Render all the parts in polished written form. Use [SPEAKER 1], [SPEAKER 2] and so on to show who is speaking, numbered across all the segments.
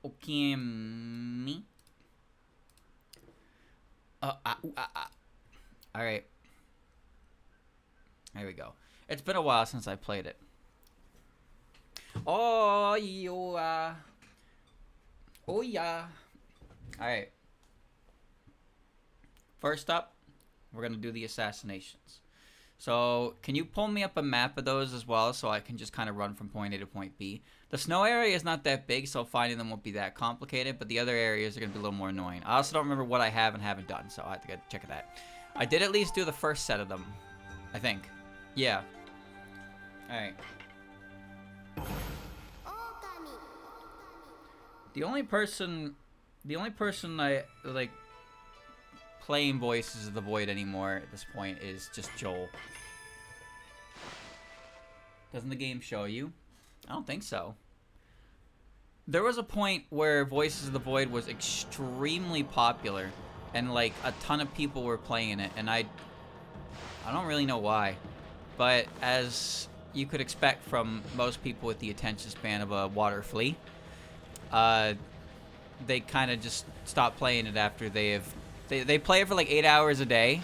[SPEAKER 1] Okami. Alright. There we go. It's been a while since I played it. Oh, yeah. Oh, yeah. Alright. First up, we're going to do the assassinations. So, can you pull me up a map of those as well so I can just kind of run from point A to point B? The snow area is not that big, so finding them won't be that complicated, but the other areas are going to be a little more annoying. I also don't remember what I have and haven't done, so I have to check that. I did at least do the first set of them, I think. Yeah. Alright.
[SPEAKER 2] Okami.
[SPEAKER 1] The only person I, like, playing Voices of the Void anymore at this point is just Joel. Doesn't the game show you? I don't think so. There was a point where Voices of the Void was extremely popular and like a ton of people were playing it, and I don't really know why. But as you could expect from most people with the attention span of a water flea, they kind of just stop playing it after they play it for like 8 hours a day,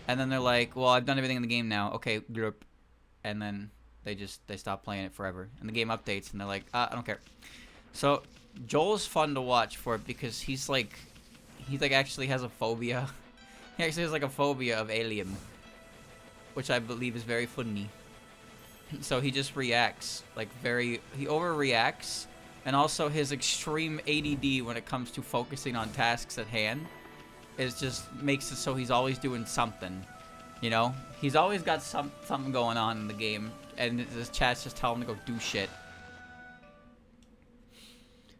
[SPEAKER 1] and then they're like, well, I've done everything in the game now. Okay, and then they stop playing it forever. And the game updates, and they're like, I don't care. So Joel's fun to watch for it because he actually has a phobia. He actually has like a phobia of alien, which I believe is very funny. So he just reacts like he overreacts, and also his extreme ADD when it comes to focusing on tasks at hand is just makes it so he's always doing something, you know? He's always got something going on in the game, and his chat's just telling him to go do shit.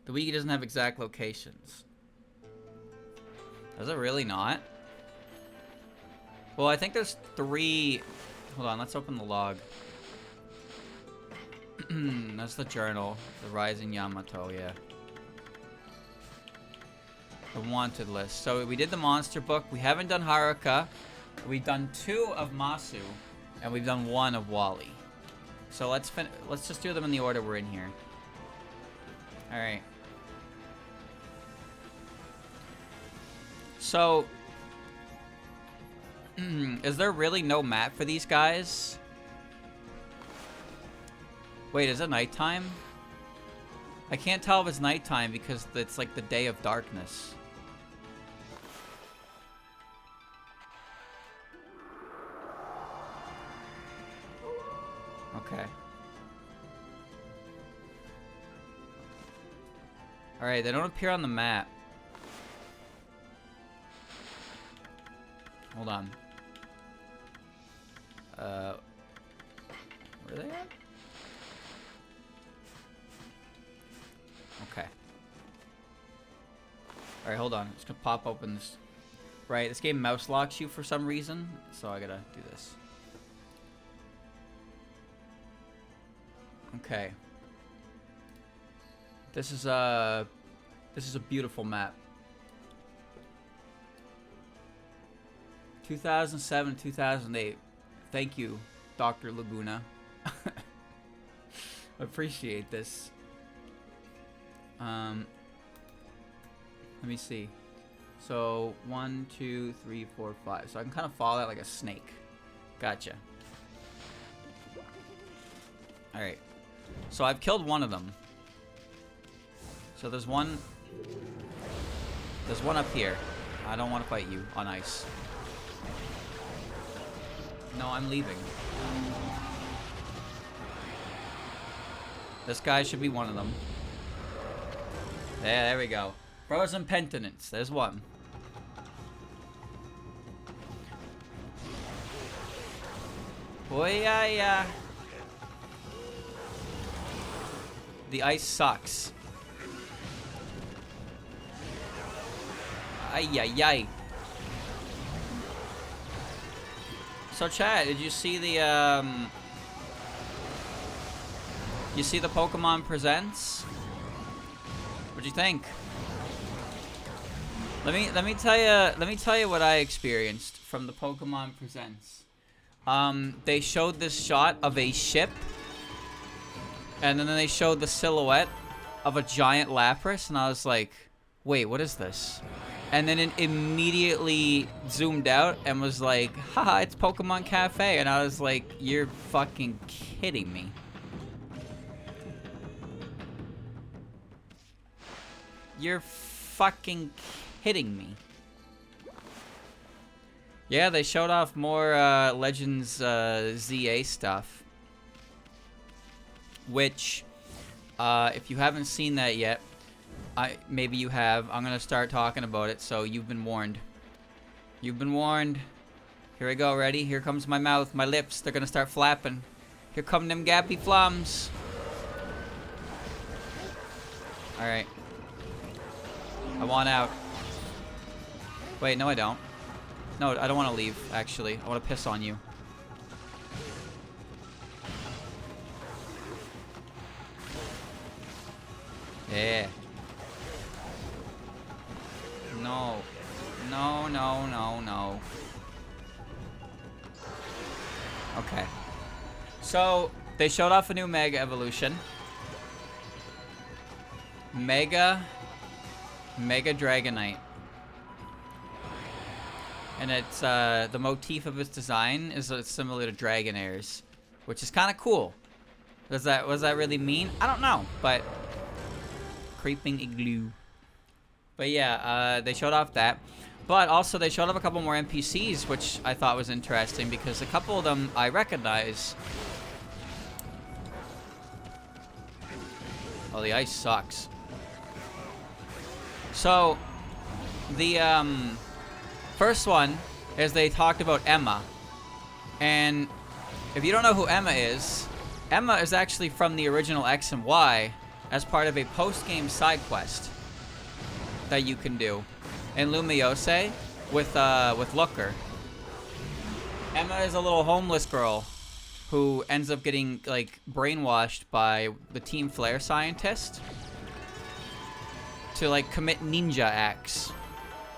[SPEAKER 1] The wiki doesn't have exact locations. Does it really not? Well, I think there's 3... Hold on, let's open the log. That's the journal. The Rising Yamato, yeah. The wanted list. So we did the monster book. We haven't done Haruka. We've done 2 of Masu, and we've done 1 of Wally. So let's just do them in the order we're in here. All right. So, is there really no map for these guys? Wait, is it nighttime? I can't tell if it's nighttime because it's like the day of darkness. Okay. Alright, they don't appear on the map. Hold on. Where are they at? Okay. Alright, hold on. I'm just gonna pop open this. Right, this game mouse locks you for some reason, so I gotta do this. Okay. This is a beautiful map. 2007, 2008. Thank you, Dr. Laguna. I appreciate this. Let me see. So 1, 2, 3, 4, 5. So I can kind of follow that like a snake. Gotcha. All right. So I've killed one of them. So there's one up here. I don't want to fight you on ice. No, I'm leaving. This guy should be one of them. There we go. Frozen Penitence. There's one. Boy, yeah. The ice sucks. Ay. So chat, did you see the you see the Pokemon Presents? What'd you think? Let me tell you what I experienced from the Pokemon Presents. They showed this shot of a ship, and then they showed the silhouette of a giant Lapras, and I was like, wait, what is this? And then it immediately zoomed out and was like, haha, it's Pokemon Cafe. And I was like, you're fucking kidding me. You're fucking kidding me. Yeah, they showed off more Legends ZA stuff. Which, if you haven't seen that yet, maybe you have. I'm gonna start talking about it, so you've been warned. You've been warned. Here we go, ready? Here comes my mouth, my lips, they're gonna start flapping. Here come them gappy flums. Alright. I want out. Wait, no I don't. No, I don't want to leave, actually. I want to piss on you. Yeah. No. No, no, no, no. Okay. So, they showed off a new Mega Evolution. Mega Dragonite. And it's, the motif of its design is similar to Dragonairs, which is kind of cool. What does that really mean? I don't know, but creeping igloo. But yeah, they showed off that. But also they showed off a couple more NPCs, which I thought was interesting because a couple of them I recognize. Oh, the ice sucks. So, the, first one is they talked about Emma. And if you don't know who Emma is actually from the original X and Y as part of a post-game side quest that you can do in Lumiose with Looker. Emma is a little homeless girl who ends up getting like brainwashed by the Team Flare scientist to like commit ninja acts.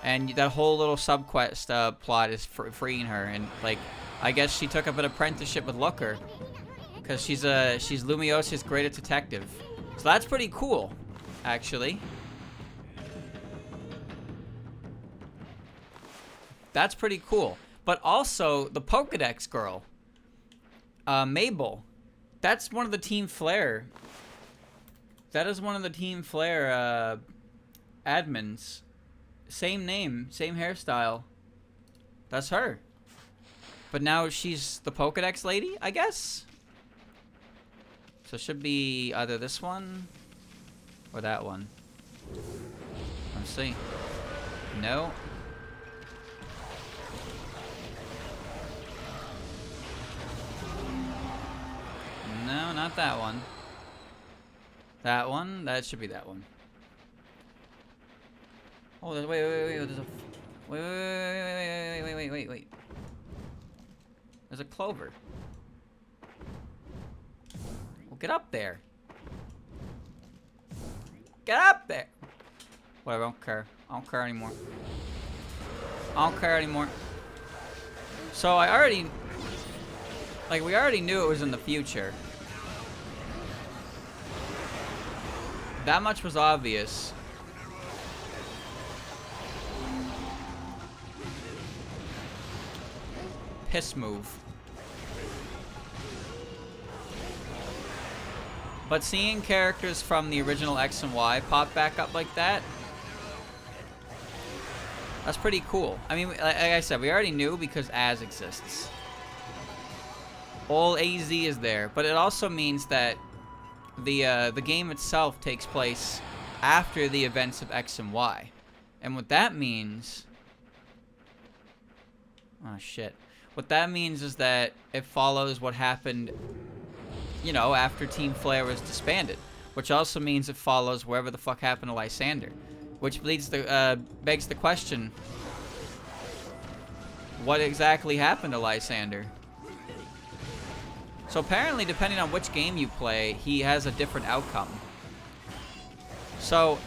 [SPEAKER 1] And that whole little subquest plot is freeing her, and like, I guess she took up an apprenticeship with Looker, because she's Lumiose's greatest detective. So that's pretty cool, actually. That's pretty cool. But also the Pokedex girl, Mabel, that's one of the Team Flare. That is one of the Team Flare admins. Same name, same hairstyle. That's her. But now she's the Pokedex lady, I guess? So it should be either this one or that one. Let's see. No. No, not that one. That one? That should be that one. Oh, wait, there's a... Wait. There's a clover. Well, get up there. Get up there! Whatever, I don't care. I don't care anymore. I don't care anymore. So I already... Like, we already knew it was in the future. That much was obvious. Piss move. But seeing characters from the original X and Y pop back up like that, that's pretty cool. I mean, like I said, we already knew because Az exists. All AZ is there, but it also means that the game itself takes place after the events of X and Y. And what that means... Oh, shit. What that means is that it follows what happened, you know, after Team Flare was disbanded. Which also means it follows wherever the fuck happened to Lysander. Which begs the question, what exactly happened to Lysander? So apparently, depending on which game you play, he has a different outcome. So,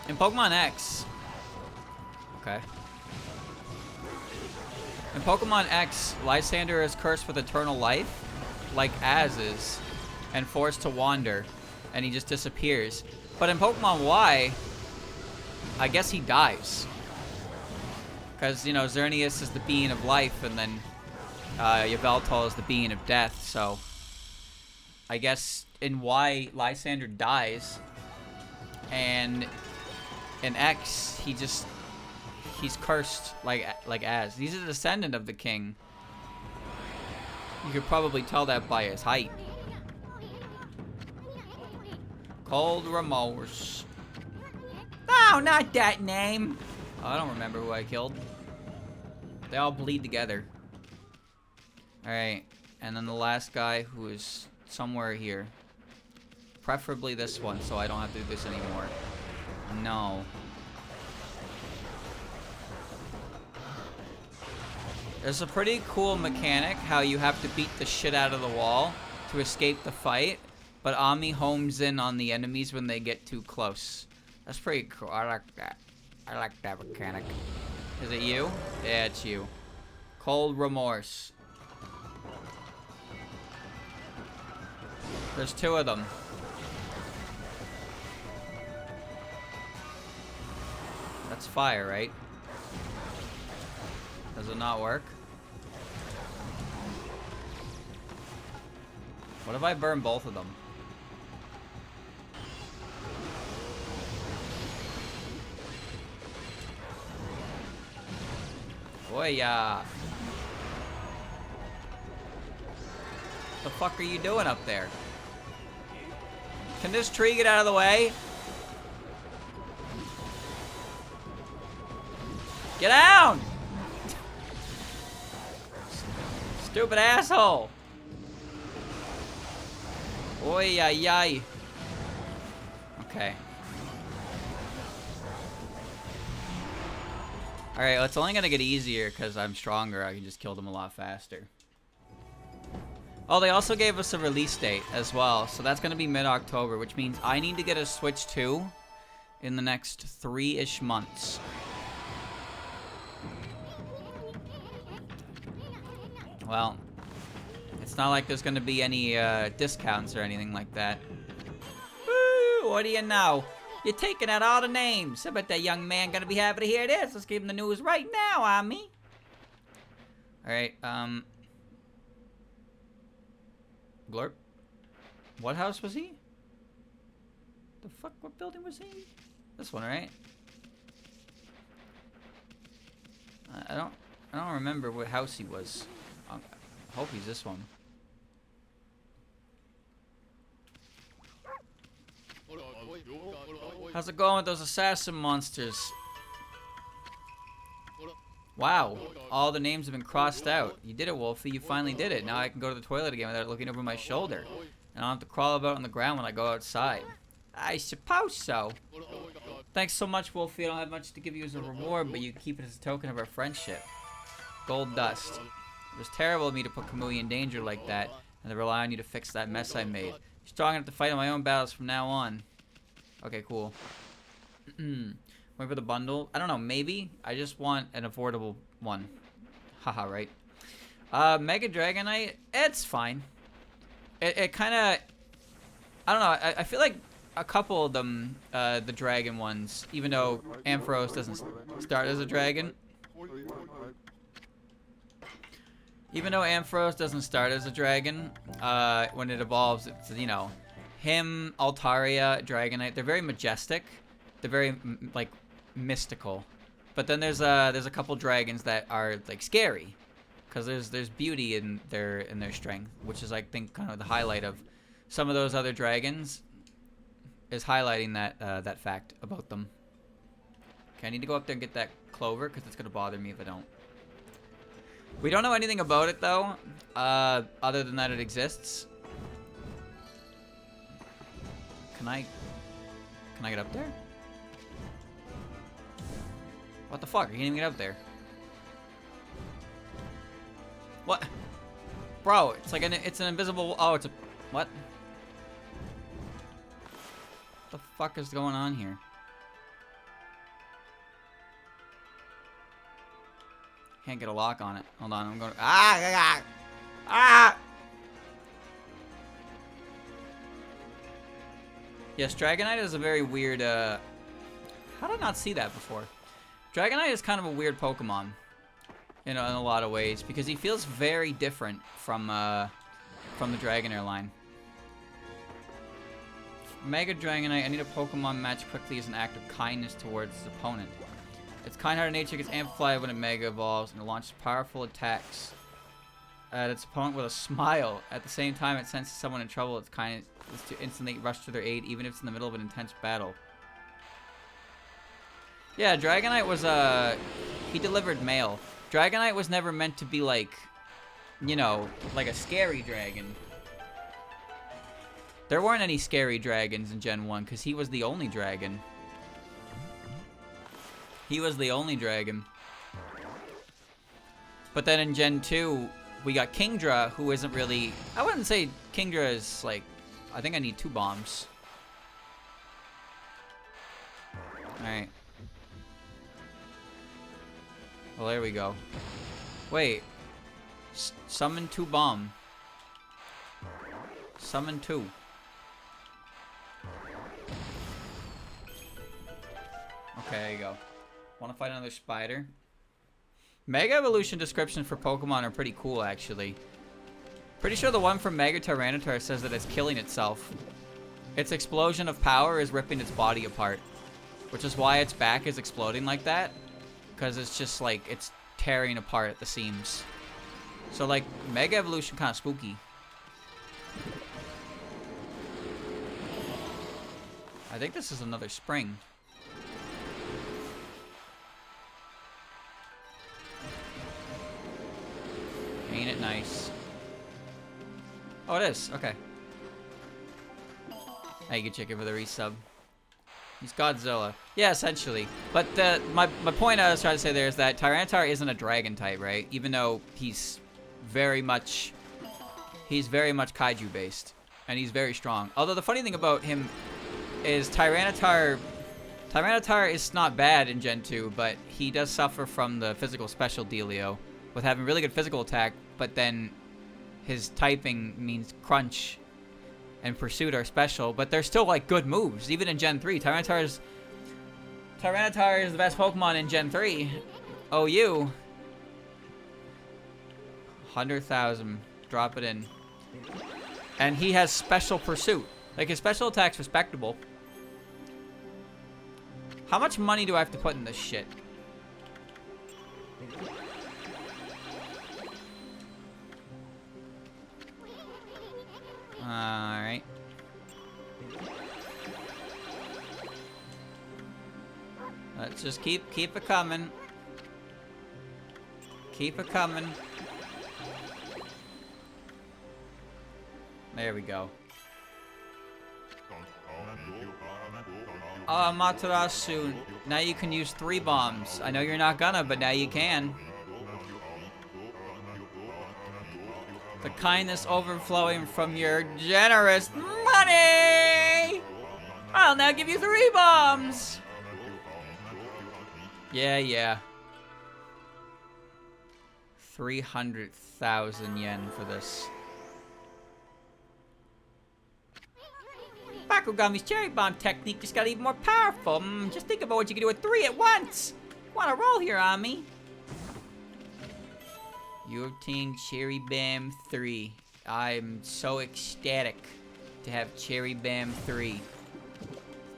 [SPEAKER 1] in Pokemon X... Okay. In Pokemon X, Lysander is cursed with eternal life, like Az is, and forced to wander, and he just disappears. But in Pokemon Y, I guess he dies. Because, you know, Xerneas is the being of life, and then Yveltal is the being of death, so I guess in Y, Lysander dies, and in X, he's cursed like Az. He's a descendant of the king. You could probably tell that by his height. Cold Remorse. No, not that name. Oh, I don't remember who I killed. They all bleed together. Alright, and then the last guy who is somewhere here. Preferably this one, so I don't have to do this anymore. No. There's a pretty cool mechanic how you have to beat the shit out of the wall to escape the fight, but Ami homes in on the enemies when they get too close. That's pretty cool. I like that. I like that mechanic. Is it you? Yeah, it's you. Cold Remorse. There's two of them. That's fire, right? Does it not work? What if I burn both of them? Boy, yeah. What the fuck are you doing up there? Can this tree get out of the way? Get down! Stupid asshole! Oy, yi, yi. Okay. Alright, well, it's only gonna get easier because I'm stronger. I can just kill them a lot faster. Oh, they also gave us a release date as well. So that's gonna be mid-October, which means I need to get a Switch 2 in the next 3-ish months. Well, it's not like there's gonna be any discounts or anything like that. Woo! What do you know? You're taking out all the names. I bet that young man gonna be happy to hear this. Let's give him the news right now, Ami. Alright, Glorp. What house was he? The fuck? What building was he? This one, right? I don't remember what house he was. I hope he's this one. How's it going with those assassin monsters? Wow, all the names have been crossed out. You did it, Wolfie. You finally did it. Now I can go to the toilet again without looking over my shoulder. And I don't have to crawl about on the ground when I go outside. I suppose so. Thanks so much, Wolfie. I don't have much to give you as a reward, but you keep it as a token of our friendship. Gold dust. It was terrible of me to put Kamui in danger like that, and to rely on you to fix that mess I made. You're strong enough to fight in my own battles from now on. Okay, cool. Wait for the bundle. I don't know, maybe. I just want an affordable one. Haha, right? Mega Dragonite, it's fine. It kind of... I don't know, I feel like a couple of them, the dragon ones, even though Ampharos doesn't start as a dragon. Even though Ampharos doesn't start as a dragon, when it evolves, it's, you know, him, Altaria, Dragonite, they're very majestic. They're very, like, mystical. But then there's a couple dragons that are, like, scary. Because there's beauty in their strength, which is, I think, kind of the highlight of some of those other dragons, is highlighting that fact about them. Okay, I need to go up there and get that clover, because it's going to bother me if I don't. We don't know anything about it, though, other than that it exists. Can I get up there? What the fuck? I can't even get up there. What? Bro, it's like it's an invisible... Oh, it's a... What? What the fuck is going on here? Can't get a lock on it. Hold on, I'm going... Ah! Ah! Yes, Dragonite is a very weird, how did I not see that before? Dragonite is kind of a weird Pokemon, you know, in a lot of ways, because he feels very different from the Dragonair line. Mega Dragonite, I need a Pokemon match quickly as an act of kindness towards its opponent. Its kind-hearted nature gets amplified when it Mega Evolves, and it launches powerful attacks at its opponent with a smile. At the same time, it senses someone in trouble. Its kind is to instantly rush to their aid, even if it's in the middle of an intense battle. Yeah, Dragonite was, he delivered mail. Dragonite was never meant to be like, you know, like a scary dragon. There weren't any scary dragons in Gen 1, because he was the only dragon. He was the only dragon. But then in Gen 2, we got Kingdra, who isn't really... I wouldn't say Kingdra is, like... I think I need 2 bombs. Alright. Well, there we go. Wait. Summon 2 bomb. Summon 2. Okay, there you go. Want to fight another spider? Mega Evolution descriptions for Pokemon are pretty cool, actually. Pretty sure the one from Mega Tyranitar says that it's killing itself. Its explosion of power is ripping its body apart. Which is why its back is exploding like that. Because it's just like, it's tearing apart at the seams. So like, Mega Evolution kind of spooky. I think this is another spring. Ain't it nice? Oh, it is. Okay. Thank you, Chicken, for the resub. He's Godzilla. Yeah, essentially. But my point I was trying to say there is that Tyranitar isn't a dragon type, right? Even though he's very much kaiju based. And he's very strong. Although the funny thing about him is Tyranitar is not bad in Gen 2, but he does suffer from the physical special dealio with having really good physical attack, but then his typing means Crunch and Pursuit are special, but they're still like good moves. Even in Gen 3, Tyranitar is the best Pokemon in Gen 3. OU. 100,000. Drop it in. And he has special Pursuit. Like, his special attack's respectable. How much money do I have to put in this shit? Alright. Let's just keep it coming. Keep it coming. There we go. Amaterasu. Now you can use 3 bombs. I know you're not gonna, but now you can. The kindness overflowing from your generous money! I'll now give you 3 bombs! Yeah. 300,000 yen for this. Bakugami's cherry bomb technique just got even more powerful. Just think about what you can do with 3 at once! Wanna roll here on me? You obtained Cherry Bam 3. I'm so ecstatic to have Cherry Bam 3.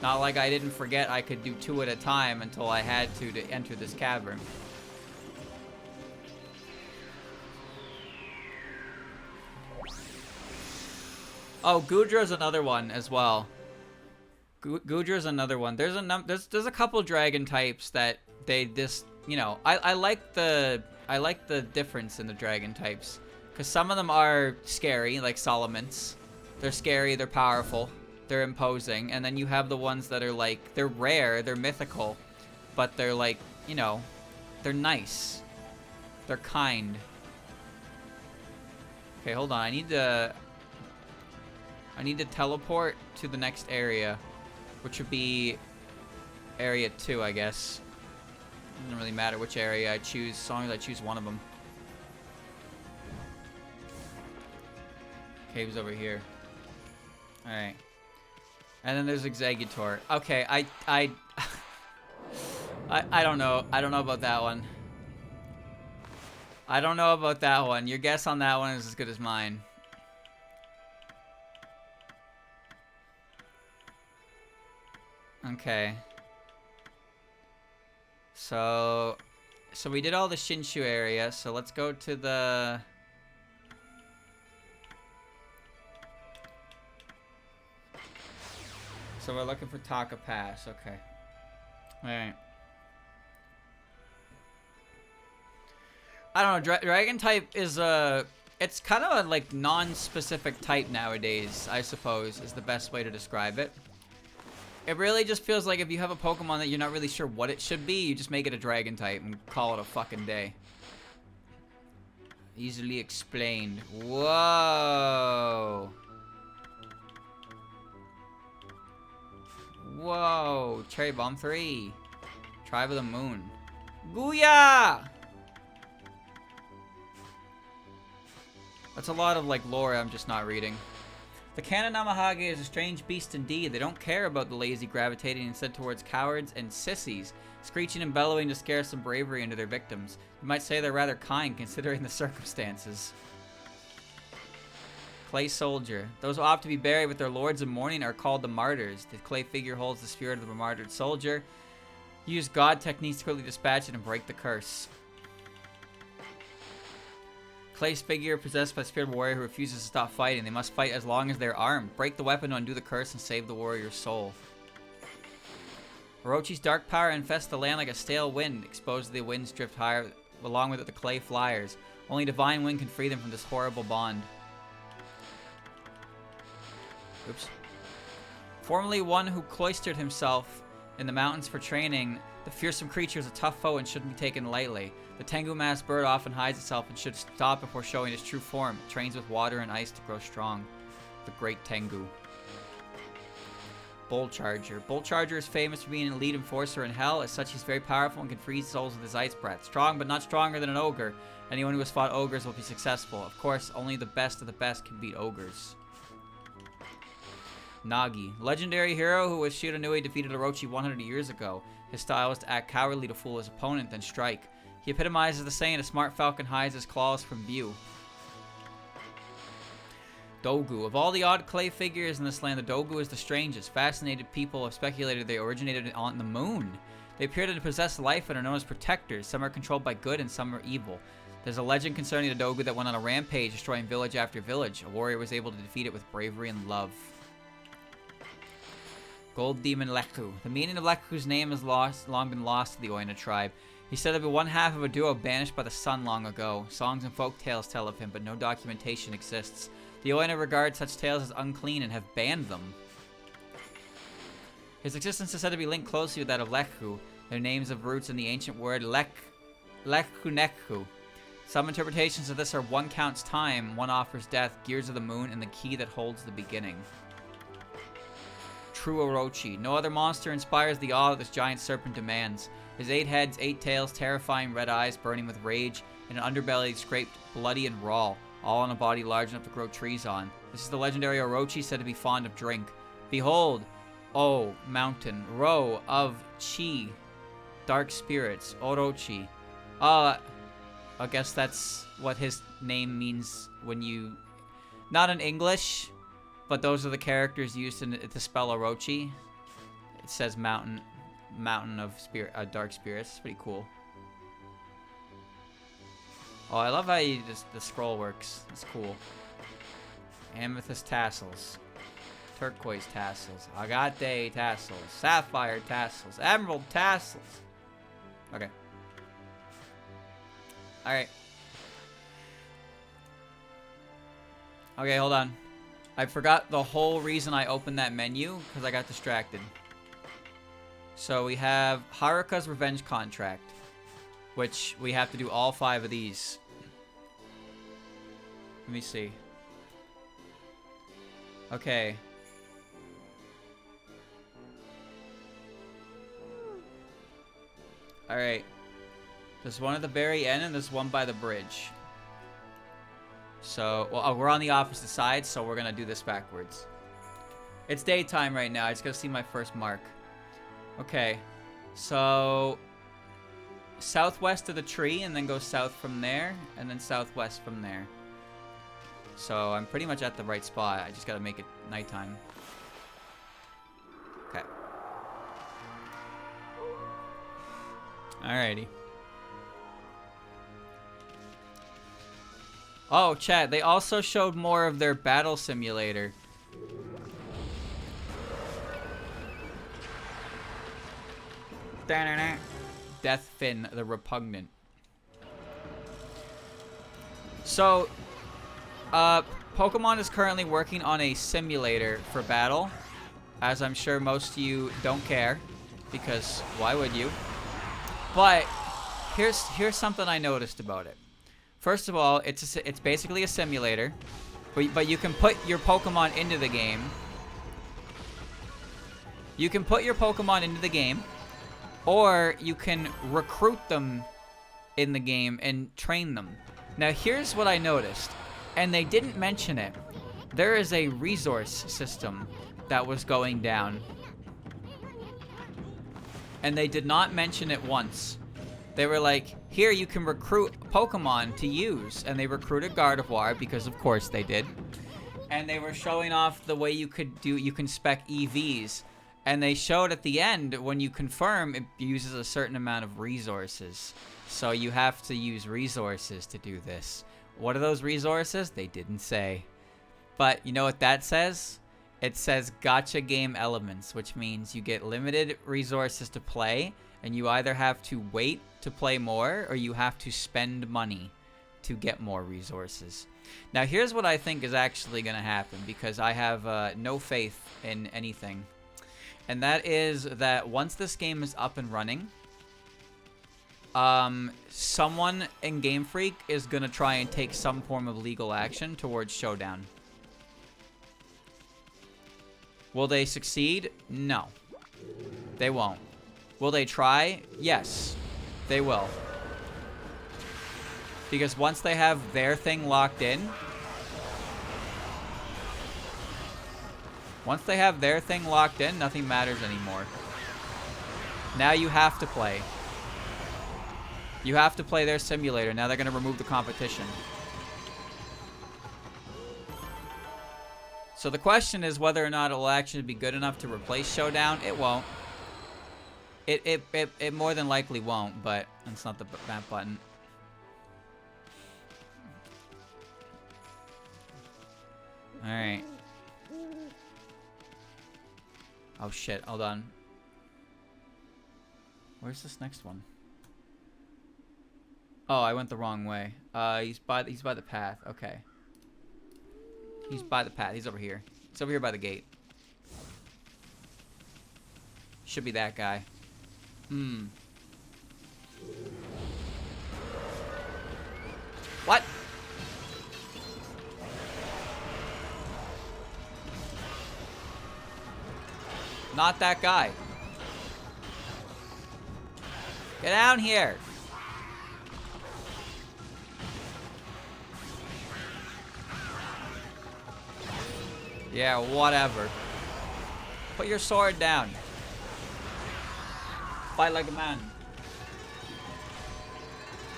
[SPEAKER 1] Not like I didn't forget I could do 2 at a time until I had to enter this cavern. Oh, Gudra's another one as well. Gudra's another one. There's a couple dragon types that they just, you know, I like the difference in the dragon types, because some of them are scary, like Solomons. They're scary, they're powerful, they're imposing, and then you have the ones that are like, they're rare, they're mythical, but they're like, you know, they're nice, they're kind. Okay, hold on, I need to teleport to the next area, which would be area 2, I guess. Doesn't really matter which area I choose, as long as I choose one of them. Cave's over here. Alright. And then there's Executor. Okay, I don't know. I don't know about that one. I don't know about that one. Your guess on that one is as good as mine. Okay. So we did all the Shinshu area, so let's go to the... So we're looking for Taka Pass, okay. Alright. I don't know, Dragon type is it's kind of a like non-specific type nowadays, I suppose, is the best way to describe it. It really just feels like if you have a Pokemon that you're not really sure what it should be, you just make it a Dragon type and call it a fucking day. Easily explained. Whoa. Whoa. Cherry Bomb 3. Tribe of the Moon. Booyah! That's a lot of like lore I'm just not reading. The Kananamahage is a strange beast indeed. They don't care about the lazy, gravitating instead towards cowards and sissies, screeching and bellowing to scare some bravery into their victims. You might say they're rather kind considering the circumstances. Clay Soldier. Those who opt to be buried with their lords in mourning are called the martyrs. The clay figure holds the spirit of the martyred soldier. Use god techniques to quickly dispatch it and break the curse. Clay's figure possessed by a spirit warrior who refuses to stop fighting. They must fight as long as they're armed. Break the weapon to undo the curse and save the warrior's soul. Orochi's dark power infests the land like a stale wind. Exposed to the winds drift higher, along with it the clay flyers. Only divine wind can free them from this horrible bond. Oops. Formerly one who cloistered himself in the mountains for training, the fearsome creature is a tough foe and shouldn't be taken lightly. The Tengu-masked bird often hides itself and should stop before showing its true form. It trains with water and ice to grow strong. The Great Tengu. Bull Charger. Bull Charger is famous for being an elite enforcer in hell. As such, he's very powerful and can freeze souls with his ice breath. Strong, but not stronger than an ogre. Anyone who has fought ogres will be successful. Of course, only the best of the best can beat ogres. Nagi. Legendary hero who with Shiranui defeated Orochi 100 years ago. His style was to act cowardly to fool his opponent, then strike. He epitomizes the saying, a smart falcon hides his claws from view. Dogu. Of all the odd clay figures in this land, the Dogu is the strangest. Fascinated people have speculated they originated on the moon. They appear to possess life and are known as protectors. Some are controlled by good and some are evil. There's a legend concerning the Dogu that went on a rampage, destroying village after village. A warrior was able to defeat it with bravery and love. Gold Demon Lekku. The meaning of Lekku's name has long been lost to the Oina tribe. He said to be one half of a duo banished by the sun long ago. Songs and folk tales tell of him, but no documentation exists. The Oina regard such tales as unclean and have banned them. His existence is said to be linked closely with that of Lekku. Their names have roots in the ancient word Lekkunekku. Some interpretations of this are one counts time, one offers death, gears of the moon, and the key that holds the beginning. True Orochi. No other monster inspires the awe that this giant serpent demands. His 8 heads, 8 tails, terrifying red eyes burning with rage, and an underbelly scraped bloody and raw, all on a body large enough to grow trees on. This is the legendary Orochi said to be fond of drink. Behold, O mountain, row of chi, dark spirits, Orochi. I guess that's what his name means when you... Not in English, but those are the characters used to spell Orochi. It says mountain of dark spirits. It's pretty cool. Oh, I love how the scroll works. It's cool. Amethyst tassels. Turquoise tassels. Agate tassels. Sapphire tassels. Emerald tassels. Okay. Alright. Okay, hold on. I forgot the whole reason I opened that menu because I got distracted. So we have Haruka's Revenge Contract, which we have to do all 5 of these. Let me see. Okay. Alright. There's one at the very end and there's one by the bridge. So, well, we're on the opposite side, so we're gonna do this backwards. It's daytime right now. I just gotta see my first mark. Okay. So southwest of the tree, and then go south from there, and then southwest from there. So I'm pretty much at the right spot. I just gotta make it nighttime. Okay. Alrighty. Oh, chat, they also showed more of their battle simulator. Deathfin the Repugnant. So, Pokemon is currently working on a simulator for battle, as I'm sure most of you don't care, because why would you? But here's something I noticed about it. First of all, it's basically a simulator, but you can put your Pokemon into the game. You can put your Pokemon into the game, or you can recruit them in the game and train them. Now, here's what I noticed, and they didn't mention it. There is a resource system that was going down, and they did not mention it once. They were like, here you can recruit Pokemon to use, and they recruited Gardevoir because of course they did. And they were showing off the way you can spec EVs, and they showed at the end when you confirm it uses a certain amount of resources. So you have to use resources to do this. What are those resources? They didn't say. But you know what that says? It says gacha game elements, which means you get limited resources to play, and you either have to wait to play more, or you have to spend money to get more resources. Now, here's what I think is actually going to happen, because I have no faith in anything. And that is that once this game is up and running, someone in Game Freak is going to try and take some form of legal action towards Showdown. Will they succeed? No. They won't. Will they try? Yes. They will. Because once they have their thing locked in, nothing matters anymore. Now you have to play. You have to play their simulator. Now they're going to remove the competition. So the question is whether or not it will actually be good enough to replace Showdown. It won't. It more than likely won't, but that's not the map button. Alright. Oh shit, hold on. Where's this next one? Oh, I went the wrong way. He's by the path. Okay. He's by the path. He's over here. He's over here by the gate. Should be that guy. What? Not that guy. Get down here. Yeah, whatever. Put your sword down. Fight like a man.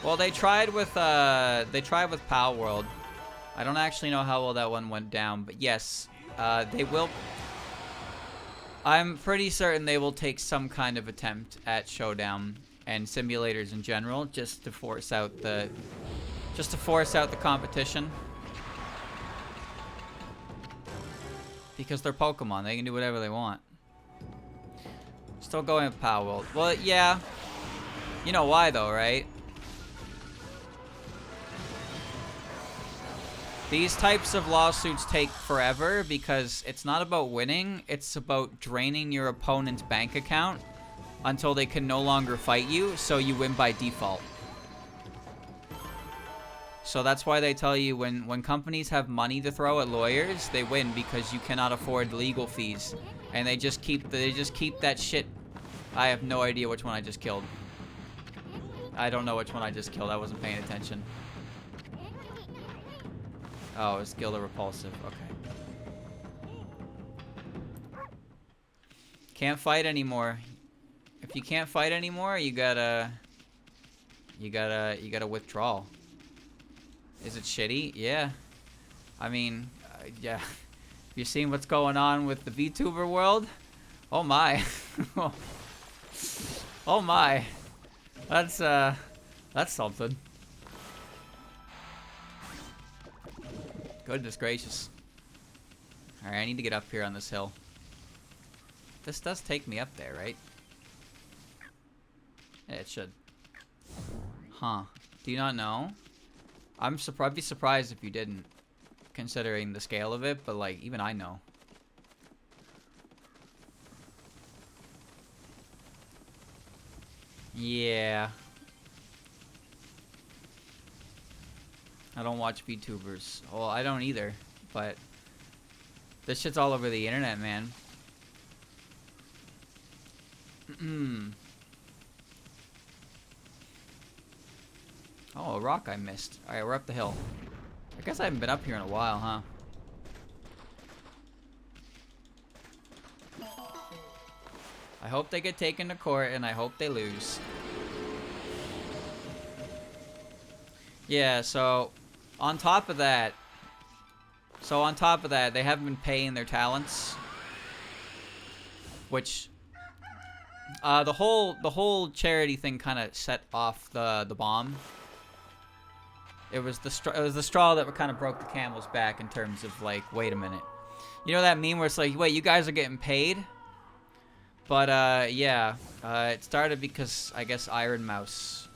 [SPEAKER 1] Well, they tried with Pal World. I don't actually know how well that one went down, but yes, they will. I'm pretty certain they will take some kind of attempt at Showdown and simulators in general, just to force out the competition. Because they're Pokemon, they can do whatever they want. Still going with Pal World. Well, yeah. You know why though, right? These types of lawsuits take forever because it's not about winning, it's about draining your opponent's bank account until they can no longer fight you, so you win by default. So that's why they tell you when companies have money to throw at lawyers, they win because you cannot afford legal fees. And they just keep that shit. I have no idea which one I just killed. I don't know which one I just killed. I wasn't paying attention. Oh, it's Gilda Repulsive. Okay. Can't fight anymore. If you can't fight anymore, you gotta withdraw. Is it shitty? Yeah. I mean, yeah. You seen what's going on with the VTuber world? Oh my. Oh my. That's something. Goodness gracious. Alright, I need to get up here on this hill. This does take me up there, right? Yeah, it should. Huh. Do you not know? I'd be surprised if you didn't, considering the scale of it, but like, even I know. Yeah. I don't watch VTubers. Well, I don't either, but this shit's all over the internet, man. Oh, a rock I missed. Alright, we're up the hill. I guess I haven't been up here in a while, huh? I hope they get taken to court, and I hope they lose. Yeah, so on top of that, they haven't been paying their talents, which the whole charity thing kind of set off the bomb. It was the straw that kind of broke the camel's back in terms of like, wait a minute, you know that meme where it's like, wait, you guys are getting paid? But yeah, it started because I guess Iron Mouse,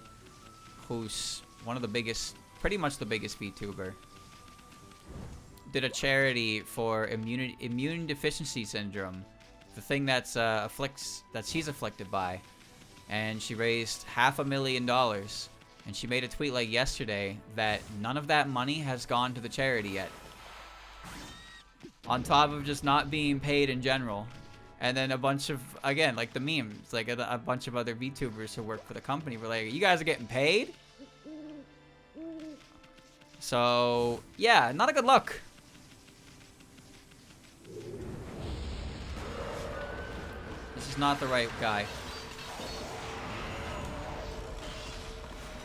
[SPEAKER 1] who's one of the biggest, pretty much the biggest VTuber, did a charity for immune deficiency syndrome, the thing that's that she's afflicted by, and she raised $500,000. And she made a tweet like yesterday that none of that money has gone to the charity yet, on top of just not being paid in general. And then a bunch of, again, like the memes, like a bunch of other VTubers who work for the company were like, you guys are getting paid? So, yeah, not a good look. This is not the right guy.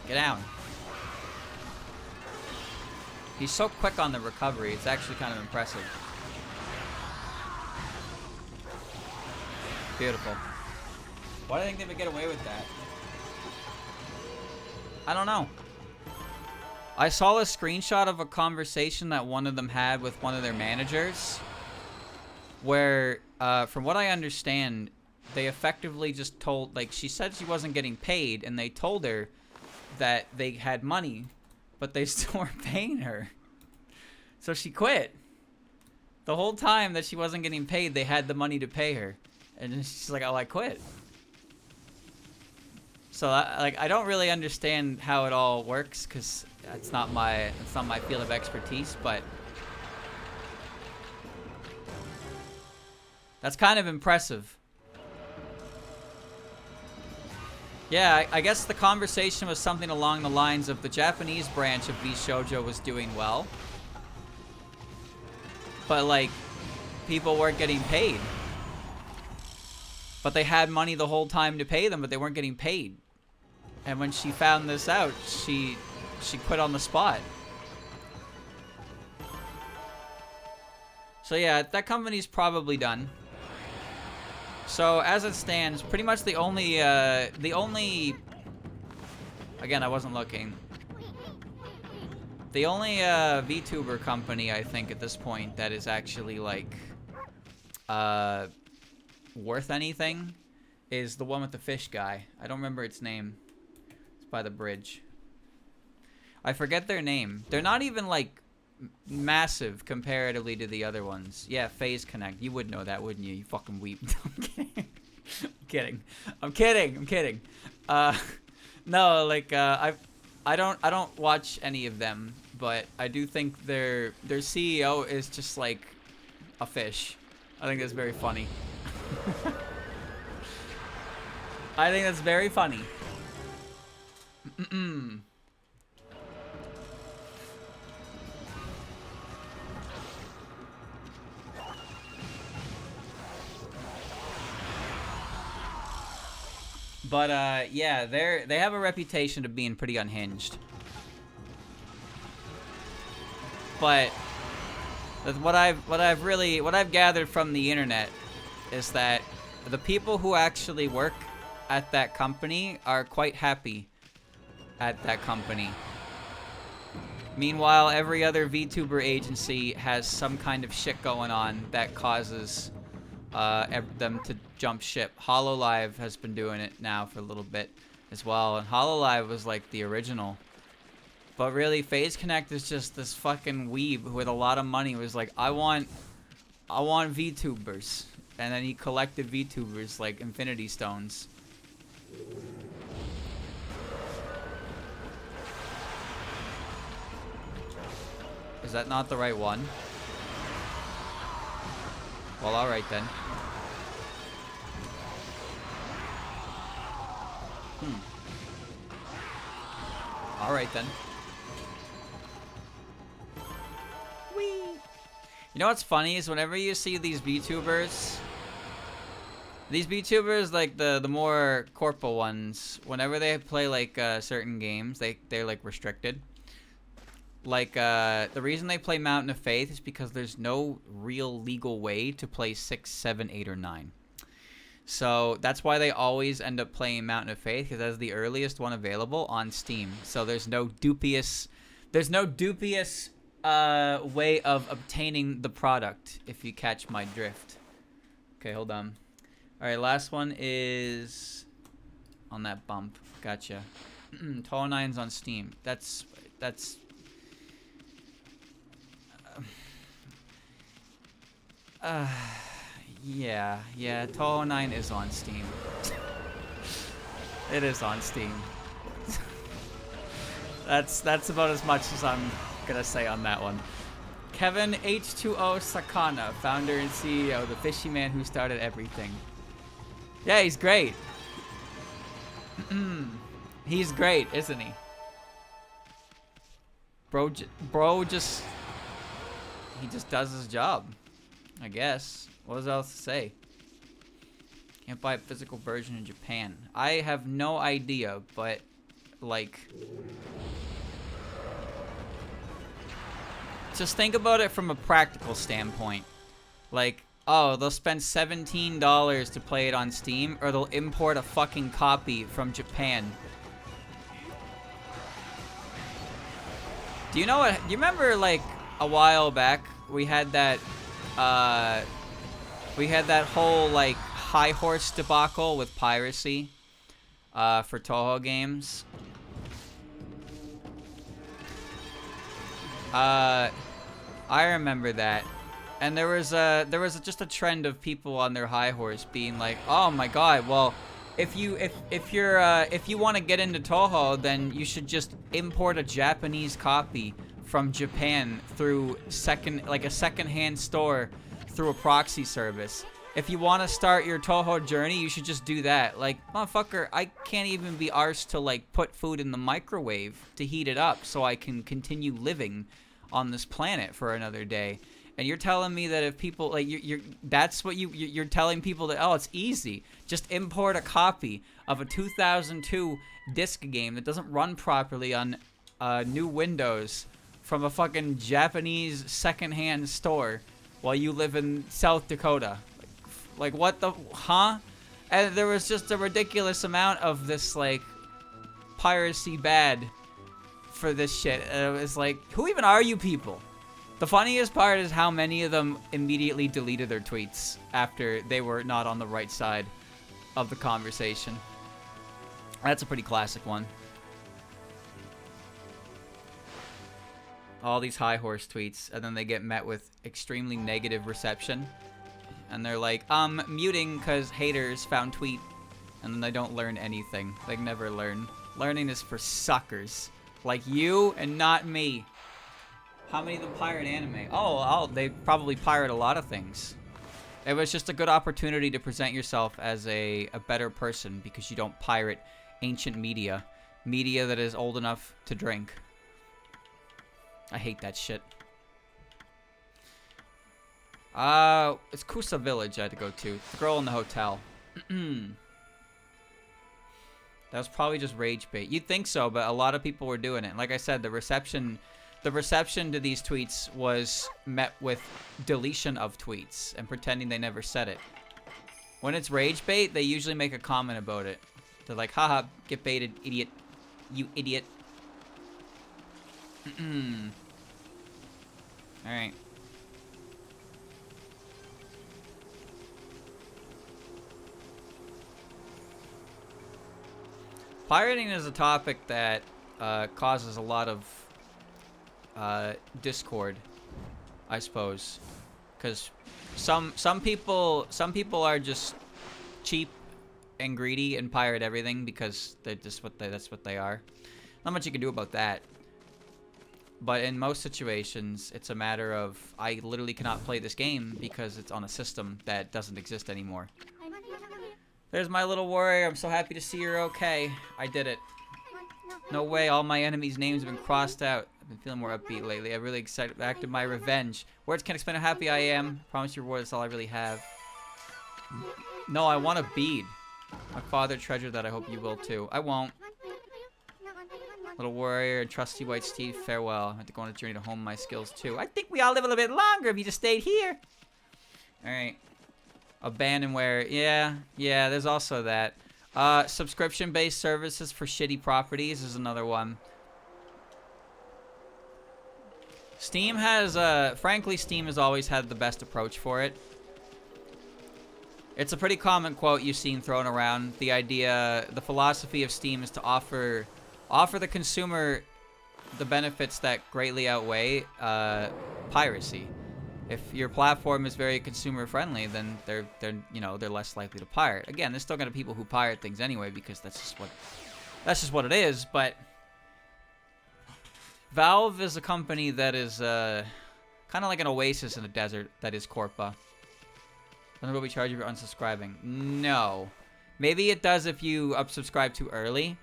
[SPEAKER 1] Get down. He's so quick on the recovery, it's actually kind of impressive. Beautiful. Why do you think they would get away with that? I don't know. I saw a screenshot of a conversation that one of them had with one of their managers, where, from what I understand, they effectively just told, like, she said she wasn't getting paid, and they told her that they had money, but they still weren't paying her. So she quit. The whole time that she wasn't getting paid, they had the money to pay her. And then she's like, oh, I quit. So, I don't really understand how it all works, because it's not my field of expertise, but that's kind of impressive. Yeah, I guess the conversation was something along the lines of the Japanese branch of VShojo was doing well, but like, people weren't getting paid. But they had money the whole time to pay them, but they weren't getting paid. And when she found this out, she quit on the spot. So yeah, that company's probably done. So as it stands, pretty much the only, again, I wasn't looking. The only VTuber company, I think, at this point that is actually like worth anything is the one with the fish guy. I don't remember its name. It's by the bridge. I forget their name. They're not even like massive comparatively to the other ones. Yeah, Phase Connect. You would know that, wouldn't you? You fucking weep. I'm kidding. No, like I don't watch any of them, but I do think their CEO is just like a fish. I think that's very funny. I think that's very funny. But yeah, they have a reputation of being pretty unhinged. But what I've gathered from the internet is that the people who actually work at that company are quite happy at that company. Meanwhile, every other VTuber agency has some kind of shit going on that causes them to jump ship. HoloLive has been doing it now for a little bit as well, and HoloLive was like the original. But really, FaZe Connect is just this fucking weeb with a lot of money who was like, I want VTubers. And then he collected VTubers like Infinity Stones. Is that not the right one? Well, alright then. Alright then. Whee! You know what's funny is whenever you see these VTubers, like the more corpo ones, whenever they play like certain games, they're like restricted. Like the reason they play Mountain of Faith is because there's no real legal way to play 6, 7, 8, or 9. So that's why they always end up playing Mountain of Faith, because that's the earliest one available on Steam. So there's no dubious way of obtaining the product, if you catch my drift. Okay, hold on. All right, last one is on that bump. Gotcha. Tall 9's on Steam. That's. Yeah, Toho 9 is on Steam. It is on Steam. That's about as much as I'm gonna say on that one. Kevin H2O Sakana, founder and CEO, the fishy man who started everything. Yeah, he's great. He's great, isn't he? Bro just... He just does his job, I guess. What else to say? Can't buy a physical version in Japan. I have no idea, but like, just think about it from a practical standpoint. Like, oh, they'll spend $17 to play it on Steam, or they'll import a fucking copy from Japan. Do you know what? Do you remember like a while back we had that whole like high horse debacle with piracy for Toho games? I remember that, and there was just a trend of people on their high horse being like, "Oh my God, well, if you want to get into Toho, then you should just import a Japanese copy from Japan through a second-hand store through a proxy service. If you want to start your Toho journey, you should just do that." Like, motherfucker, I can't even be arsed to like put food in the microwave to heat it up so I can continue living on this planet for another day. And you're telling me that if people like you're telling people that, oh, it's easy, just import a copy of a 2002 disc game that doesn't run properly on new Windows from a fucking Japanese secondhand store while you live in South Dakota. Like what the, huh? And there was just a ridiculous amount of this like piracy bad for this shit. And it was like, who even are you people? The funniest part is how many of them immediately deleted their tweets after they were not on the right side of the conversation. That's a pretty classic one. All these high horse tweets, and then they get met with extremely negative reception. And they're like, muting because haters found tweet. And then they don't learn anything. They never learn. Learning is for suckers. Like you and not me. How many of them pirate anime? Oh, they probably pirate a lot of things. It was just a good opportunity to present yourself as a better person because you don't pirate ancient media. Media that is old enough to drink. I hate that shit. It's Kusa Village I had to go to. The girl in the hotel. That was probably just rage bait. You'd think so, but a lot of people were doing it. Like I said, the reception to these tweets was met with deletion of tweets and pretending they never said it. When it's rage bait, they usually make a comment about it. They're like, haha, get baited, idiot. You idiot. Alright. Pirating is a topic that causes a lot of discord, I suppose, because some people are just cheap and greedy and pirate everything because they're just that's what they are. Not much you can do about that. But in most situations, it's a matter of I literally cannot play this game because it's on a system that doesn't exist anymore. There's my little warrior. I'm so happy to see you're okay. I did it. No way, all my enemies' names have been crossed out. I've been feeling more upbeat lately. I'm really excited. Acted my revenge. Words can't explain how happy I am. Promise your reward is all I really have. No, I want a bead. My father treasured that. I hope you will too. I won't. Little warrior and trusty white steed, farewell. I have to go on a journey to hone my skills too. I think we all live a little bit longer if you just stayed here. Alright. Abandonware. Yeah, there's also that. Subscription-based services for shitty properties is another one. Steam has, frankly, Steam has always had the best approach for it. It's a pretty common quote you've seen thrown around. The idea, the philosophy of Steam is to offer the consumer the benefits that greatly outweigh piracy. If your platform is very consumer friendly, then they're less likely to pirate. Again, there's still gonna be people who pirate things anyway because that's just what it is. But Valve is a company that is kind of like an oasis in a desert that is Corpa. Doesn't really charge you for unsubscribing. No, maybe it does if you unsubscribe too early.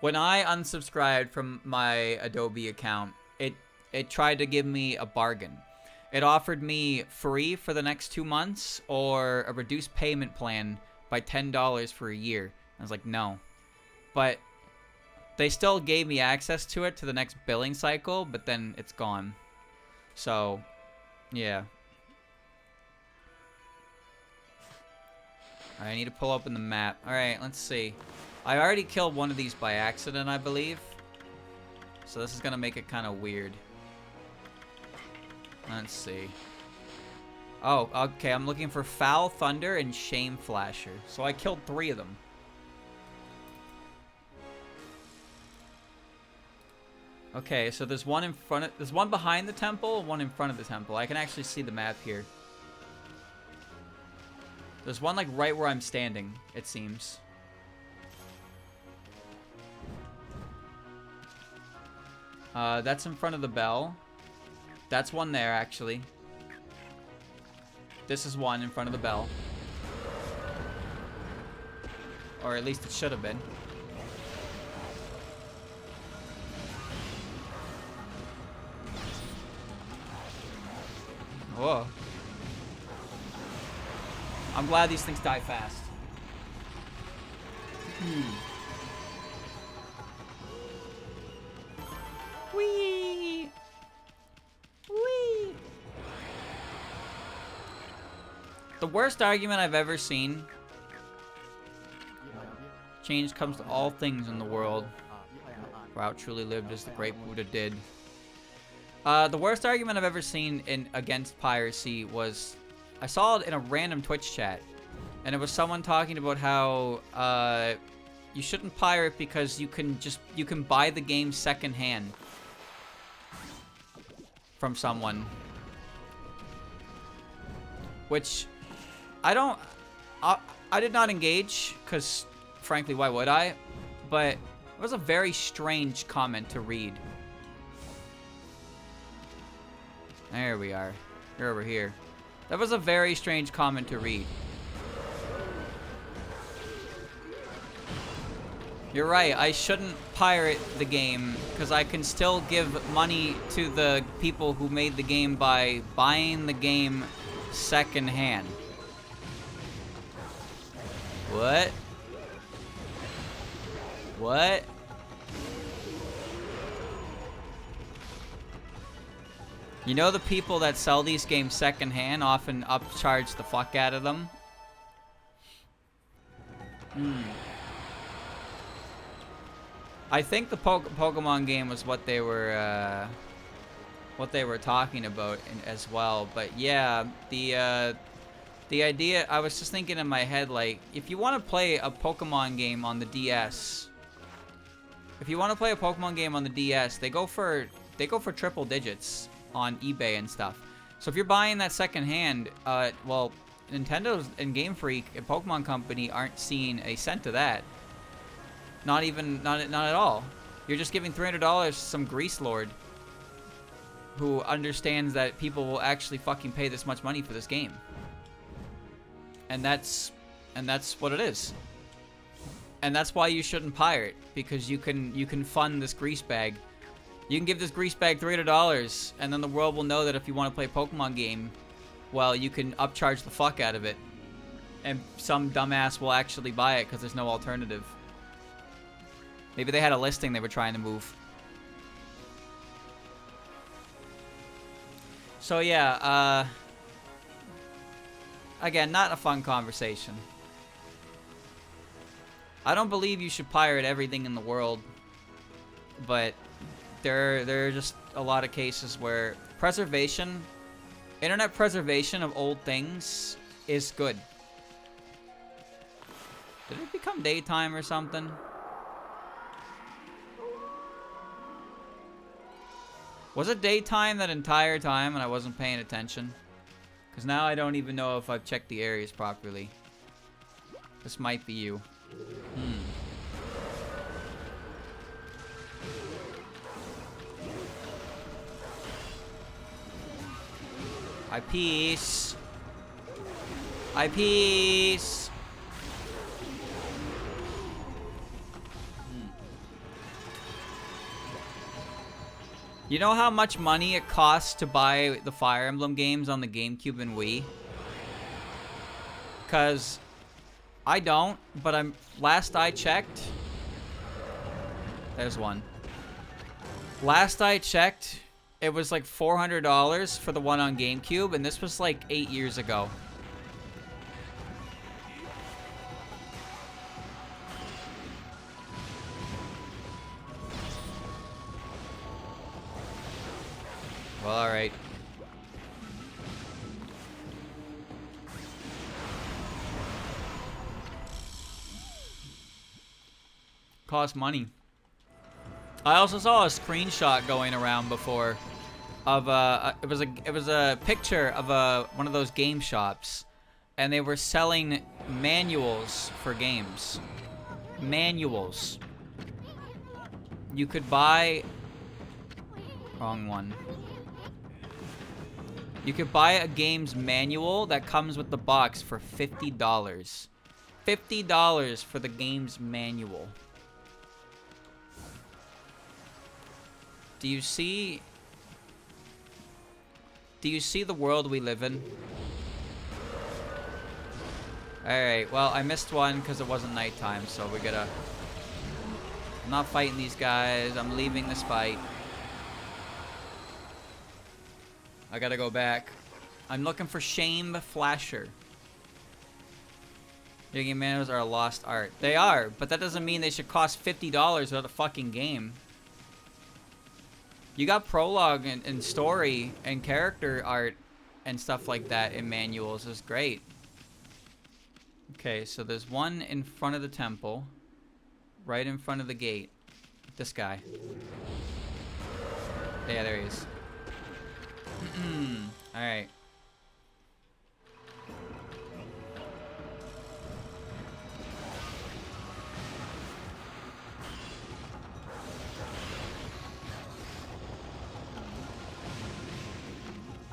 [SPEAKER 1] When I unsubscribed from my Adobe account, it tried to give me a bargain. It offered me free for the next 2 months or a reduced payment plan by $10 for a year. I was like, no. But they still gave me access to it to the next billing cycle, but then it's gone. So, yeah. I need to pull open the map. Alright, let's see. I already killed one of these by accident, I believe. So this is going to make it kind of weird. Let's see. Oh, okay. I'm looking for Foul Thunder and Shame Flasher. So I killed 3 of them. Okay, so there's one in front of... There's one behind the temple and one in front of the temple. I can actually see the map here. There's one, like, right where I'm standing, it seems. That's in front of the bell. That's one there, actually. This is one in front of the bell. Or at least it should have been. Whoa. I'm glad these things die fast. Whee! Whee! The worst argument I've ever seen. Change comes to all things in the world. Route truly lived as the great Buddha did. The worst argument I've ever seen against piracy was, I saw it in a random Twitch chat, and it was someone talking about how you shouldn't pirate because you can buy the game secondhand from someone. Which I did not engage because frankly, why would I? But it was a very strange comment to read. There we are. You're over here. That was a very strange comment to read. You're right, I shouldn't pirate the game because I can still give money to the people who made the game by buying the game secondhand. What? What? You know the people that sell these games secondhand often upcharge the fuck out of them? I think the Pokemon game was what they were talking about as well. But yeah, the idea, I was just thinking in my head, like, if you want to play a Pokemon game on the DS, they go for triple digits on eBay and stuff. So if you're buying that secondhand, well, Nintendo and Game Freak and Pokemon Company aren't seeing a cent of that. Not at all. You're just giving $300 to some grease lord who understands that people will actually fucking pay this much money for this game. And that's what it is. And that's why you shouldn't pirate, because you can fund this grease bag. You can give this grease bag $300, and then the world will know that if you want to play a Pokemon game, well, you can upcharge the fuck out of it. And some dumbass will actually buy it because there's no alternative. Maybe they had a listing they were trying to move. So yeah, again, not a fun conversation. I don't believe you should pirate everything in the world, but there are just a lot of cases where internet preservation of old things is good. Did it become daytime or something? Was it daytime that entire time and I wasn't paying attention? Because now I don't even know if I've checked the areas properly. This might be you. I peace. I peace. You know how much money it costs to buy the Fire Emblem games on the GameCube and Wii? Cause I don't, but last I checked, there's one. Last I checked, it was like $400 for the one on GameCube, and this was like 8 years ago. Well, alright. Cost money. I also saw a screenshot going around before of it was a picture of one of those game shops, and they were selling manuals for games. Manuals. You could buy wrong one. You could buy a game's manual that comes with the box for $50. $50 for the game's manual. Do you see the world we live in? Alright, well, I missed one because it wasn't nighttime, so we gotta... I'm not fighting these guys. I'm leaving this fight. I gotta go back. I'm looking for Shame Flasher. Video game manuals are a lost art. They are, but that doesn't mean they should cost $50 without a fucking game. You got prologue and story and character art and stuff like that in manuals. It's great. Okay, so there's one in front of the temple. Right in front of the gate. This guy. Yeah, there he is. Alright.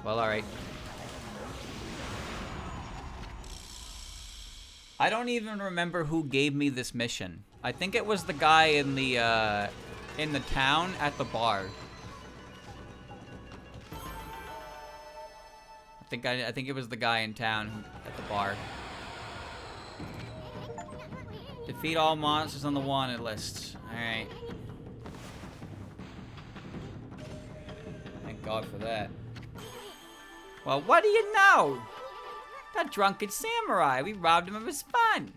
[SPEAKER 1] Well, alright. I don't even remember who gave me this mission. I think it was the guy in the town at the bar. I think it was the guy in town at the bar. Defeat all monsters on the wanted list. Alright. Thank God for that. Well, what do you know? That drunken samurai. We robbed him of his fun.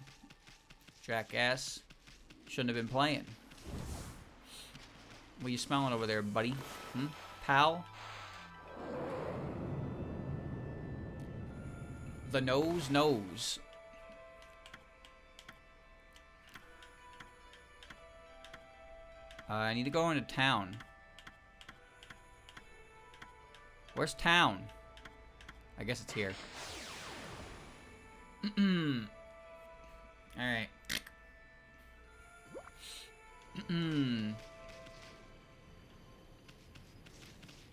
[SPEAKER 1] Jackass. Shouldn't have been playing. What you smelling over there, buddy? Hmm? Pal? The nose knows. I need to go into town. Where's town? I guess it's here. Alright.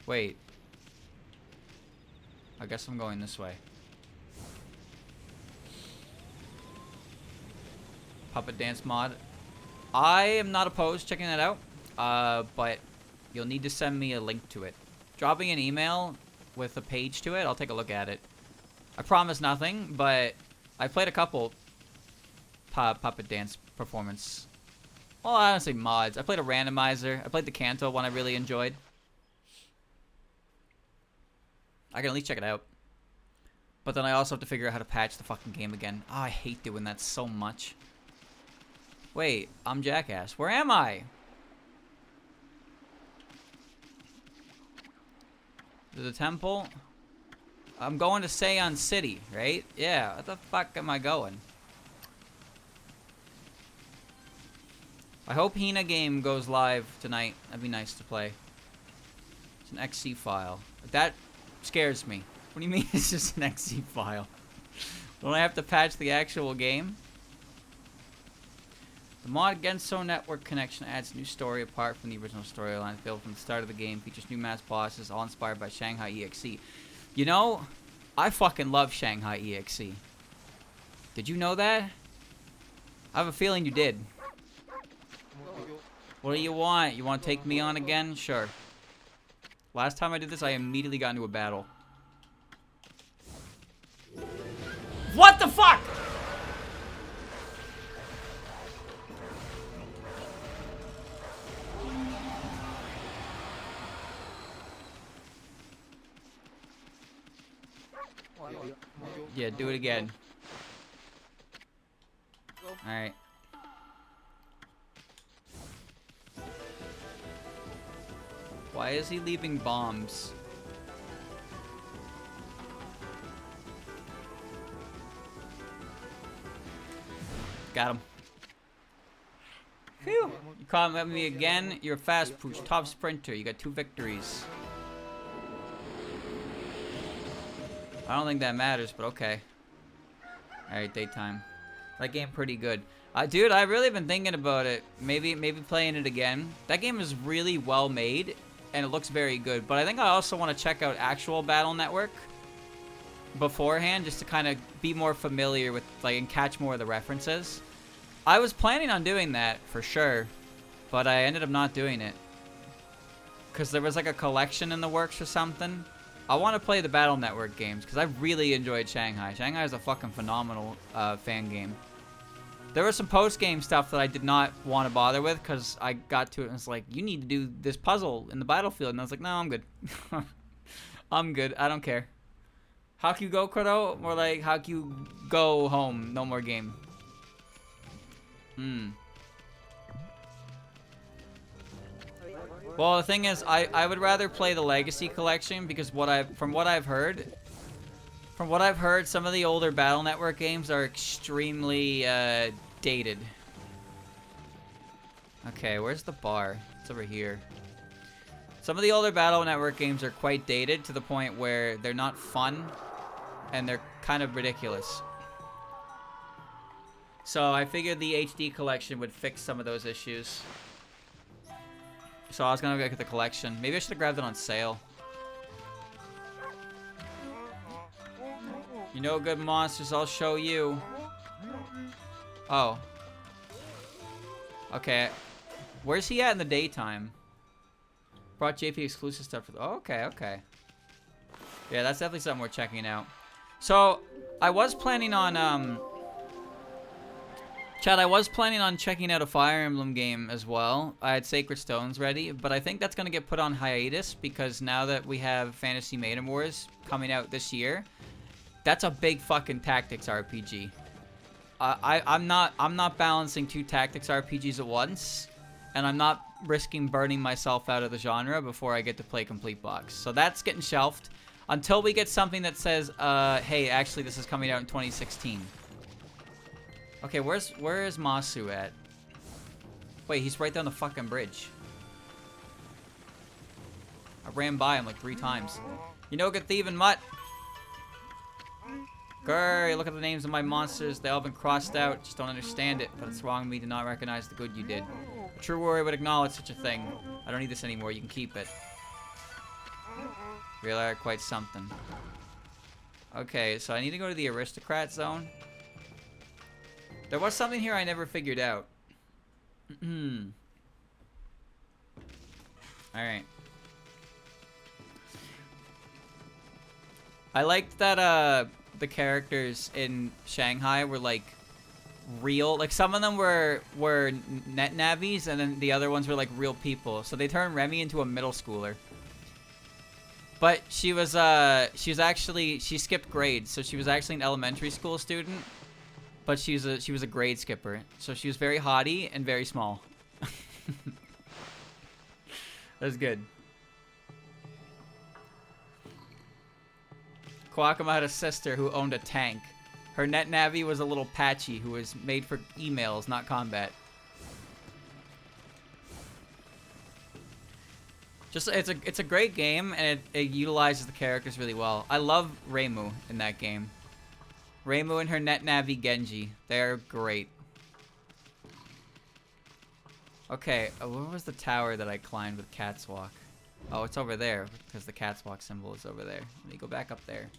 [SPEAKER 1] Wait. I guess I'm going this way. Puppet dance mod. I am not opposed to checking that out. But you'll need to send me a link to it. Drop me an email with a page to it. I'll take a look at it. I promise nothing, but I played a couple puppet dance performance. Well, I don't say mods. I played a randomizer. I played the Kanto one I really enjoyed. I can at least check it out. But then I also have to figure out how to patch the fucking game again. Oh, I hate doing that so much. Wait, I'm Jackass. Where am I? The temple? I'm going to Seion City, right? Yeah, what the fuck am I going? I hope Hina game goes live tonight. That'd be nice to play. It's an XC file. That scares me. What do you mean it's just an XC file? Don't I have to patch the actual game? The mod Genso Network Connection adds new story apart from the original storyline built from the start of the game. Features new mass bosses, all inspired by Shanghai EXE. You know, I fucking love Shanghai EXE. Did you know that? I have a feeling you did. What do you want? You want to take me on again? Sure. Last time I did this, I immediately got into a battle. What the fuck? Yeah, do it again. Alright. Why is he leaving bombs? Got him. Phew! You caught me again. You're a fast pooch, top sprinter. You got 2 victories. I don't think that matters, but okay. Alright, daytime. That game pretty good. Dude, I've really been thinking about it. Maybe playing it again. That game is really well made, and it looks very good. But I think I also want to check out actual Battle Network beforehand, just to kind of be more familiar with, like, and catch more of the references. I was planning on doing that, for sure. But I ended up not doing it. Because there was, like, a collection in the works or something. I want to play the Battle Network games because I really enjoyed Shanghai. Shanghai is a fucking phenomenal fan game. There was some post-game stuff that I did not want to bother with because I got to it and it's like, you need to do this puzzle in the battlefield. And I was like, no, I'm good. I'm good. I don't care. Haku go Koro? More like Haku go home. No more game. Well, the thing is, I would rather play the Legacy Collection because from what I've heard, some of the older Battle Network games are extremely dated. Okay, where's the bar? It's over here. Some of the older Battle Network games are quite dated to the point where they're not fun and they're kind of ridiculous. So I figured the HD collection would fix some of those issues. So I was gonna go get the collection. Maybe I should have grabbed it on sale. You know good monsters, I'll show you. Oh. Okay. Where's he at in the daytime? Brought JP exclusive stuff for the... Oh, okay, okay. Yeah, that's definitely something we're checking out. So, I was planning on, Chad, I was planning on checking out a Fire Emblem game as well. I had Sacred Stones ready, but I think that's going to get put on hiatus because now that we have Fantasy Maiden Wars coming out this year, that's a big fucking tactics RPG. I'm not balancing 2 tactics RPGs at once, and I'm not risking burning myself out of the genre before I get to play Complete Box. So that's getting shelved until we get something that says, hey, actually this is coming out in 2016. Okay, where is Masu at? Wait, he's right down the fucking bridge. I ran by him like 3 times. You know, good thieving mutt. Grr, look at the names of my monsters. They all been crossed out. Just don't understand it. But it's wrong of me to not recognize the good you did. A true warrior would acknowledge such a thing. I don't need this anymore. You can keep it. Really are quite something. Okay, so I need to go to the aristocrat zone. There was something here I never figured out. Alright. I liked that the characters in Shanghai were like real. Like some of them were net navies and then the other ones were like real people. So they turned Remy into a middle schooler. But she skipped grades. So she was actually an elementary school student. But she was a grade skipper, so she was very haughty and very small. That was good. Kawakama had a sister who owned a tank. Her net navi was a little patchy who was made for emails, not combat. Just it's a great game and it utilizes the characters really well. I love Reimu in that game. Reimu and her net navi Genji. They're great. Okay, where was the tower that I climbed with Cat's Walk? Oh, it's over there because the Cat's Walk symbol is over there. Let me go back up there.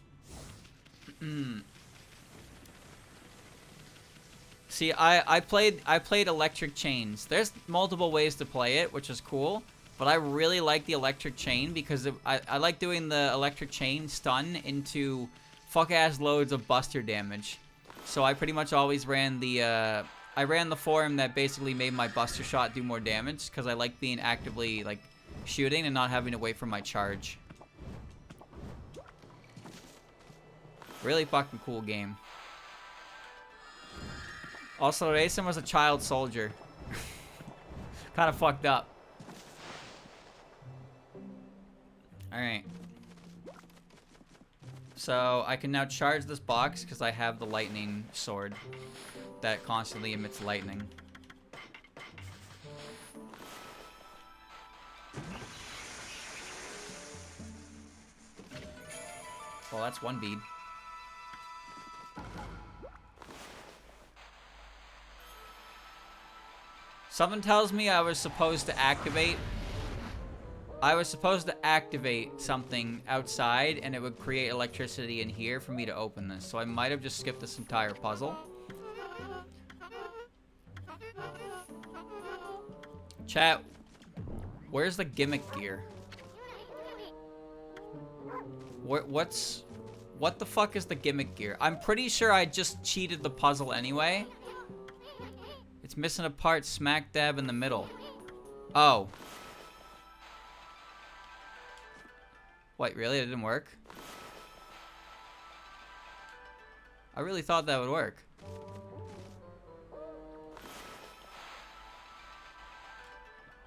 [SPEAKER 1] See, I played Electric Chains. There's multiple ways to play it, which is cool. But I really like the Electric Chain because I like doing the Electric Chain stun into fuck-ass loads of buster damage. So I pretty much always ran the form that basically made my buster shot do more damage because I like being actively like shooting and not having to wait for my charge. Really fucking cool game. Also, Raisin was a child soldier. Kind of fucked up. Alright. So, I can now charge this box because I have the lightning sword that constantly emits lightning. Well, that's one bead. Something tells me I was supposed to activate something outside and it would create electricity in here for me to open this. So I might have just skipped this entire puzzle. Chat, where's the gimmick gear? What the fuck is the gimmick gear? I'm pretty sure I just cheated the puzzle anyway. It's missing a part smack dab in the middle. Oh. Wait, really? It didn't work? I really thought that would work.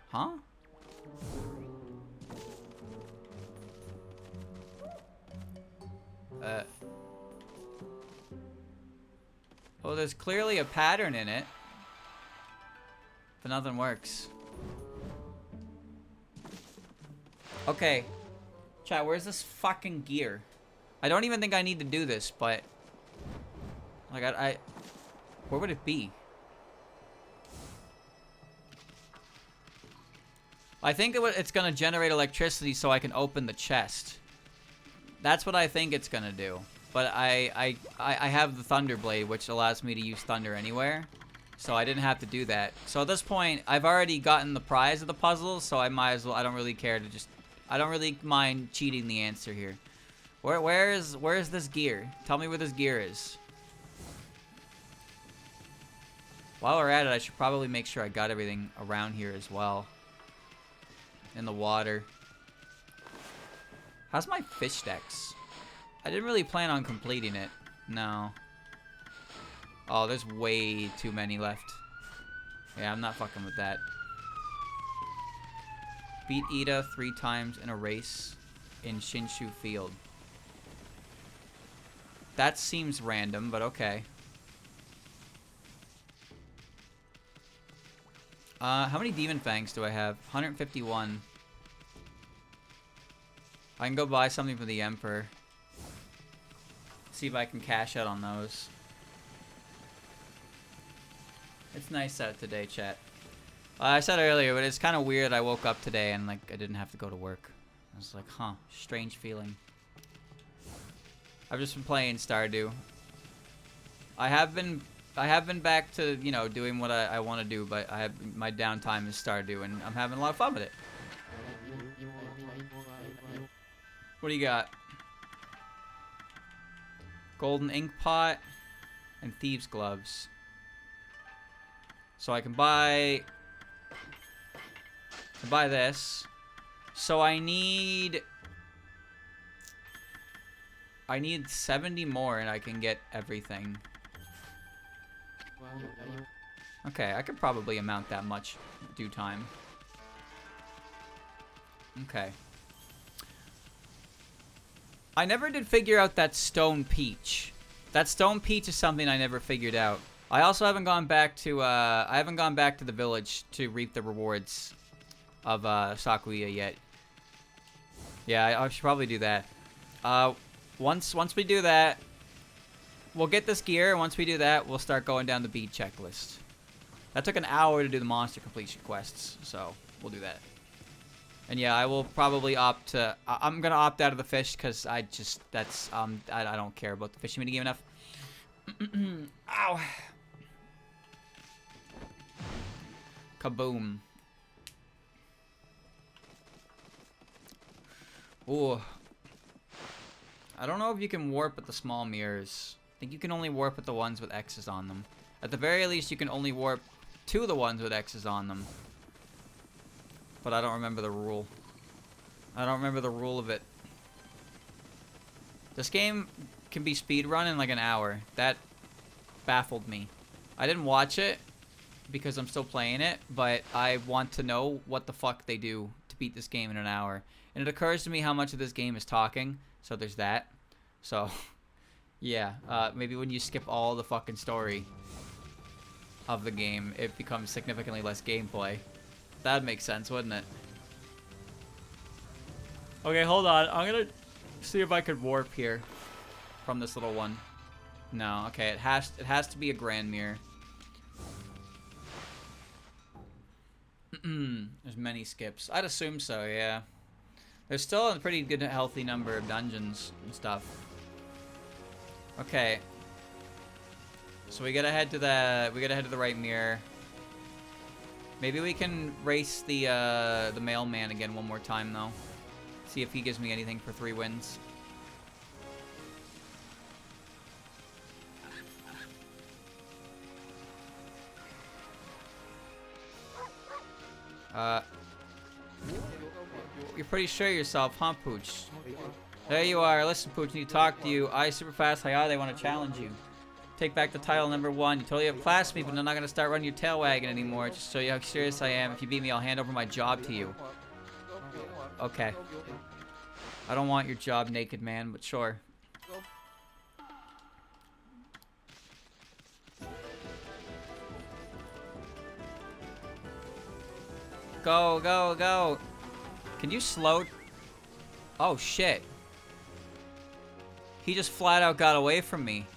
[SPEAKER 1] Huh? Well, there's clearly a pattern in it. But nothing works. Okay. Chat, where's this fucking gear? I don't even think I need to do this, but... Like, where would it be? I think it's gonna generate electricity so I can open the chest. That's what I think it's gonna do. But I have the Thunder Blade, which allows me to use thunder anywhere. So I didn't have to do that. So at this point, I've already gotten the prize of the puzzle, so I might as well, I don't really care to just... I don't really mind cheating the answer here. Where is this gear? Tell me where this gear is. While we're at it, I should probably make sure I got everything around here as well. In the water. How's my fish decks? I didn't really plan on completing it. No. Oh, there's way too many left. Yeah, I'm not fucking with that. Beat Ida 3 times in a race in Shinshu Field. That seems random, but okay. How many Demon Fangs do I have? 151. I can go buy something for the Emperor. See if I can cash out on those. It's nice out today, chat. I said earlier, but it's kind of weird. I woke up today and like I didn't have to go to work. I was like, huh, strange feeling. I've just been playing Stardew. I have been back to, you know, doing what I want to do, but my downtime is Stardew, and I'm having a lot of fun with it. What do you got? Golden ink pot and thieves gloves. So I can buy this. So I need 70 more and I can get everything. Okay, I could probably amount that much in due time. Okay. I never did figure out that stone peach. That stone peach is something I never figured out. I also haven't gone back to the village to reap the rewards of Sakuya yet. Yeah, I should probably do that. Once we do that, we'll get this gear. Once we do that, we'll start going down the bead checklist. That took an hour to do the monster completion quests, so we'll do that. And yeah, I will probably opt to. I'm gonna opt out of the fish because I don't care about the fishing minigame enough. Ow. Kaboom. Ooh. I don't know if you can warp with the small mirrors. I think you can only warp with the ones with X's on them. At the very least, you can only warp to the ones with X's on them. But I don't remember the rule. I don't remember the rule of it. This game can be speedrun in like an hour. That baffled me. I didn't watch it because I'm still playing it, but I want to know what the fuck they do to beat this game in an hour. And it occurs to me how much of this game is talking, so there's that. So, yeah, maybe when you skip all the fucking story of the game, it becomes significantly less gameplay. That'd make sense, wouldn't it? Okay, hold on. I'm gonna see if I could warp here from this little one. No, okay, it has to be a grand mirror. There's many skips. I'd assume so, yeah. There's still a pretty good, healthy number of dungeons and stuff. Okay. So we gotta head to the right mirror. Maybe we can race the mailman again one more time though. See if he gives me anything for 3 wins. You're pretty sure of yourself, huh, Pooch? There you are. Listen, Pooch, need to talk to you. I super fast Hayate, they want to challenge you. Take back the title #1. You totally outclassed me, but I'm not going to start running your tail wagging anymore. Just to show you how serious I am. If you beat me, I'll hand over my job to you. Okay. I don't want your job, naked man, but sure. Go, go, go. Can you slow? Oh, shit. He just flat out got away from me.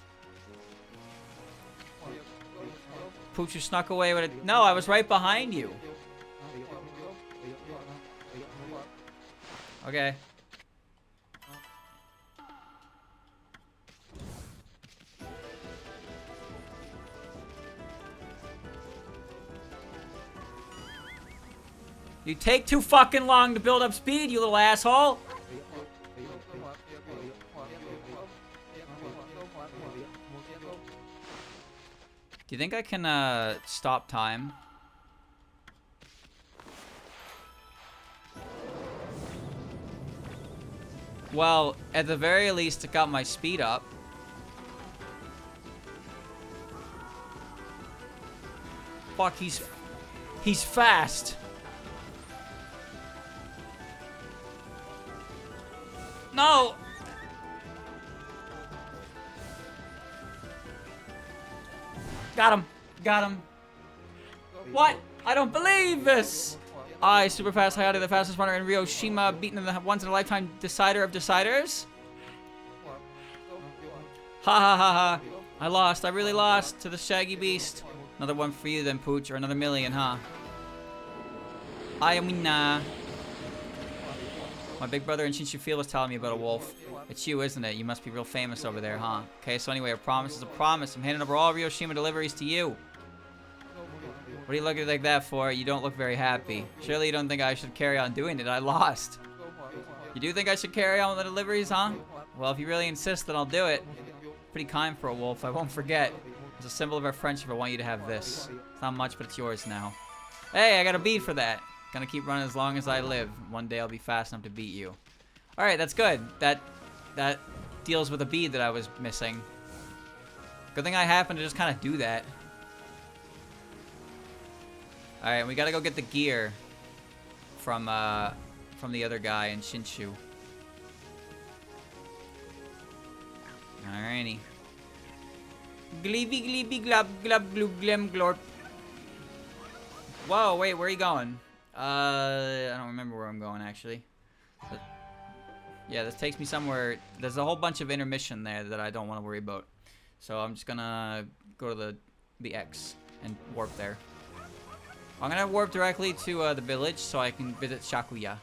[SPEAKER 1] Pooch, you snuck away with it. No, I was right behind you. Okay. You take too fucking long to build up speed, you little asshole! Do you think I can stop time? Well, at the very least, it got my speed up. Fuck, he's fast. No. Got him. Got him. What? I don't believe this. I, super fast Hayate, the fastest runner in Ryoshima, beaten the once-in-a-lifetime decider of deciders. Ha ha ha ha. I lost. I really lost to the Shaggy Beast. Another one for you then, Pooch, or another million, huh? I am winner. My big brother in Shinshu was telling me about a wolf. It's you, isn't it? You must be real famous over there, huh? Okay, so anyway, a promise is a promise. I'm handing over all Ryoshima deliveries to you. What are you looking like that for? You don't look very happy. Surely you don't think I should carry on doing it. I lost. You do think I should carry on with the deliveries, huh? Well, if you really insist, then I'll do it. Pretty kind for a wolf. I won't forget. As a symbol of our friendship, I want you to have this. It's not much, but it's yours now. Hey, I got a bead for that. Gonna keep running as long as I live. One day I'll be fast enough to beat you. Alright, that's good. That deals with a bead that I was missing. Good thing I happened to just kind of do that. Alright, we gotta go get the gear from the other guy in Shinshu. Alrighty. Gleeby gleeby glub glub glub glem glorp. Whoa, wait, where are you going? I don't remember where I'm going actually. But, yeah, this takes me somewhere. There's a whole bunch of intermission there that I don't want to worry about. So I'm just gonna go to the X and warp there. I'm gonna warp directly to the village so I can visit Shakuya.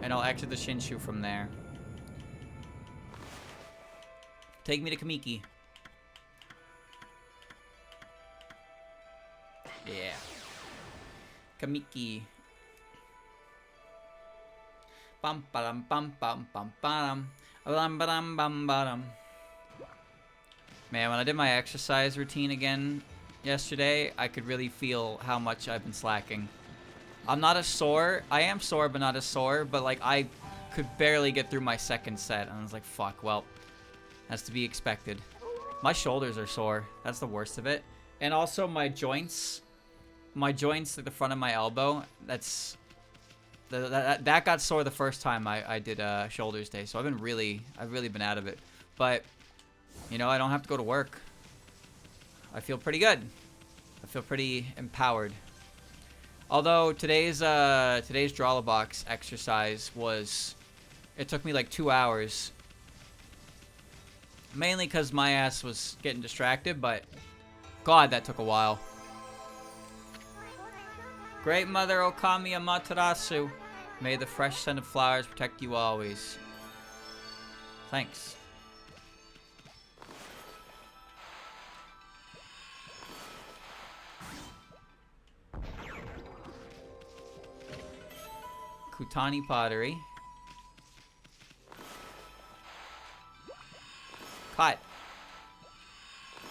[SPEAKER 1] And I'll exit the Shinshu from there. Take me to Kamiki. Yeah. Kamiki. Bum bum bum bum bum bum bum bum bum bum. Man, when I did my exercise routine again yesterday, I could really feel how much I've been slacking. I'm not as sore. I am sore, but not as sore. But like, I could barely get through my second set, and I was like, "Fuck." Well, that's to be expected. My shoulders are sore. That's the worst of it. And also my joints. My joints at the front of my elbow. That's that got sore the first time I did shoulders day. So I've really been out of it. But you know, I don't have to go to work. I feel pretty good. I feel pretty empowered. Although today's Drawla box exercise was, it took me like 2 hours. Mainly because my ass was getting distracted, but God, that took a while. Great Mother Okami Amaterasu, may the fresh scent of flowers protect you always. Thanks. Kutani Pottery. Cut.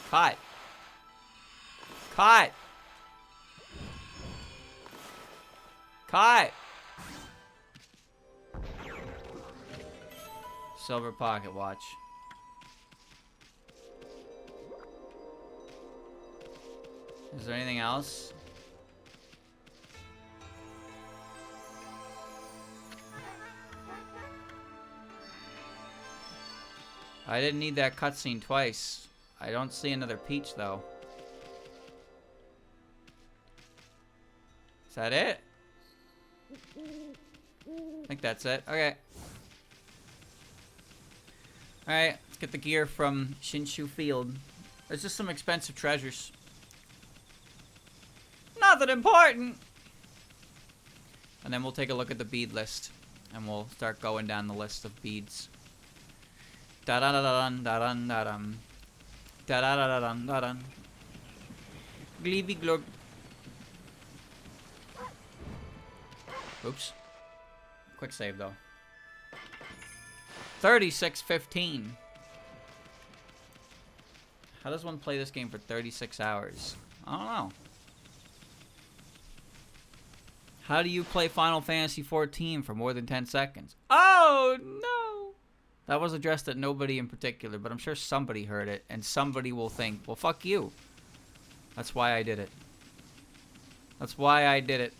[SPEAKER 1] Cut. Cut. Cut. Silver pocket watch. Is there anything else? I didn't need that cutscene twice. I don't see another Peach though. Is that it? I think that's it. Okay. Alright, let's get the gear from Shinshu Field. There's just some expensive treasures. Nothing important! And then we'll take a look at the bead list. And we'll start going down the list of beads. Da-da-da-da-dun, da-dun, da-dum. Da-da-da-da-dun, da-dun. Gleeby glub. Oops. Quick save, though. 36:15. How does one play this game for 36 hours? I don't know. How do you play Final Fantasy XIV for more than 10 seconds? Oh, no. That was addressed at nobody in particular, but I'm sure somebody heard it, and somebody will think, well, fuck you. That's why I did it. That's why I did it.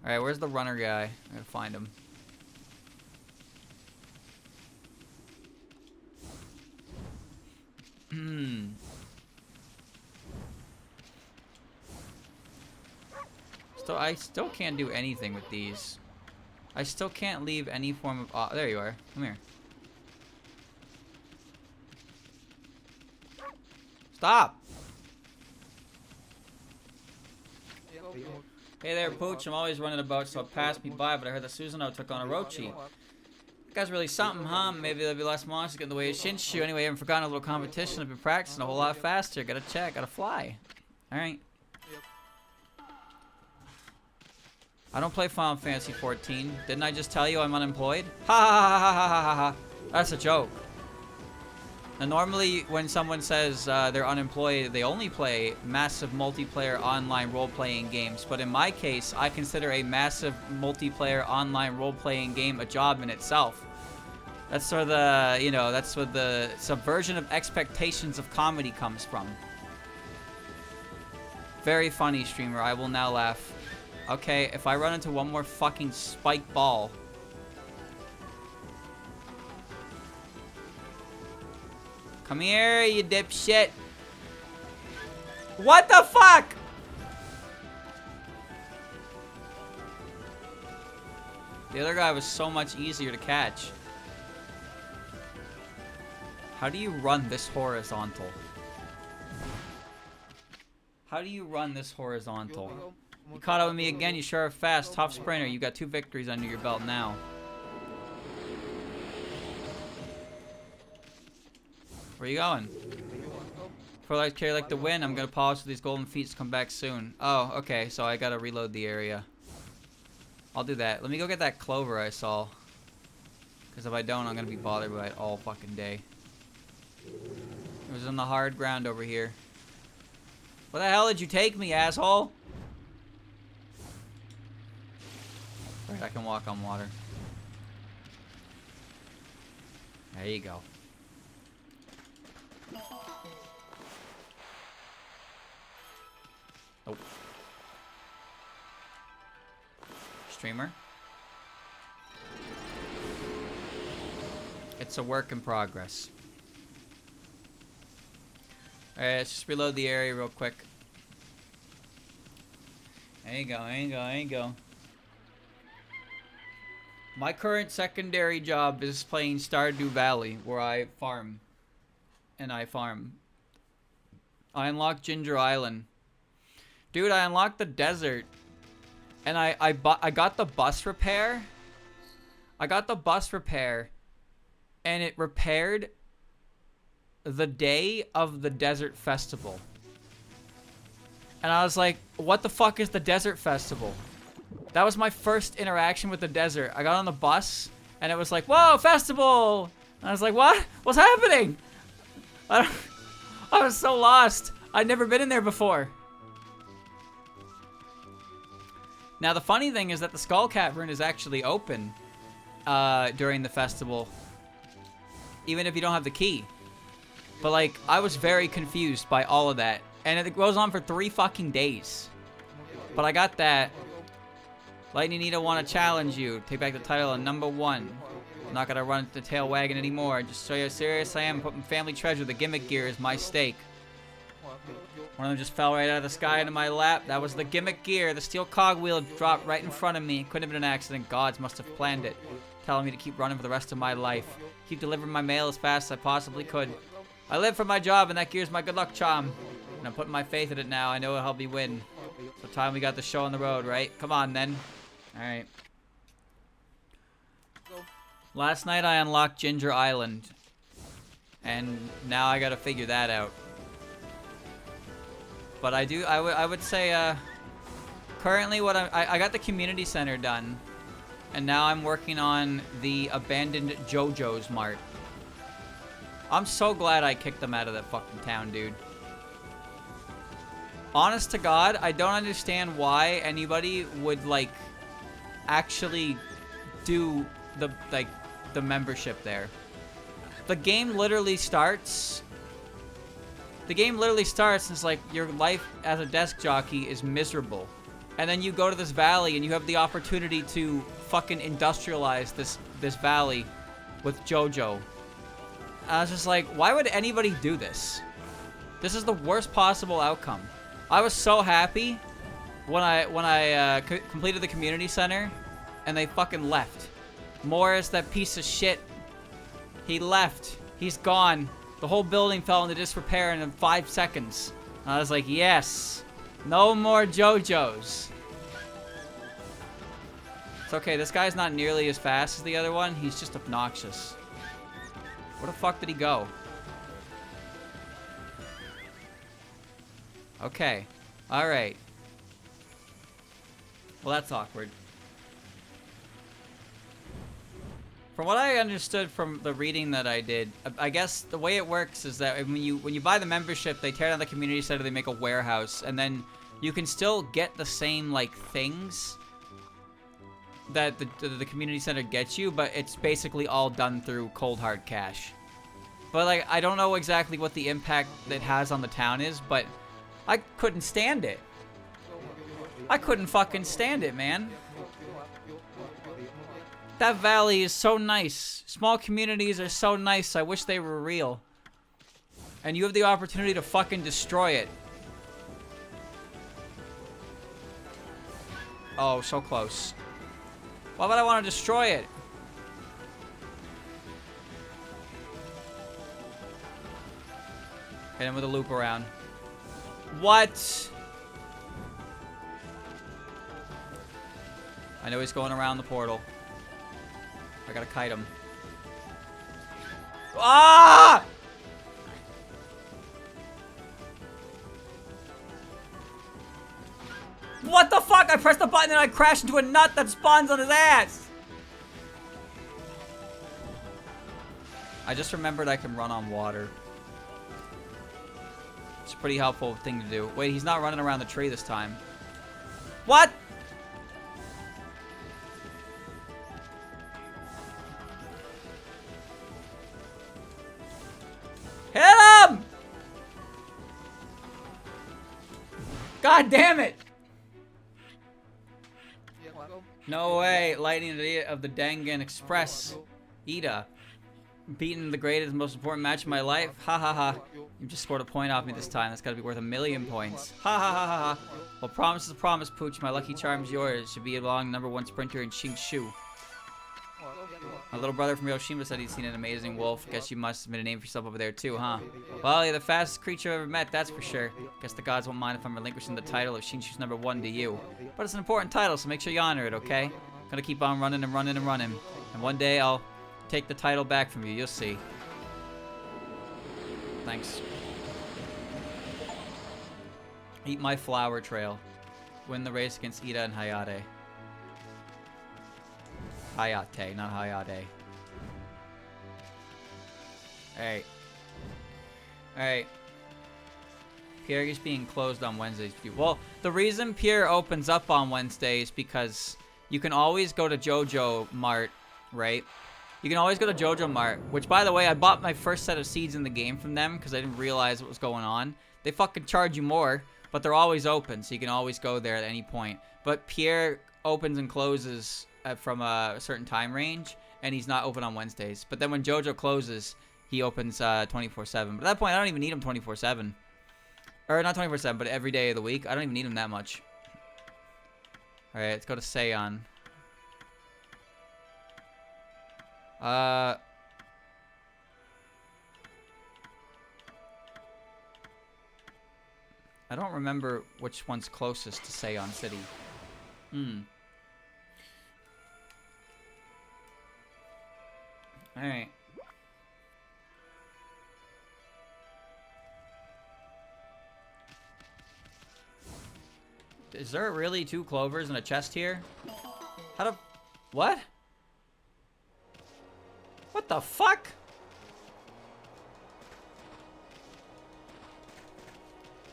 [SPEAKER 1] Alright, where's the runner guy? I gotta find him. I still can't do anything with these. I still can't leave any form of... Oh, there you are. Come here. Stop! Hey there, Pooch. I'm always running about, so it passed me by, but I heard that Susanoo took on Orochi. That guy's really something, huh? Maybe there'll be less monsters get in the way of Shinshu. Anyway, I haven't forgotten a little competition. I've been practicing a whole lot faster. Gotta check. Gotta fly. Alright. I don't play Final Fantasy XIV. Didn't I just tell you I'm unemployed? Ha ha ha ha ha ha ha. That's a joke. And normally when someone says they're unemployed, they only play massive multiplayer online role-playing games. But in my case, I consider a massive multiplayer online role-playing game a job in itself. That's where the, you know, that's where the subversion of expectations of comedy comes from. Very funny, streamer. I will now laugh. Okay, if I run into one more fucking spike ball. Come here, you dipshit. What the fuck? The other guy was so much easier to catch. How do you run this horizontal? How do you run this horizontal? You caught up with me again. You sure are fast. Top sprinter. You got 2 victories under your belt now. Where you going? For I carry like the wind, I'm gonna pause for these golden feet to come back soon. Oh, okay. So I gotta reload the area. I'll do that. Let me go get that clover I saw. Because if I don't, I'm gonna be bothered by it all fucking day. It was on the hard ground over here. Where the hell did you take me, asshole? Right, I can walk on water. There you go. Oh. Streamer. It's a work in progress. Alright, let's just reload the area real quick. There you go, there you go, there you go. My current secondary job is playing Stardew Valley, where I farm. And I farm. I unlocked Ginger Island. Dude, I unlocked the desert. And I got the bus repair. I got the bus repair. And it repaired the day of the desert festival. And I was like, what the fuck is the desert festival? That was my first interaction with the desert. I got on the bus, and it was like, whoa, festival! And I was like, what? What's happening? I was so lost. I'd never been in there before. Now, the funny thing is that the Skull Cavern is actually open during the festival, even if you don't have the key. But, like, I was very confused by all of that. And it goes on for 3 fucking days. But I got that. Lightning Nita want to challenge you. Take back the title on #1. I'm not going to run the tail wagging anymore. Just show you how serious I am. Putting family treasure. The gimmick gear is my stake. One of them just fell right out of the sky into my lap. That was the gimmick gear. The steel cogwheel dropped right in front of me. It couldn't have been an accident. Gods must have planned it. Telling me to keep running for the rest of my life. Keep delivering my mail as fast as I possibly could. I live for my job, and that gear's my good luck charm. And I'm putting my faith in it now. I know it'll help me win. So time we got the show on the road, right? Come on, then. Alright. Last night I unlocked Ginger Island. And now I gotta figure that out. But I would say, currently what I got the community center done. And now I'm working on the abandoned JoJo's Mart. I'm so glad I kicked them out of that fucking town, dude. Honest to God, I don't understand why anybody would, like, actually do the membership there. The game literally starts. The game literally starts and it's like your life as a desk jockey is miserable. And then you go to this valley and you have the opportunity to fucking industrialize this valley with JoJo. I was just like, why would anybody do this? This is the worst possible outcome. I was so happy when I completed the community center and they fucking left. Morris, that piece of shit, he left. He's gone. The whole building fell into disrepair in 5 seconds. I was like, yes. No more JoJo's. It's okay. This guy's not nearly as fast as the other one. He's just obnoxious. Where the fuck did he go? Okay. Alright. Well, that's awkward. From what I understood from the reading that I did, I guess the way it works is that when you buy the membership, they tear down the community center, they make a warehouse, and then you can still get the same, like, things that the community center gets you, but it's basically all done through cold hard cash. But, like, I don't know exactly what the impact it has on the town is, but I couldn't stand it. I couldn't fucking stand it, man. That valley is so nice. Small communities are so nice. I wish they were real. And you have the opportunity to fucking destroy it. Oh, so close. Why would I want to destroy it? Hit him with a loop around. What? I know he's going around the portal. I gotta kite him. Ah! What the fuck? I pressed the button and I crashed into a nut that spawns on his ass! I just remembered I can run on water. It's a pretty helpful thing to do. Wait, he's not running around the tree this time. What? Hit him! God damn it! No way. Lightning of the Dangan Express. Ida. Beaten the greatest, most important match of my life. Ha ha ha. You just scored a point off me this time. That's gotta be worth 1,000,000 points. Ha ha ha ha ha. Well, promise is a promise, Pooch. My lucky charm's yours. Should be along #1 sprinter in Shingshu. My little brother from Yoshima said he'd seen an amazing wolf. Guess you must have made a name for yourself over there too, huh? Well, you're the fastest creature I've ever met, that's for sure. Guess the gods won't mind if I'm relinquishing the title of Shinshu's #1 to you. But it's an important title, so make sure you honor it, okay? Gonna keep on running and running and running. And one day I'll take the title back from you, you'll see. Thanks. Eat my flower trail. Win the race against Ida and Hayate. Hayate, not Hayate. Alright. Alright. Pierre is being closed on Wednesdays. Well, the reason Pierre opens up on Wednesdays because you can always go to JoJo Mart, right? You can always go to JoJo Mart, which, by the way, I bought my first set of seeds in the game from them because I didn't realize what was going on. They fucking charge you more, but they're always open, so you can always go there at any point. But Pierre opens and closes from a certain time range, and he's not open on Wednesdays. But then when JoJo closes, he opens 24/7. But at that point, I don't even need him 24/7. Or not 24/7, but every day of the week. I don't even need him that much. Alright, let's go to Seion. I don't remember which one's closest to Seion City. Alright. Is there really 2 clovers and a chest here? How do... What? What the fuck?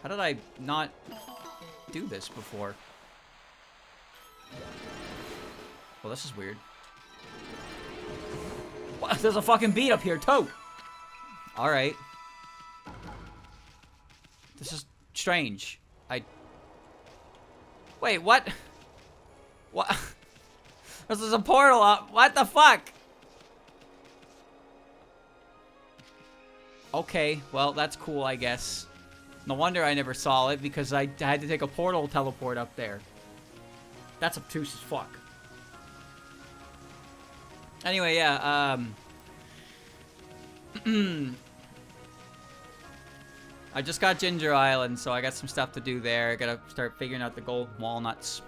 [SPEAKER 1] How did I not do this before? Well, this is weird. What? There's a fucking bead up here, too! Alright. This is strange. Wait, what? What? This is a portal up. What the fuck? Okay, well, that's cool, I guess. No wonder I never saw it, because I had to take a portal teleport up there. That's obtuse as fuck. Anyway, yeah, I just got Ginger Island, so I got some stuff to do there. I gotta start figuring out the gold walnuts.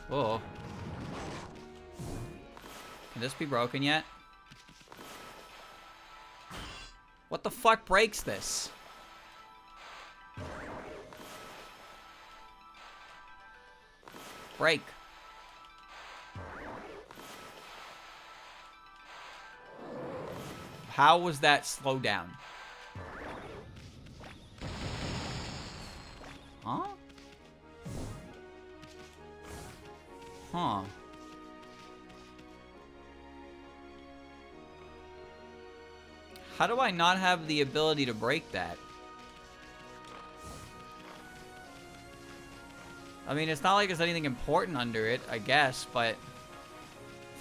[SPEAKER 1] Whoa. Can this be broken yet? What the fuck breaks this? Break. How was that slow down? Huh? Huh. How do I not have the ability to break that? I mean, it's not like there's anything important under it, I guess, but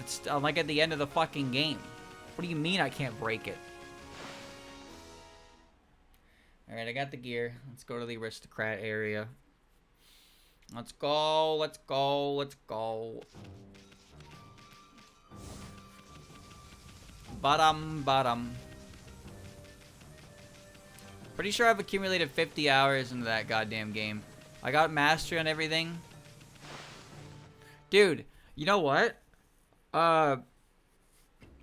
[SPEAKER 1] it's like at the end of the fucking game. What do you mean I can't break it? Alright, I got the gear. Let's go to the aristocrat area. Let's go, let's go, let's go. Bottom. Pretty sure I've accumulated 50 hours into that goddamn game. I got mastery on everything. Dude, you know what? I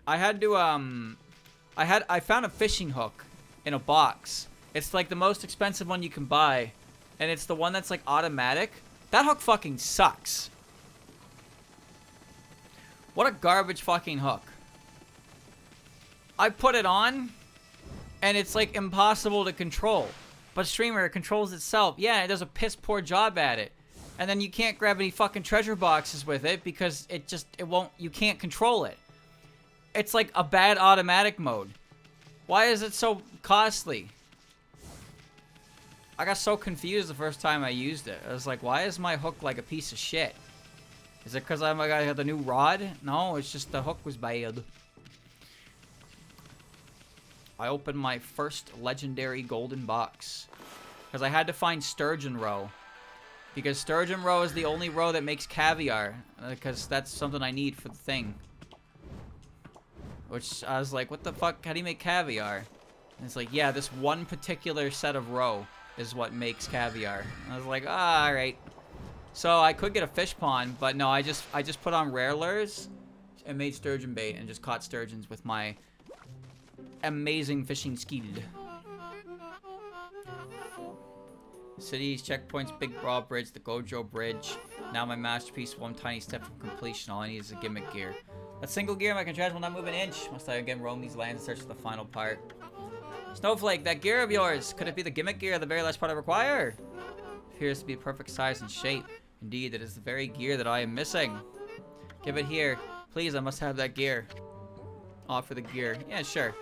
[SPEAKER 1] had to, I found a fishing hook in a box. It's like the most expensive one you can buy. And it's the one that's like automatic. That hook fucking sucks. What a garbage fucking hook. I put it on, and it's like impossible to control. But Streamer, it controls itself. Yeah, it does a piss poor job at it. And then you can't grab any fucking treasure boxes with it because it won't, you can't control it. It's like a bad automatic mode. Why is it so costly? I got so confused the first time I used it. I was like, why is my hook like a piece of shit? Is it because I got the new rod? No, it's just the hook was bad. I opened my first legendary golden box. Because I had to find Sturgeon Roe. Because Sturgeon Roe is the only roe that makes caviar. Because that's something I need for the thing. Which, I was like, what the fuck? How do you make caviar? And it's like, yeah, this one particular set of roe is what makes caviar. And I was like, ah, alright. So I could get a fish pond, but no, I just put on rare lures and made sturgeon bait and just caught sturgeons with my amazing fishing skill. Cities, checkpoints, big broad bridge, the Gojo Bridge. Now my masterpiece, one tiny step from completion. All I need is a gimmick gear. A single gear, my contraption will not move an inch. Must I again roam these lands and search for the final part? Snowflake, that gear of yours. Could it be the gimmick gear, the very last part I require? Appears to be perfect size and shape. Indeed, it is the very gear that I am missing. Give it here. Please, I must have that gear. Offer the gear. Yeah, sure.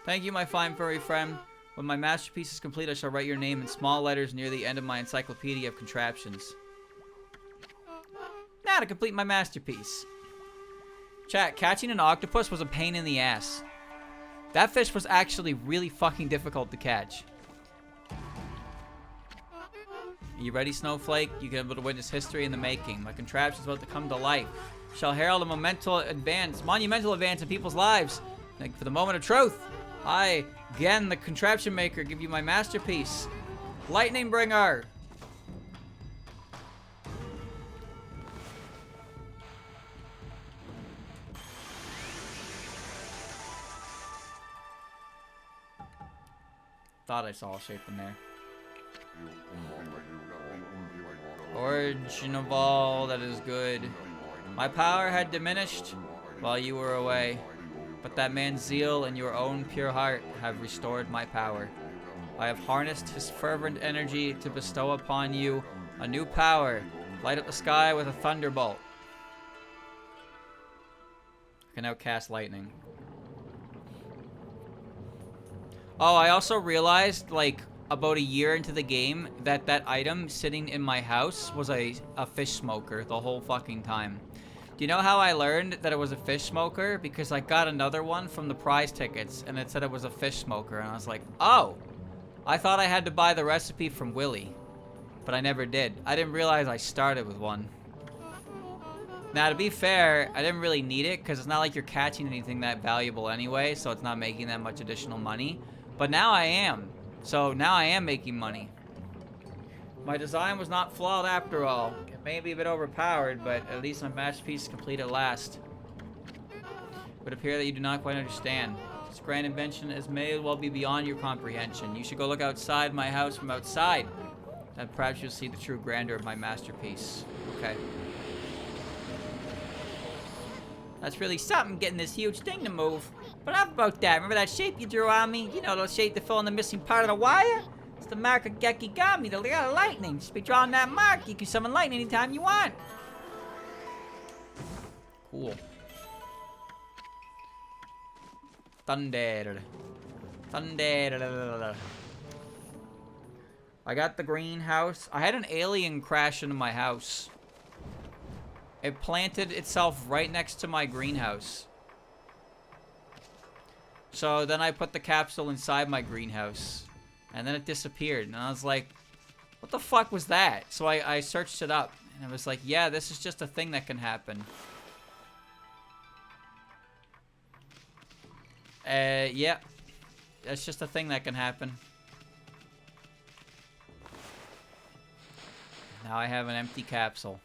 [SPEAKER 1] Thank you, my fine furry friend. When my masterpiece is complete, I shall write your name in small letters near the end of my encyclopedia of contraptions. Now to complete my masterpiece. Chat, catching an octopus was a pain in the ass. That fish was actually really fucking difficult to catch. Are you ready, Snowflake? You can be able to witness history in the making. My contraption is about to come to life. Shall herald a monumental advance in people's lives. Like for the moment of truth. I, again, the contraption maker, give you my masterpiece. Lightning Bringer. Thought I saw a shape in there. Origin of all that is good. My power had diminished while you were away, but that man's zeal and your own pure heart have restored my power. I have harnessed his fervent energy to bestow upon you a new power. Light up the sky with a thunderbolt. I can now cast lightning. Oh, I also realized, like, about a year into the game, that item sitting in my house was a fish smoker the whole fucking time. Do you know how I learned that it was a fish smoker? Because I got another one from the prize tickets, and it said it was a fish smoker, and I was like, oh! I thought I had to buy the recipe from Willy, but I never did. I didn't realize I started with one. Now, to be fair, I didn't really need it, because it's not like you're catching anything that valuable anyway, so it's not making that much additional money. But now I am. So now I am making money. My design was not flawed after all. It may be a bit overpowered, but at least my masterpiece is complete at last. It would appear that you do not quite understand. This grand invention may well be beyond your comprehension. You should go look outside my house from outside. Then perhaps you'll see the true grandeur of my masterpiece. Okay. That's really something, getting this huge thing to move. But how about that? Remember that shape you drew on me? You know, the shape to fill in the missing part of the wire? It's the mark of Gekigami, the god of lightning. Just be drawing that mark, you can summon lightning anytime you want. Cool. Thunder. Thunder. I got the greenhouse. I had an alien crash into my house. It planted itself right next to my greenhouse. So then I put the capsule inside my greenhouse. And then it disappeared. And I was like, what the fuck was that? So I searched it up. And I was like, yeah, this is just a thing that can happen. Yeah. That's just a thing that can happen. Now I have an empty capsule.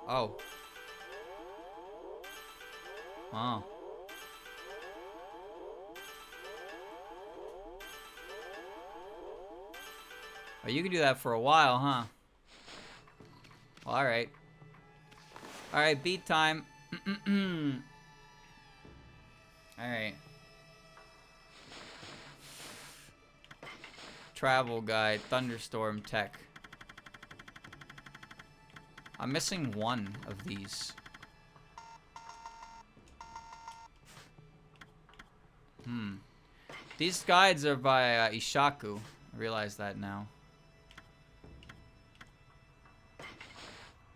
[SPEAKER 1] Oh. Oh. Oh, you can do that for a while, huh? Alright. Alright, beat time. Alright. Travel guide, thunderstorm tech. I'm missing one of these. These guides are by Ishaku. I realize that now.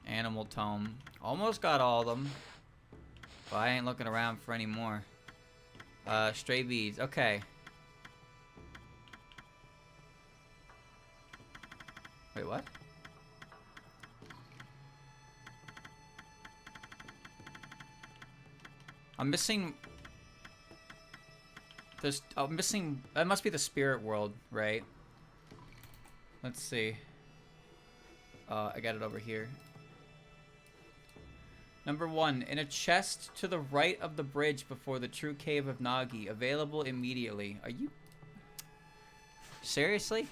[SPEAKER 1] Animal tome. Almost got all of them. But I ain't looking around for any more. Stray beads. Okay. Wait, what? I'm missing... I'm missing... That must be the spirit world, right? Let's see. I got it over here. Number 1. In a chest to the right of the bridge before the true cave of Nagi. Available immediately. Are you... Seriously?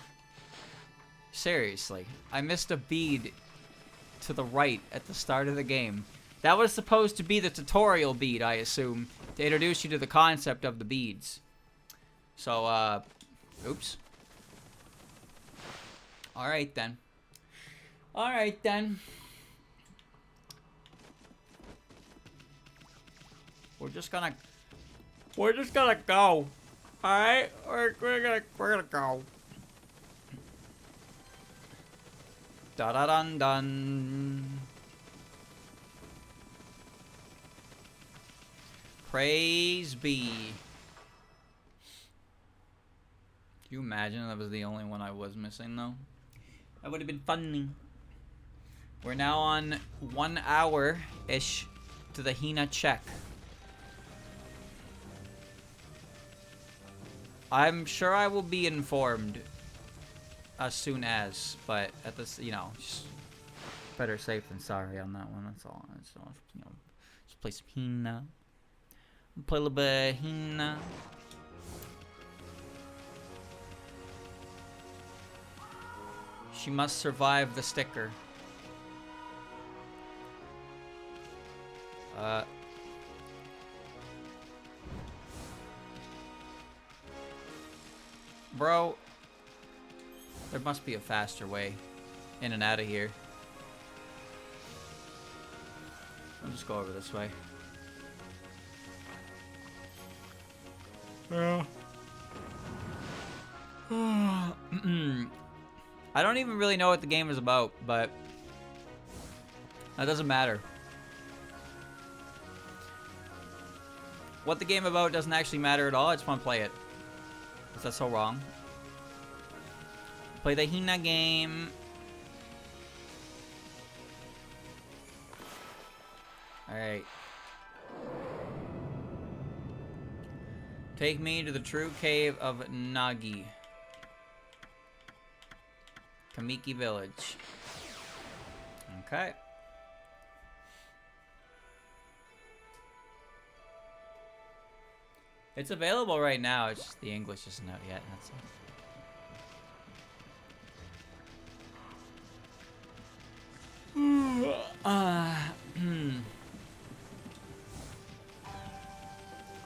[SPEAKER 1] Seriously. I missed a bead to the right at the start of the game. That was supposed to be the tutorial bead, I assume, to introduce you to the concept of the beads. So, oops. Alright then. Alright then. We're just gonna go. Alright? We're gonna go. Da da dun dun. Praise be. Can you imagine that was the only one I was missing, though? That would have been funny. We're now on 1 hour-ish to the Hina check. I'm sure I will be informed as soon as, but at this, you know, just better safe than sorry on that one. That's all. So, you know, just play some Hina. Play a little bit of Hina. She must survive the sticker. Bro, there must be a faster way in and out of here. I'll just go over this way. Yeah. I don't even really know what the game is about, but that doesn't matter. What the game about doesn't actually matter at all. I just want to play it. Is that so wrong? Play the Hina game. Alright. Take me to the true cave of Nagi. Kamiki Village. Okay. It's available right now. It's just the English isn't out yet. That's it.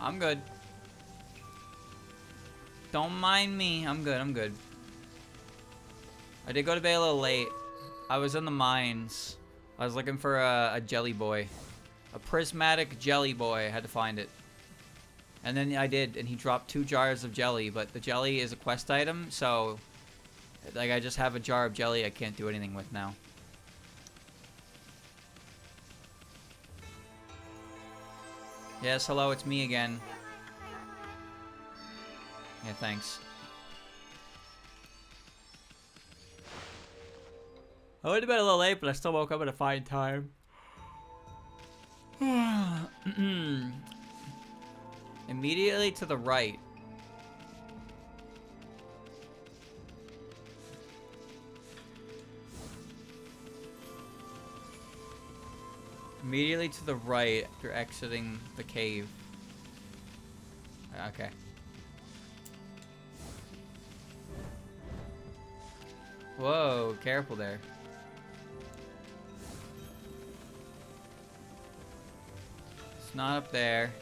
[SPEAKER 1] I'm good. Don't mind me. I'm good. I'm good. I did go to bed a little late. I was in the mines. I was looking for a jelly boy. A prismatic jelly boy. I had to find it. And then I did, and he dropped 2 jars of jelly, but the jelly is a quest item, so like I just have a jar of jelly I can't do anything with now. Yes, hello, it's me again. Yeah, thanks. I went to bed a little late, but I still woke up at a fine time. Immediately to the right. Immediately to the right after exiting the cave. Okay. Whoa, careful there. It's not up there.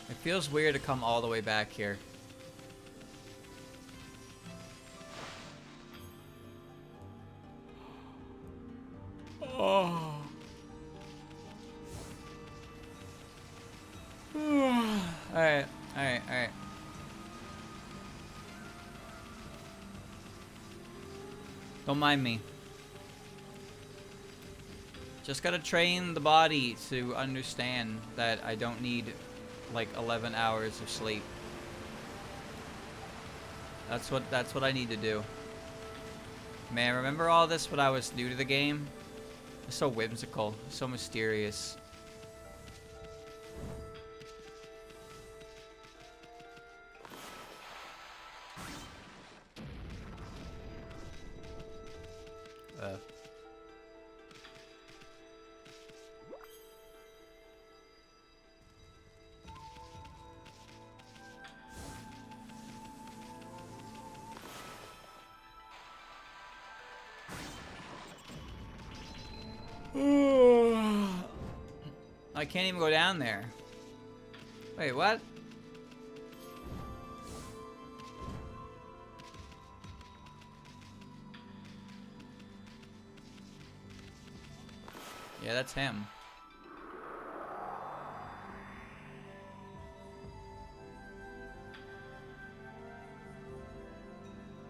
[SPEAKER 1] It feels weird to come all the way back here. Oh. Alright, alright, alright. Don't mind me. Just gotta train the body to understand that I don't need like 11 hours of sleep. That's what I need to do. Man, remember all this when I was new to the game? It's so whimsical, so mysterious. I can't even go down there. Wait, what? Yeah, that's him.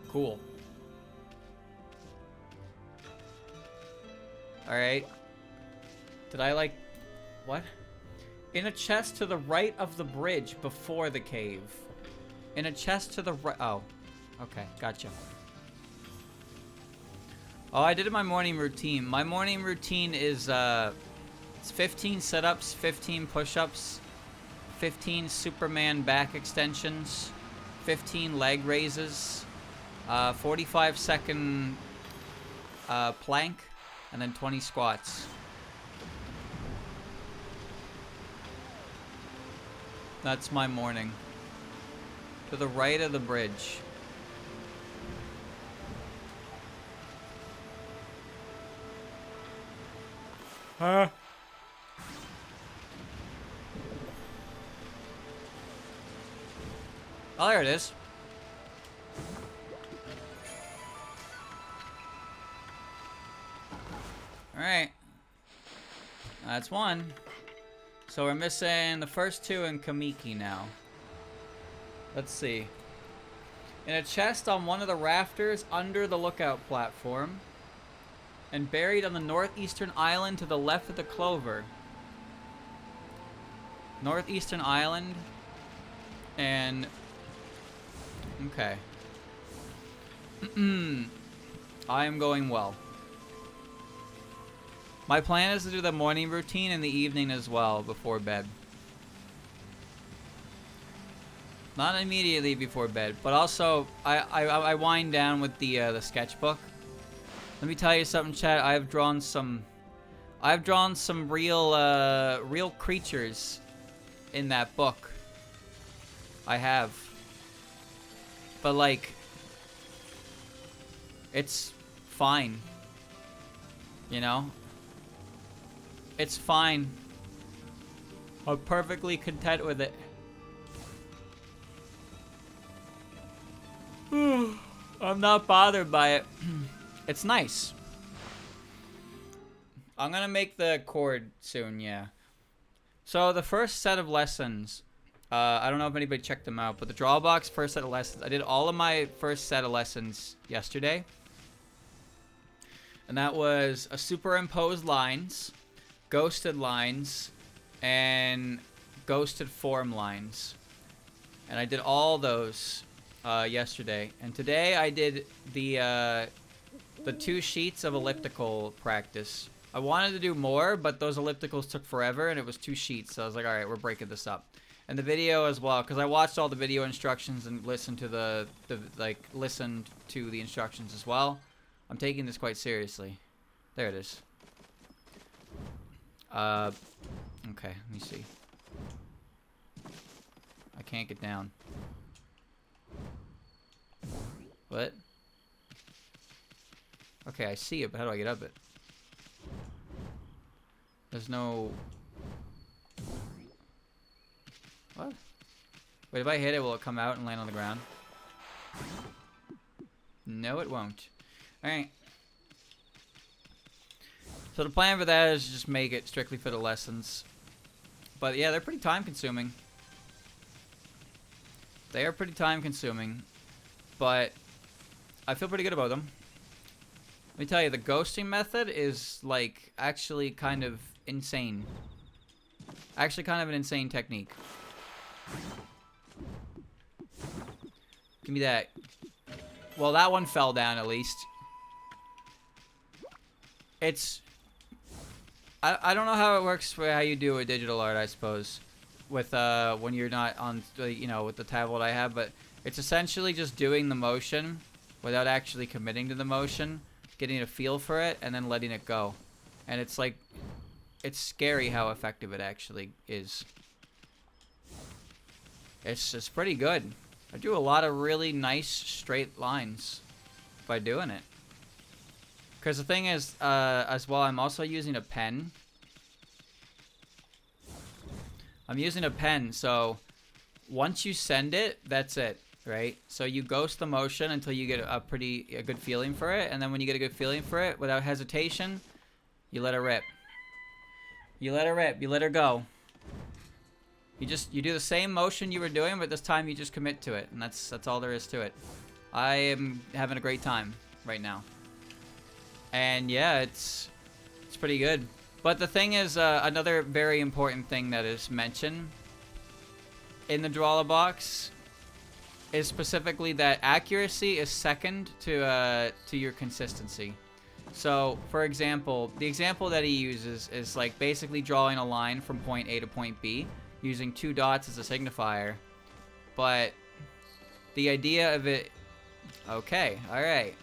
[SPEAKER 1] Cool. Alright. Did I like... What? In a chest to the right of the bridge before the cave. In a chest to the right... Oh. Okay, gotcha. Oh, I did it in my morning routine. My morning routine is, it's 15 sit-ups, 15 push-ups, 15 Superman back extensions, 15 leg raises, 45-second plank, and then 20 squats. That's my morning. To the right of the bridge. Huh? Oh, there it is. Alright. That's one. So we're missing the first two in Kamiki now. Let's see. In a chest on one of the rafters under the lookout platform. And buried on the northeastern island to the left of the clover. Northeastern island. And... okay. I am going well. My plan is to do the morning routine in the evening as well, before bed. Not immediately before bed, but also I wind down with the sketchbook. Let me tell you something, chat. I've drawn some real creatures in that book. I have. But like, it's fine. You know? It's fine. I'm perfectly content with it. I'm not bothered by it. It's nice. I'm gonna make the chord soon, yeah. So the first set of lessons, I don't know if anybody checked them out, but the Drawbox first set of lessons, I did all of my first set of lessons yesterday. And that was a superimposed lines, ghosted lines, and ghosted form lines. And I did all those yesterday. And today I did the 2 sheets of elliptical practice. I wanted to do more, but those ellipticals took forever, and it was 2 sheets. So I was like, all right, we're breaking this up. And the video as well, because I watched all the video instructions and listened to listened to the instructions as well. I'm taking this quite seriously. There it is. Okay, let me see. I can't get down. What? Okay, I see it, but how do I get up it? There's no... what? Wait, if I hit it, will it come out and land on the ground? No, it won't. Alright. So the plan for that is to just make it strictly for the lessons. But yeah, they're pretty time consuming. They are pretty time consuming. But I feel pretty good about them. Let me tell you, the ghosting method is like actually kind of insane. Actually kind of an insane technique. Give me that. Well, that one fell down at least. It's... I don't know how it works for how you do a digital art, I suppose. With, when you're not on, you know, with the tablet I have. But it's essentially just doing the motion without actually committing to the motion. Getting a feel for it, and then letting it go. And it's like... it's scary how effective it actually is. It's just pretty good. I do a lot of really nice straight lines by doing it. Because the thing is, as well, I'm also using a pen. I'm using a pen, so once you send it, that's it, right? So you ghost the motion until you get a good feeling for it, and then when you get a good feeling for it, without hesitation, you let it rip. You let it rip. You let her go. You do the same motion you were doing, but this time you just commit to it, and that's all there is to it. I am having a great time right now. And yeah, it's pretty good. But the thing is, another very important thing that is mentioned in the Drawbox is specifically that accuracy is second to your consistency. So, for example, the example that he uses is like basically drawing a line from point A to point B using 2 dots as a signifier. But the idea of it... okay, alright.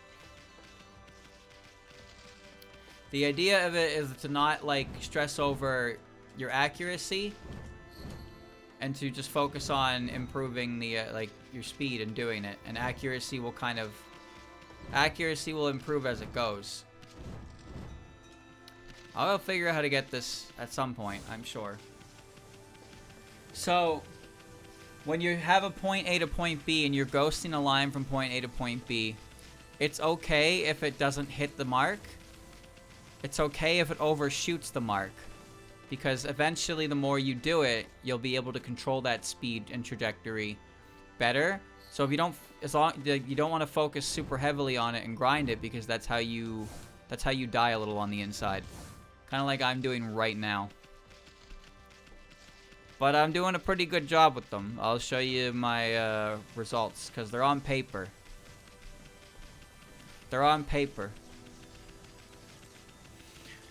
[SPEAKER 1] The idea of it is to not, like, stress over your accuracy and to just focus on improving the like your speed and doing it, and accuracy will improve as it goes. I'll figure out how to get this at some point, I'm sure. So when you have a point A to point B and you're ghosting a line from point A to point B, it's okay if it doesn't hit the mark. It's okay if it overshoots the mark, because eventually the more you do it, you'll be able to control that speed and trajectory better. So if you don't, you don't want to focus super heavily on it and grind it, because that's how you die a little on the inside. Kind of like I'm doing right now. But I'm doing a pretty good job with them. I'll show you my results, because they're on paper. They're on paper.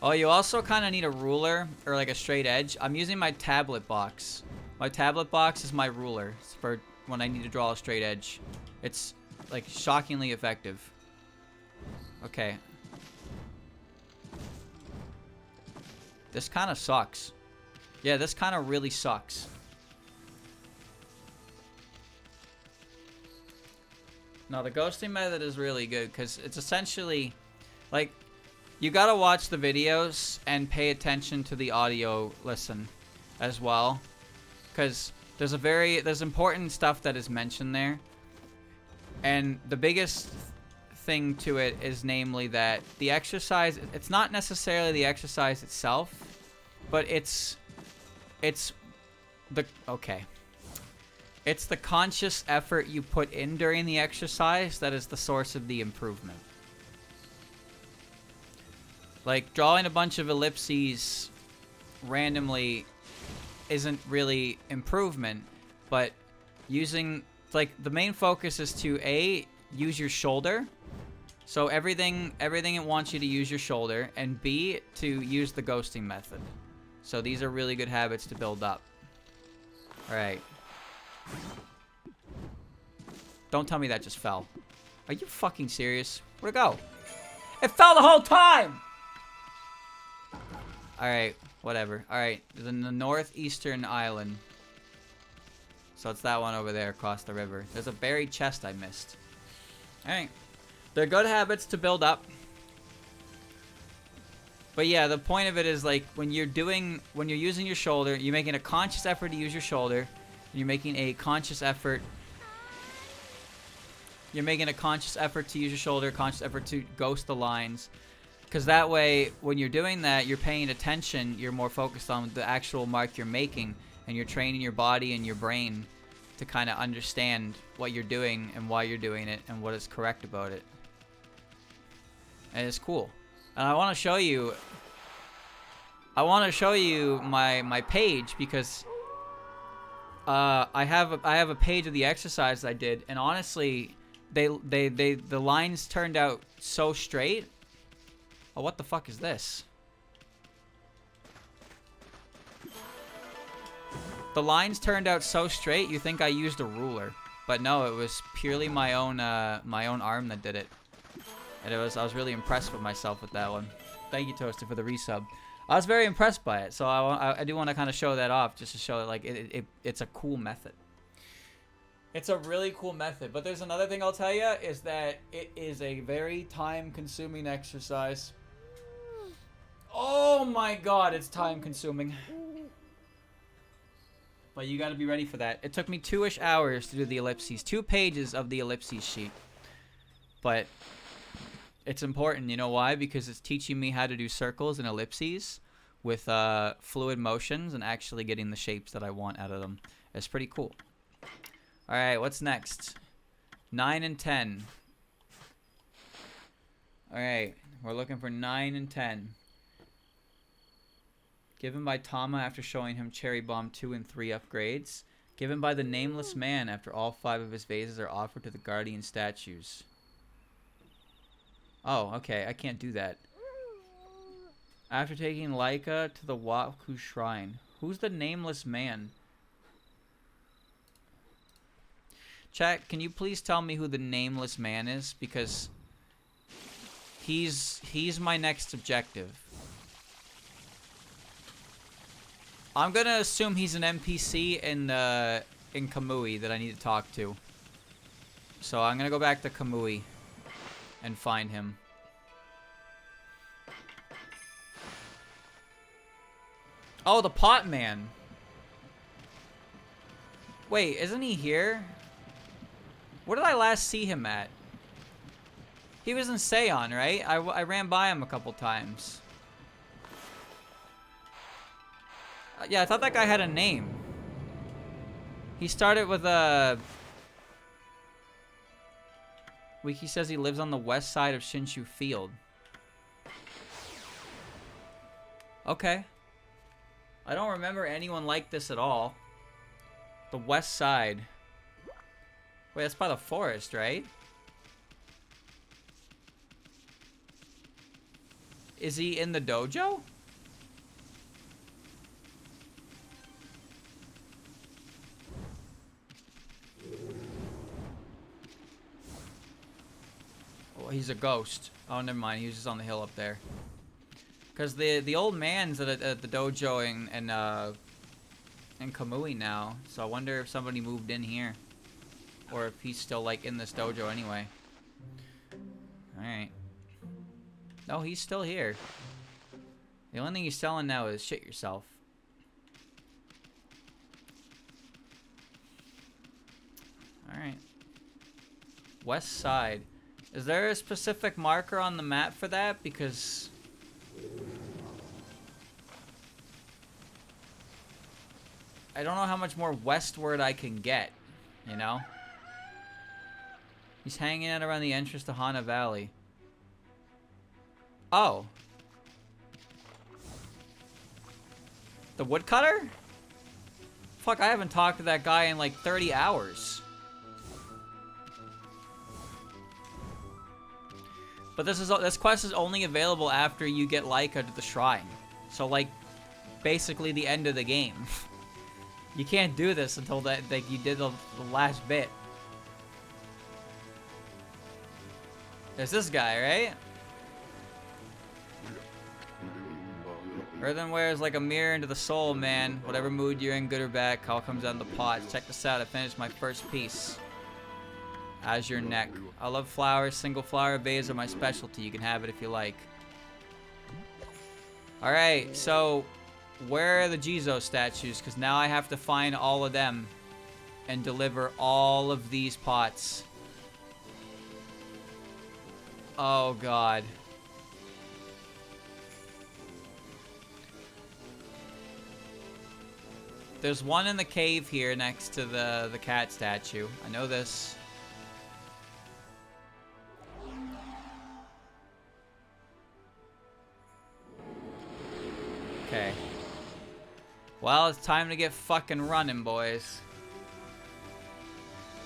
[SPEAKER 1] Oh, you also kind of need a ruler or like a straight edge. I'm using my tablet box. My tablet box is my ruler. It's for when I need to draw a straight edge. It's like shockingly effective. Okay. This kind of sucks. Yeah, this kind of really sucks. No, the ghosting method is really good, because it's essentially like, you gotta watch the videos and pay attention to the audio listen as well, because there's important stuff that is mentioned there, and the biggest thing to it is namely that the exercise, it's not necessarily the exercise itself, but it's the conscious effort you put in during the exercise that is the source of the improvement. Like, drawing a bunch of ellipses randomly isn't really improvement, but using, like, the main focus is to A, use your shoulder. So everything it wants you to use your shoulder, and B, to use the ghosting method. So these are really good habits to build up. Alright. Don't tell me that just fell. Are you fucking serious? Where'd it go? It fell the whole time! Alright, whatever. Alright, in the northeastern island. So it's that one over there across the river. There's a buried chest I missed. Alright. They're good habits to build up. But yeah, the point of it is, like, when you're using your shoulder, you're making a conscious effort to use your shoulder. And you're making a conscious effort. You're making a conscious effort to use your shoulder, conscious effort to ghost the lines. Because that way, when you're doing that, you're paying attention, you're more focused on the actual mark you're making, and you're training your body and your brain to kind of understand what you're doing and why you're doing it and what is correct about it. And it's cool. And I want to show you my page, because I have a page of the exercise I did, and honestly, the lines turned out so straight. Oh, what the fuck is this? The lines turned out so straight, you think I used a ruler. But no, it was purely my own arm that did it. And I was really impressed with myself with that one. Thank you, Toaster, for the resub. I was very impressed by it, so I do want to kind of show that off, just to show that, like, it's a cool method. It's a really cool method. But there's another thing I'll tell you, is that it is a very time-consuming exercise. Oh my god, it's time-consuming. But you gotta be ready for that. It took me 2-ish hours to do the ellipses. 2 pages of the ellipses sheet. But it's important, you know why? Because it's teaching me how to do circles and ellipses with fluid motions and actually getting the shapes that I want out of them. It's pretty cool. Alright, what's next? 9 and 10. Alright, we're looking for 9 and 10. Given by Tama after showing him Cherry Bomb 2 and 3 upgrades. Given by the Nameless Man after all 5 of his vases are offered to the Guardian statues. Oh, okay, I can't do that. After taking Laika to the Waku Shrine. Who's the Nameless Man? Chat, can you please tell me who the Nameless Man is? Because he's my next objective. I'm gonna assume he's an NPC in Kamui that I need to talk to. So I'm gonna go back to Kamui and find him. Oh, the pot man. Wait, isn't he here? Where did I last see him at? He was in Seon, right? I ran by him a couple times. Yeah, I thought that guy had a name. He started with a... Wiki says he lives on the west side of Shinshu Field. Okay. I don't remember anyone like this at all. The west side. Wait, that's by the forest, right? Is he in the dojo? Oh, he's a ghost. Oh, never mind. He was just on the hill up there. Because the old man's at the dojo in Kamui now. So I wonder if somebody moved in here. Or if he's still, like, in this dojo anyway. Alright. No, he's still here. The only thing he's selling now is shit yourself. Alright. West side. Is there a specific marker on the map for that? Because... I don't know how much more westward I can get, you know? He's hanging out around the entrance to Hana Valley. Oh. The woodcutter? Fuck, I haven't talked to that guy in like 30 hours. But this quest is only available after you get Laika to the shrine. So like, basically the end of the game. You can't do this until like you did the last bit. There's this guy, right? Earthenware is like a mirror into the soul, man. Whatever mood you're in, good or bad, all comes out in the pots. Check this out, I finished my first piece. Azure neck. I love flowers. Single flower vase are my specialty. You can have it if you like. Alright, so where are the Jizo statues? Because now I have to find all of them and deliver all of these pots. Oh god. There's one in the cave here next to the cat statue. I know this. Okay. Well, it's time to get fucking running, boys.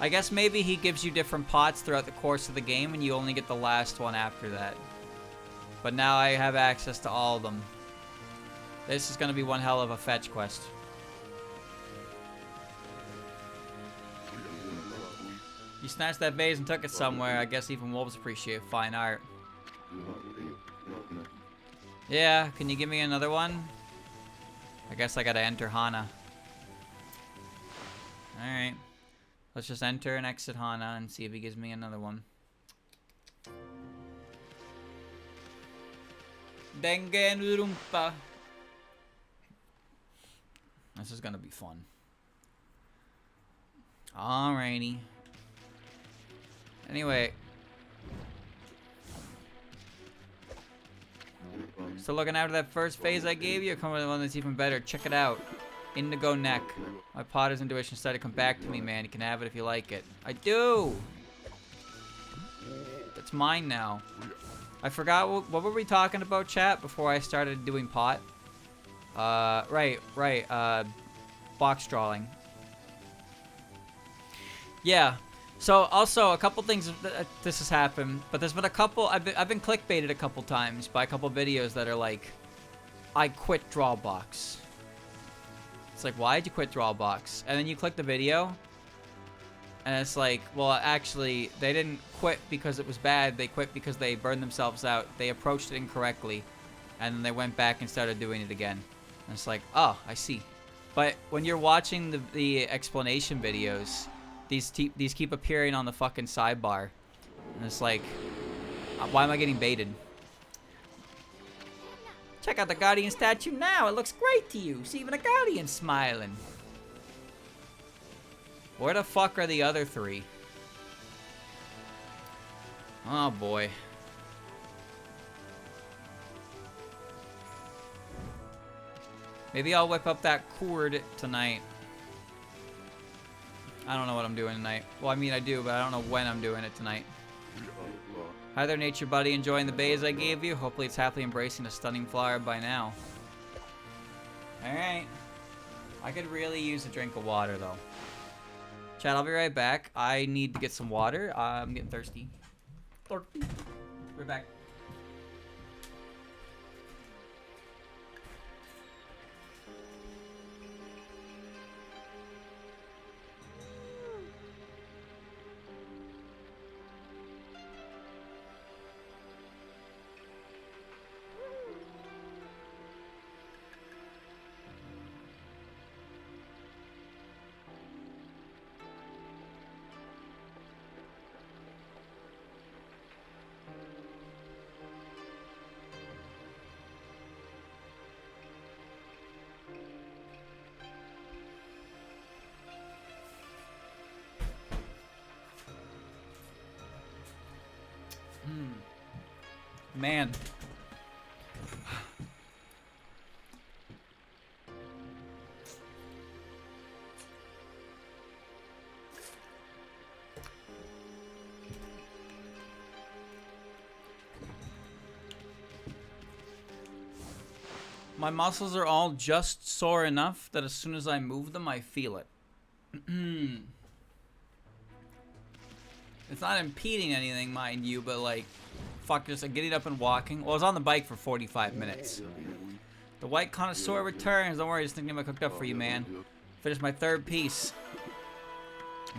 [SPEAKER 1] I guess maybe he gives you different pots throughout the course of the game and you only get the last one after that. But now I have access to all of them. This is going to be one hell of a fetch quest. You snatched that vase and took it somewhere. I guess even wolves appreciate fine art. Yeah, can you give me another one? I guess I gotta enter Hana. Alright. Let's just enter and exit Hana and see if he gives me another one. Dengen Urumpa. This is gonna be fun. Alrighty. Anyway. So looking after that first phase I gave you, come with one that's even better. Check it out. Indigo neck. My Potter's intuition started to come back to me, man. You can have it if you like it. I do! It's mine now. I forgot, what were we talking about, chat, before I started doing pot? Right. Box drawing. Yeah. So, also, a couple things, this has happened, but there's been a couple, I've been clickbaited a couple times by a couple videos that are like, I quit Drawbox. It's like, why'd you quit Drawbox? And then you click the video, and it's like, well, actually, they didn't quit because it was bad, they quit because they burned themselves out, they approached it incorrectly, and then they went back and started doing it again. And it's like, oh, I see. But when you're watching the explanation videos, these keep appearing on the fucking sidebar. And it's like, why am I getting baited? Check out the Guardian statue now. It looks great to you. See, even a Guardian's smiling. Where the fuck are the other three? Oh boy. Maybe I'll whip up that cord tonight. I don't know what I'm doing tonight. Well, I mean I do, but I don't know when I'm doing it tonight. Hi there, nature buddy. Enjoying the bays I gave you? Hopefully it's happily embracing a stunning flower by now. Alright. I could really use a drink of water, though. Chat, I'll be right back. I need to get some water. I'm getting thirsty. Thirsty. Right back. Man. My muscles are all just sore enough that as soon as I move them, I feel it. It's not impeding anything, mind you, but like, fuck, just getting up and walking. Well, I was on the bike for 45 minutes. The white connoisseur returns. Don't worry, just thinking about cooked up for you, man. Finished my third piece.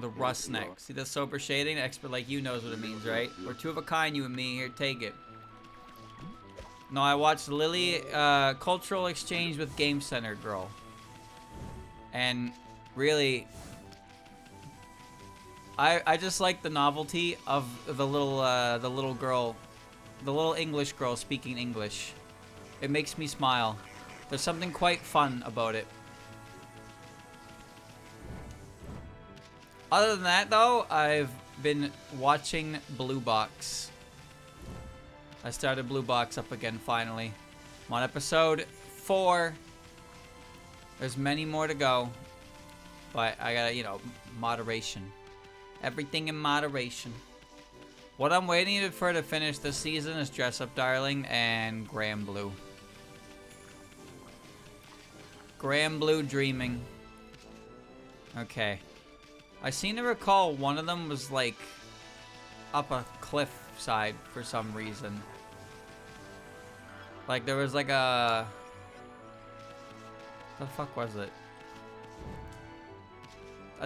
[SPEAKER 1] The rust neck. See the sober shading? An expert like you knows what it means, right? We're two of a kind, you and me. Here, take it. No, I watched Lily Cultural Exchange with Game Center Girl. And really, I just like the novelty of the little girl, the little English girl speaking English. It makes me smile. There's something quite fun about it. Other than that, though, I've been watching Blue Box. I started Blue Box up again, finally. I'm on episode 4. There's many more to go. But I gotta, you know, moderation. Everything in moderation. What I'm waiting for to finish this season is Dress Up Darling and Grand Blue. Grand Blue Dreaming. Okay. I seem to recall one of them was like up a cliff side for some reason. Like there was like a... The fuck was it?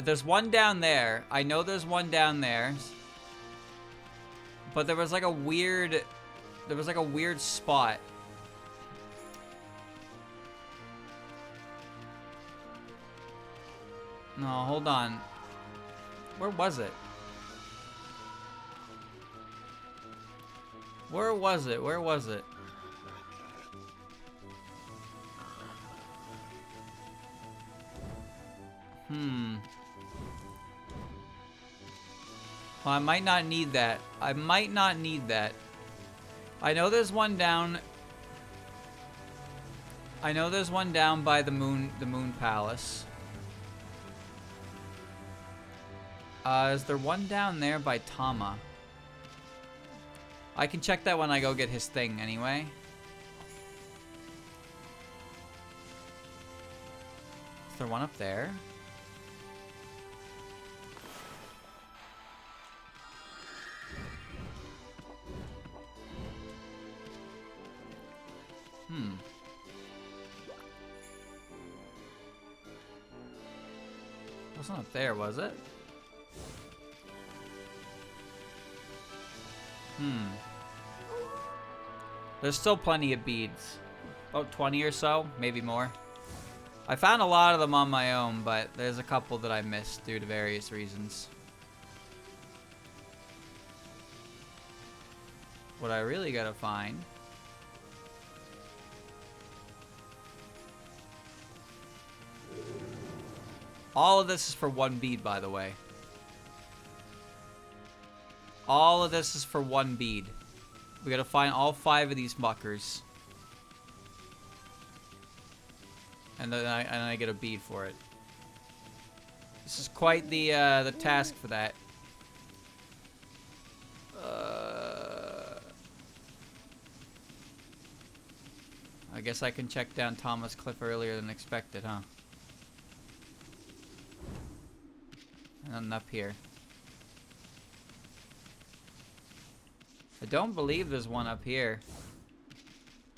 [SPEAKER 1] There's one down there. I know there's one down there. But there was like a weird... There was like a weird spot. No, hold on. Where was it? Where was it? Where was it? Well, I might not need that. I might not need that. I know there's one down... I know there's one down by the Moon Palace. Is there one down there by Tama? I can check that when I go get his thing anyway. Is there one up there? Wasn't up there, was it? There's still plenty of beads. About 20 or so, maybe more. I found a lot of them on my own, but there's a couple that I missed due to various reasons. What I really gotta find... All of this is for one bead, by the way. All of this is for one bead. We gotta find all 5 of these muckers. And then I get a bead for it. This is quite the task for that. I guess I can check down Thomas Cliff earlier than expected, huh? And then up here. I don't believe there's one up here.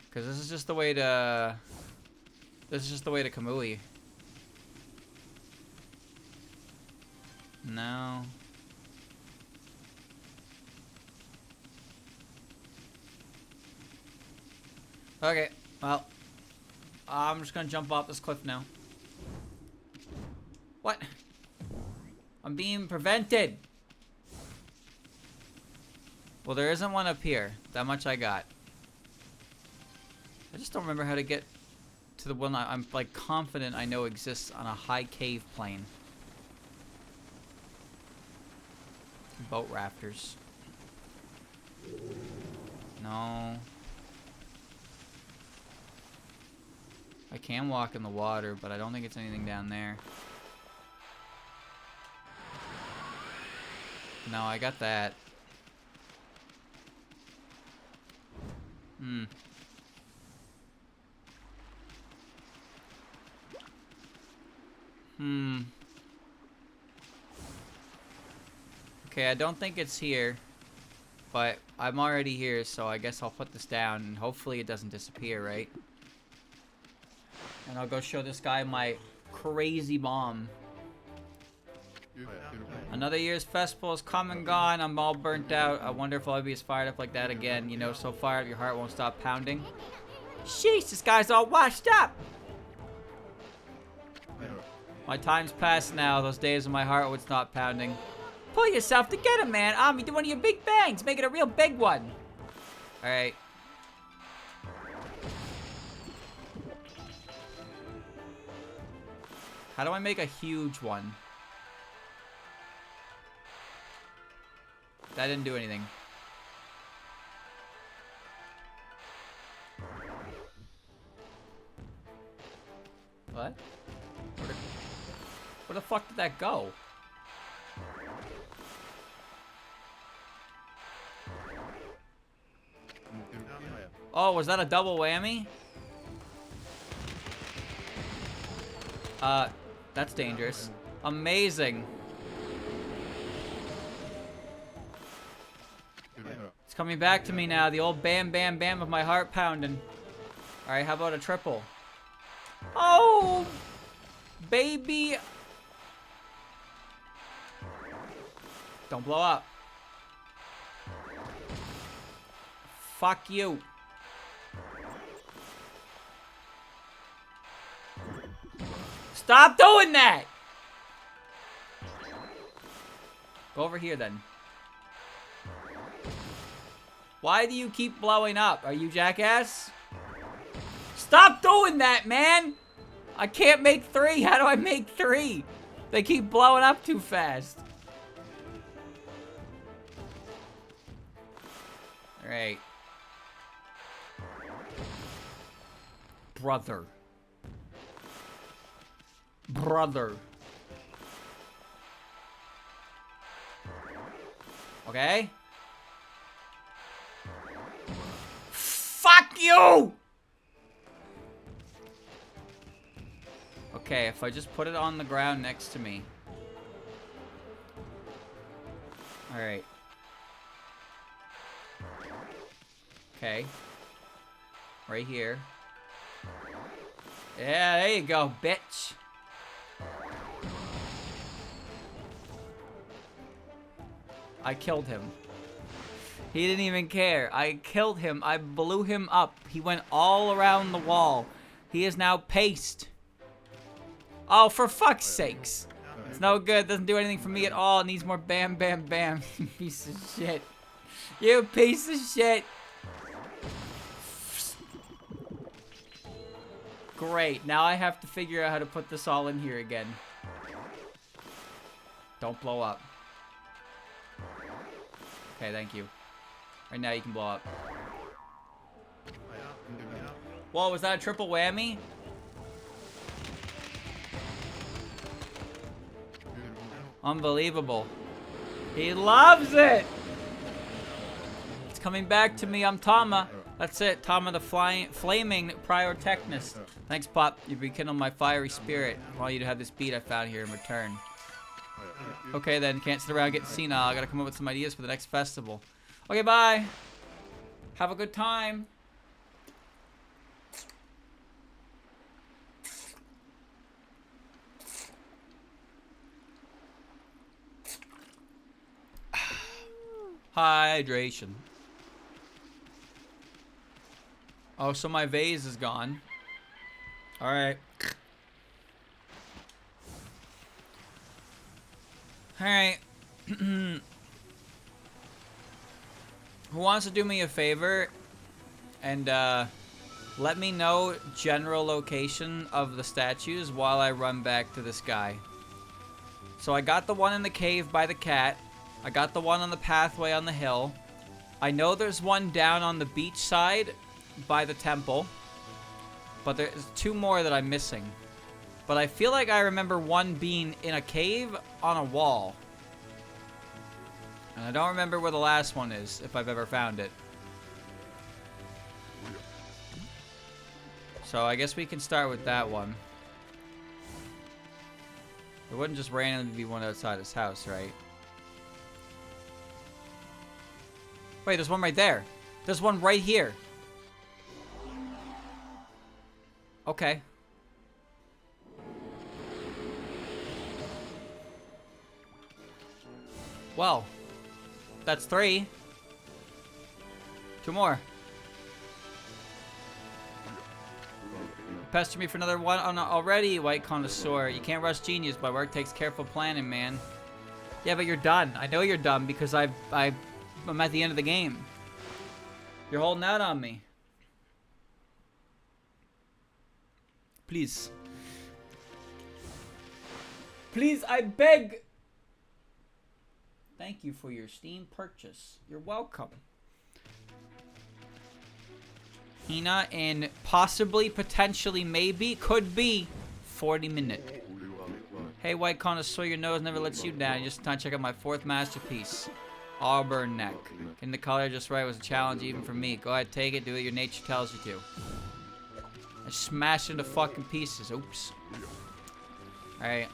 [SPEAKER 1] Because this is just the way to... This is just the way to Kamui. No. Okay, well. I'm just gonna jump off this cliff now. What? I'm being prevented. Well, there isn't one up here. That much I got. I just don't remember how to get to the one I'm like confident I know exists on a high cave plane. Boat rafters. No. I can walk in the water, but I don't think it's anything down there. No, I got that. Okay, I don't think it's here. But I'm already here, so I guess I'll put this down and hopefully it doesn't disappear, right? And I'll go show this guy my crazy bomb. Another year's festival is come and gone. I'm all burnt out. I wonder if I'll be as fired up like that again. You know, so fired up your heart won't stop pounding. Sheesh, this guy's all washed up. My time's past now. Those days when my heart would stop pounding. Pull yourself together, man. You do one of your big bangs. Make it a real big one. All right. How do I make a huge one? That didn't do anything. What? Where the fuck did that go? Oh, was that a double whammy? That's dangerous. Amazing. It's coming back to me now. The old bam, bam, bam of my heart pounding. Alright, how about a triple? Oh! Baby! Don't blow up. Fuck you. Stop doing that! Go over here then. Why do you keep blowing up? Are you jackass? Stop doing that, man! I can't make 3. How do I make 3? They keep blowing up too fast. Alright. Brother. Brother. Okay. Fuck you! Okay, if I just put it on the ground next to me. Alright. Okay. Right here. Yeah, there you go, bitch. I killed him. He didn't even care. I killed him. I blew him up. He went all around the wall. He is now paste. Oh, for fuck's sakes. It's no good. Doesn't do anything for me at all. It needs more bam, bam, bam. You piece of shit. You piece of shit. Great. Now I have to figure out how to put this all in here again. Don't blow up. Okay, thank you. Right now you can blow up. Whoa, was that a triple whammy? Unbelievable. He loves it! It's coming back to me. I'm Tama. That's it. Tama the flaming pyrotechnist. Thanks, Pop. You've rekindled my fiery spirit. I want you to have this bead I found here in return. Okay, then. Can't sit around getting senile. I gotta come up with some ideas for the next festival. Okay, bye. Have a good time. Hydration. Oh, so my vase is gone. Alright. Alright. Who wants to do me a favor and let me know general location of the statues while I run back to this guy? So I got the one in the cave by the cat. I got the one on the pathway on the hill. I know there's one down on the beach side by the temple. But there's two more that I'm missing. But I feel like I remember one being in a cave on a wall. And I don't remember where the last one is, if I've ever found it. So I guess we can start with that one. It wouldn't just randomly be one outside his house, right? Wait, there's one right there. There's one right here. Okay. Well, that's 3. 2 more. Pester me for another one already, white connoisseur. You can't rush genius. My work takes careful planning, man. Yeah, but you're done. I know you're done because I'm at the end of the game. You're holding out on me. Please. Please, I beg. Thank you for your Steam purchase. You're welcome. Hina in possibly, potentially, maybe, could be 40 minutes. Hey, white connoisseur, your nose never lets you down. You just time to check out my 4th masterpiece. Auburn neck. Getting the color just right was a challenge even for me. Go ahead, take it. Do what your nature tells you to. I smashed into fucking pieces. Oops. Alright.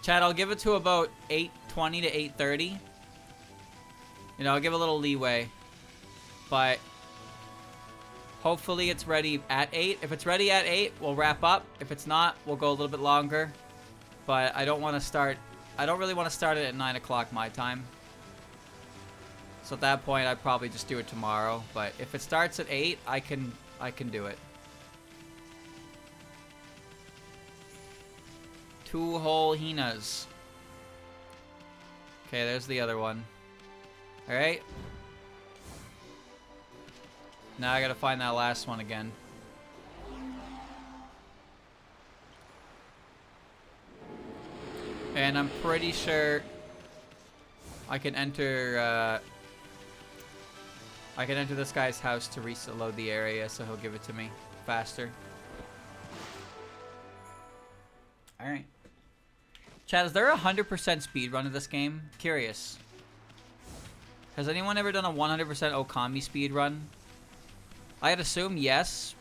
[SPEAKER 1] Chad, I'll give it to about 8:20 to 8:30. You know, I'll give a little leeway. But hopefully it's ready at 8. If it's ready at 8, we'll wrap up. If it's not, we'll go a little bit longer. But I don't want to start... I don't really want to start it at 9 o'clock my time. So at that point, I'd probably just do it tomorrow. But if it starts at 8, I can do it. 2 whole Hinas. Okay, there's the other one. Alright. Now I gotta find that last one again. And I'm pretty sure I can enter this guy's house to reload the area, so he'll give it to me faster. Alright. Chad, is there a 100% speedrun of this game? Curious. Has anyone ever done a 100% Okami speedrun? I'd assume yes.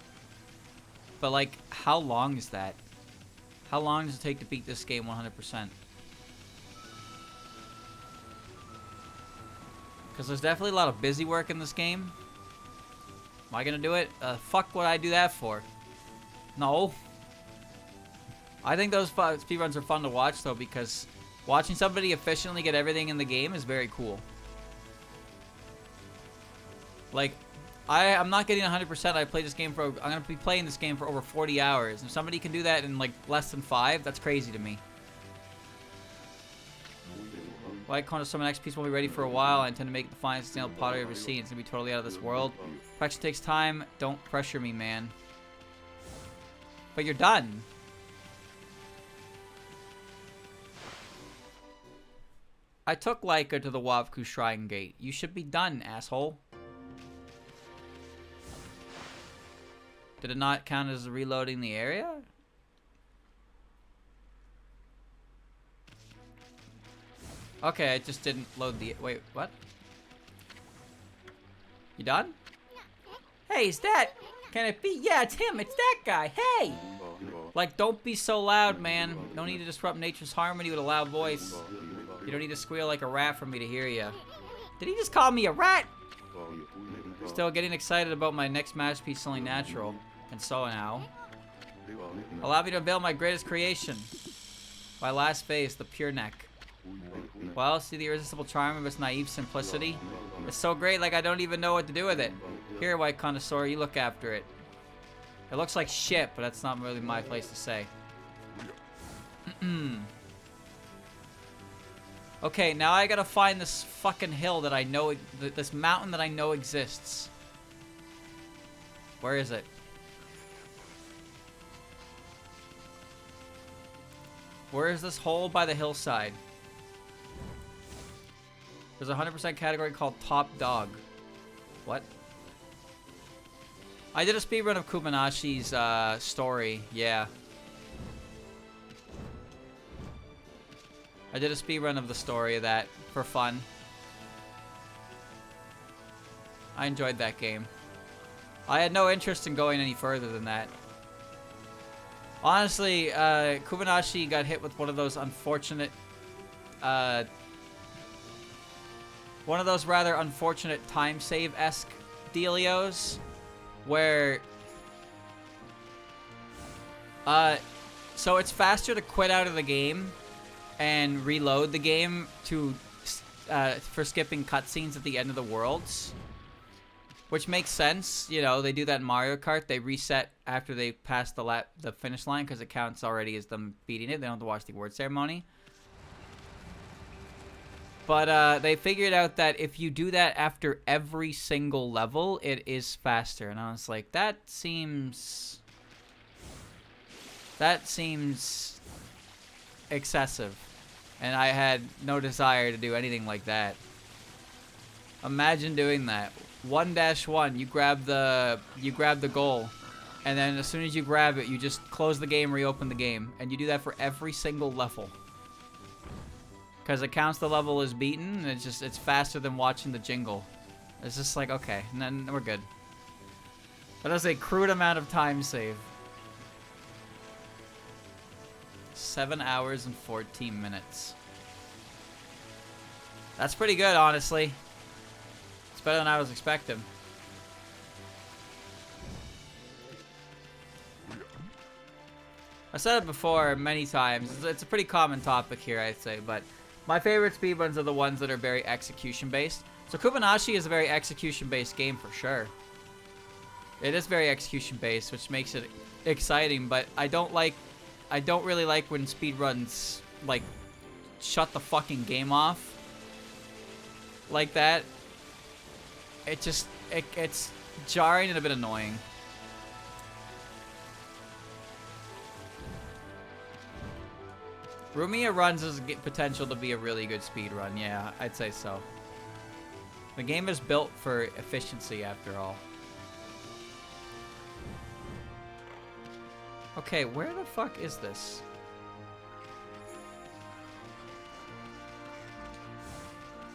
[SPEAKER 1] But, like, how long is that? How long does it take to beat this game 100%? Because there's definitely a lot of busy work in this game. Am I gonna do it? Fuck would I do that for? No. I think those speedruns are fun to watch, though, because watching somebody efficiently get everything in the game is very cool. Like, I'm not getting 100%. I played this game for. I'm gonna be playing this game for over 40 hours. If somebody can do that in like less than 5, that's crazy to me. White Cone of Summon X piece won't be ready for a while. I intend to make the finest sustainable pottery I've ever seen. It's gonna be totally out of this world. Perfection takes time. Don't pressure me, man. But you're done. I took Laika to the Wavku Shrine Gate. You should be done, asshole. Did it not count as reloading the area? Okay, it just didn't load the... Wait, what? You done? Hey, is that... Can it be? Yeah, it's him. It's that guy. Hey! Like, don't be so loud, man. No need to disrupt nature's harmony with a loud voice. You don't need to squeal like a rat for me to hear you. Did he just call me a rat? Still getting excited about my next masterpiece is only natural. And so now. Allow me to unveil my greatest creation. My last face, the pure neck. Well, see the irresistible charm of its naive simplicity? It's so great, like I don't even know what to do with it. Here, white connoisseur, you look after it. It looks like shit, but that's not really my place to say. Okay, now I gotta find this fucking hill that I know, this mountain that I know exists. Where is it? Where is this hole by the hillside? There's a 100% category called Top Dog. What? I did a speedrun of Kubanashi's story, yeah. I did a speedrun of the story of that for fun. I enjoyed that game. I had no interest in going any further than that. Honestly, Kubanashi got hit with one of those unfortunate, one of those rather unfortunate time save-esque dealios, where, so it's faster to quit out of the game and reload the game to, for skipping cutscenes at the end of the worlds. Which makes sense, you know, they do that in Mario Kart. They reset after they pass the finish line because it counts already as them beating it. They don't have to watch the award ceremony. But they figured out that if you do that after every single level, it is faster. And I was like, that seems excessive. And I had no desire to do anything like that. Imagine doing that. 1-1, you grab the goal, and then as soon as you grab it, you just close the game, reopen the game, and you do that for every single level. Because it counts the level as beaten, and it's faster than watching the jingle. It's just like, okay, and then we're good. That is a crude amount of time save. 7 hours and 14 minutes. That's pretty good, honestly. Better than I was expecting. I said it before many times. It's a pretty common topic here, I'd say, but my favorite speedruns are the ones that are very execution-based. So Kubanashi is a very execution-based game for sure. It is very execution-based, which makes it exciting, but I don't really like when speedruns, like, shut the fucking game off like that. It's jarring and a bit annoying. Rumiya runs has potential to be a really good speed run. Yeah, I'd say so. The game is built for efficiency after all. Okay, where the fuck is this?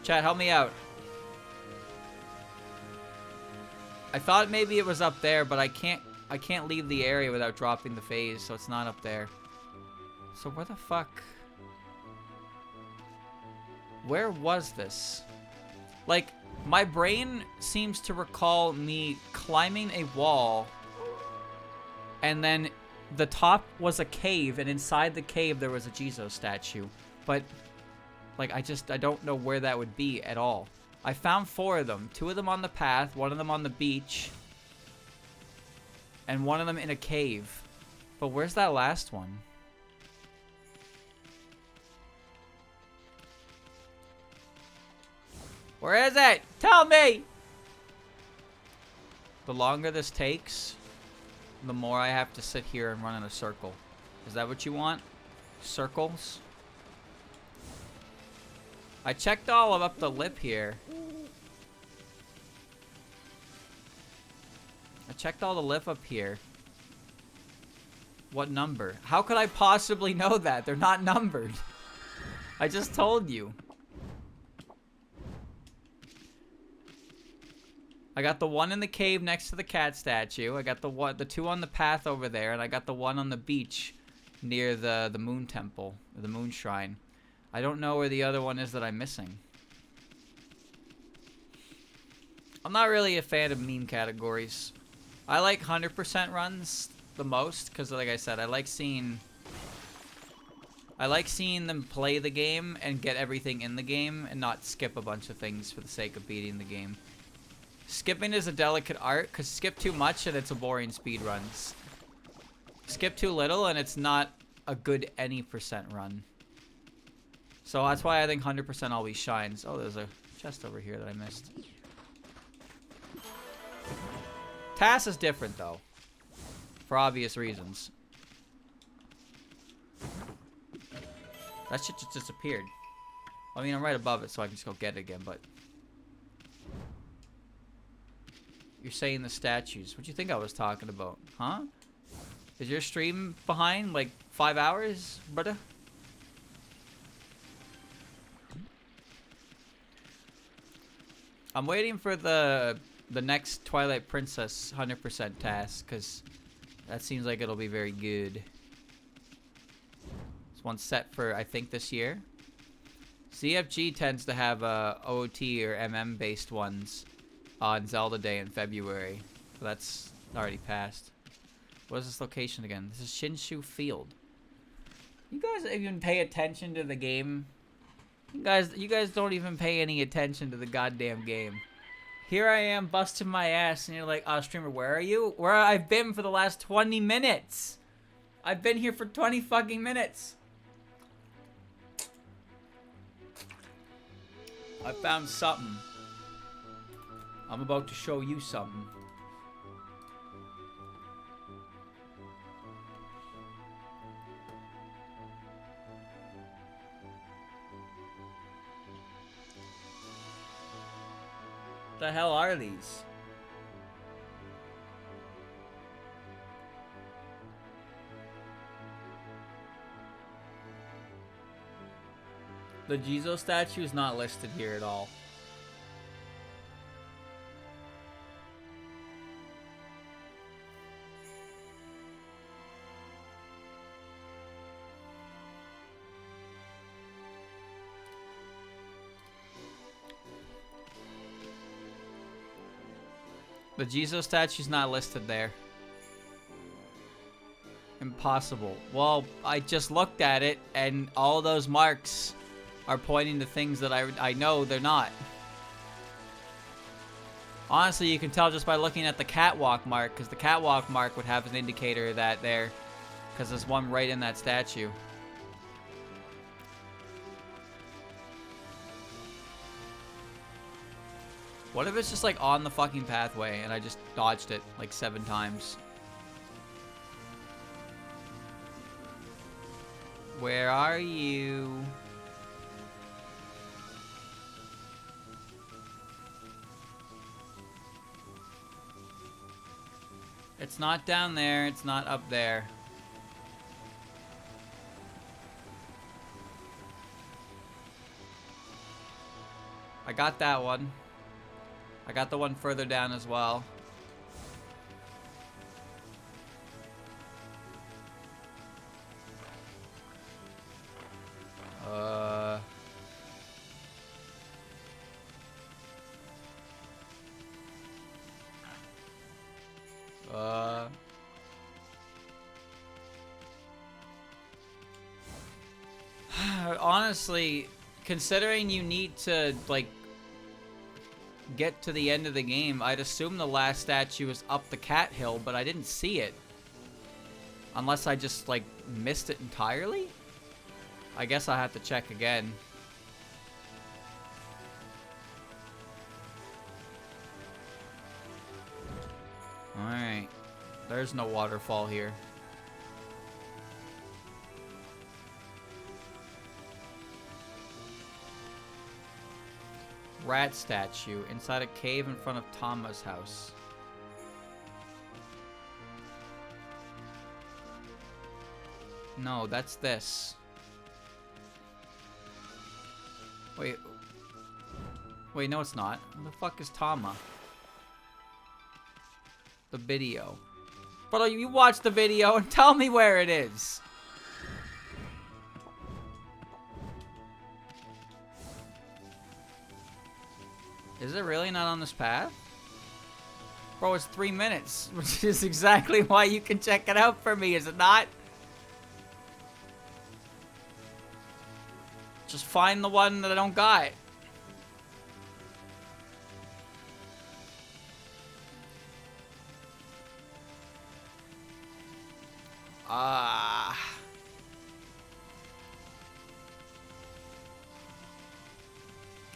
[SPEAKER 1] Chat, help me out. I thought maybe it was up there, but I can't leave the area without dropping the phase, so it's not up there. So where the fuck? Where was this? Like, my brain seems to recall me climbing a wall, and then the top was a cave, and inside the cave there was a Jesus statue. But, like, I don't know where that would be at all. I found 4 of them. 2 of them on the path, 1 of them on the beach, and 1 of them in a cave. But where's that last one? Where is it? Tell me! The longer this takes, the more I have to sit here and run in a circle. Is that what you want? Circles? I checked all of up the lip here. I checked all the lip up here. What number? How could I possibly know that? They're not numbered. I just told you. I got the one in the cave next to the cat statue. I got the 2 on the path over there, and I got the 1 on the beach near the moon temple, or the moon shrine. I don't know where the other one is that I'm missing. I'm not really a fan of meme categories. I like 100% runs the most, because like I said, I like seeing them play the game and get everything in the game and not skip a bunch of things for the sake of beating the game. Skipping is a delicate art, because skip too much and it's a boring speed runs. Skip too little and it's not a good any percent run. So that's why I think 100% always shines. Oh, there's a chest over here that I missed. TAS is different though, for obvious reasons. That shit just disappeared. I mean, I'm right above it, so I can just go get it again, but... You're saying the statues. What do you think I was talking about? Huh? Is your stream behind, like, 5 hours, brother? I'm waiting for the next Twilight Princess 100% task, because that seems like it'll be very good. This one's set for, I think, this year. CFG tends to have OOT or MM-based ones on Zelda Day in February. So that's already passed. What is this location again? This is Shinshu Field. You guys even pay attention to the game? You guys don't even pay any attention to the goddamn game. Here I am busting my ass and you're like, oh, streamer, where are you? Where I've been for the last 20 minutes. I've been here for 20 fucking minutes. I found something. I'm about to show you something. The hell are these? The Jizo statue is not listed here at all. The Jizo statue's not listed there. Impossible. Well, I just looked at it, and all those marks are pointing to things that I know they're not. Honestly, you can tell just by looking at the catwalk mark, because the catwalk mark would have an indicator that there, because there's one right in that statue. What if it's just like on the fucking pathway and I just dodged it like 7 times? Where are you? It's not down there, it's not up there. I got that one. I got the one further down as well. Honestly, considering you need to, like, get to the end of the game. I'd assume the last statue is up the cat hill, but I didn't see it. Unless I just, like, missed it entirely? I guess I have to check again. Alright. There's no waterfall here. Rat statue inside a cave in front of Tama's house. No, that's this. Wait. Wait, no it's not. Where the fuck is Tama? The video. But you watch the video and tell me where it is. Is it really not on this path? Bro, it's 3 minutes, which is exactly why you can check it out for me, is it not? Just find the one that I don't got.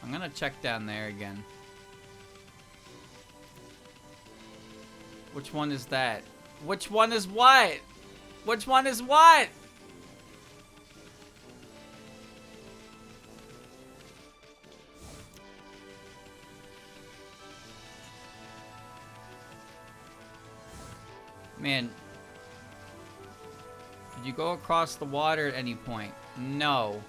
[SPEAKER 1] I'm gonna check down there again. Which one is that? Which one is what? Which one is what? Man. Did you go across the water at any point? No.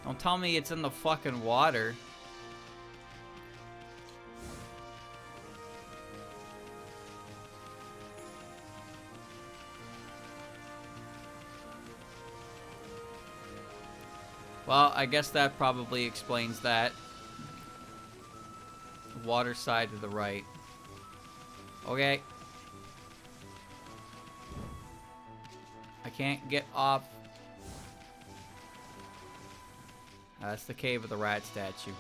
[SPEAKER 1] Don't tell me it's in the fucking water. Well, I guess that probably explains that. Water side to the right. Okay. I can't get off. That's the cave of the rat statue.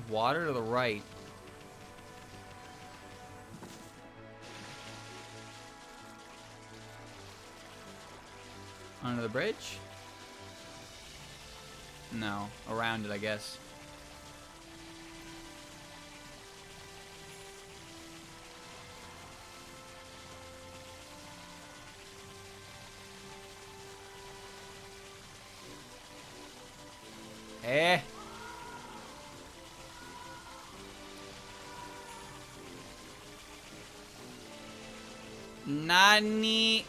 [SPEAKER 1] Water to the right. Under the bridge? No, around it, I guess. Eh. Nani?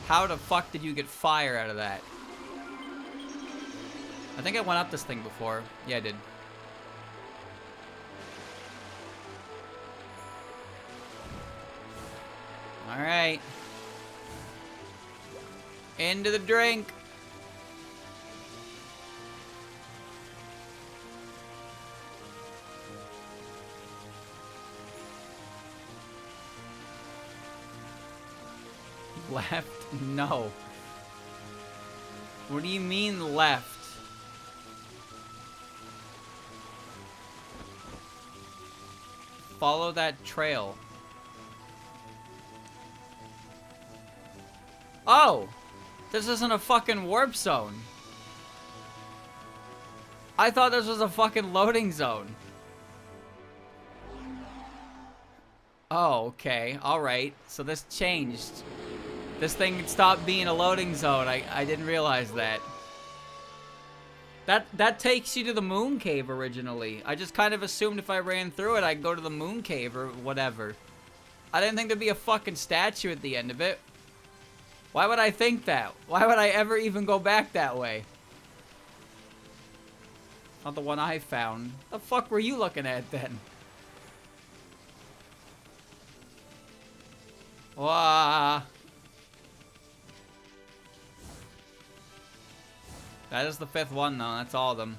[SPEAKER 1] How the fuck did you get fire out of that? I think I went up this thing before. Yeah, I did. Alright. Into the drink. Left? No. What do you mean left? Follow that trail. Oh! This isn't a fucking warp zone. I thought this was a fucking loading zone. Oh, okay. Alright. So this changed. This thing stopped being a loading zone. I didn't realize that. That takes you to the moon cave originally. I just kind of assumed if I ran through it, I'd go to the moon cave or whatever. I didn't think there'd be a fucking statue at the end of it. Why would I think that? Why would I ever even go back that way? Not the one I found. The fuck were you looking at then? Wah. That is the 5th one though, that's all of them.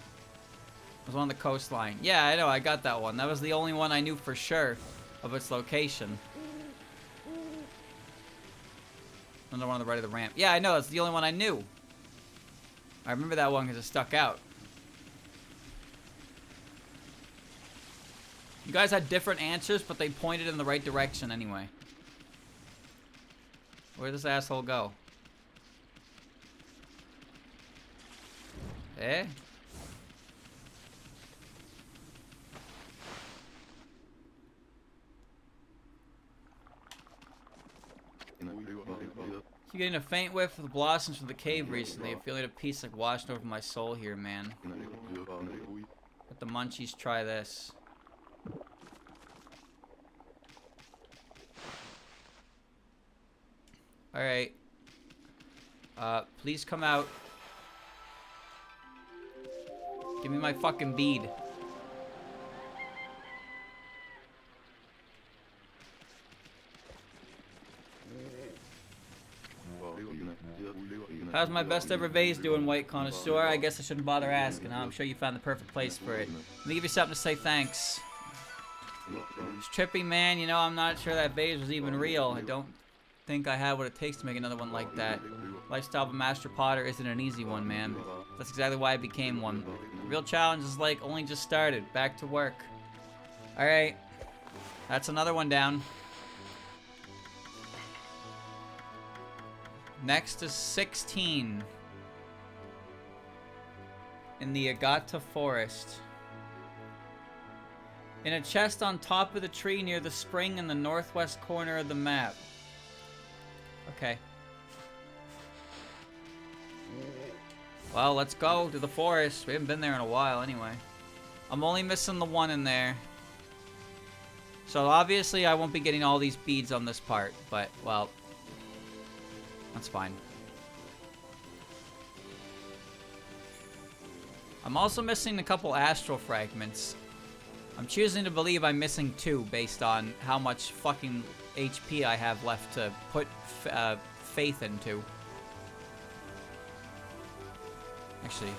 [SPEAKER 1] It was on the coastline. Yeah, I know, I got that one. That was the only one I knew for sure of its location. Another one on the right of the ramp. Yeah, I know. That's the only one I knew. I remember that one because it stuck out. You guys had different answers, but they pointed in the right direction anyway. Where'd this asshole go? Eh? You're getting a faint whiff of the blossoms from the cave recently. I'm feeling a peace like washed over my soul here, man. Let the munchies try this. Alright. Please come out. Give me my fucking bead. How's my best ever vase doing, White Connoisseur? I guess I shouldn't bother asking, huh? I'm sure you found the perfect place for it. Let me give you something to say thanks. It's trippy, man. You know, I'm not sure that vase was even real. I don't think I have what it takes to make another one like that. Lifestyle of a master potter isn't an easy one, man. That's exactly why I became one. The real challenge is like only just started. Back to work. Alright. That's another one down. Next is 16. In the Agata Forest. In a chest on top of the tree near the spring in the northwest corner of the map. Okay. Well, let's go to the forest. We haven't been there in a while anyway. I'm only missing the one in there. So obviously I won't be getting all these beads on this part, but, well, that's fine. I'm also missing a couple astral fragments. I'm choosing to believe I'm missing 2 based on how much fucking HP I have left to put faith into. Actually.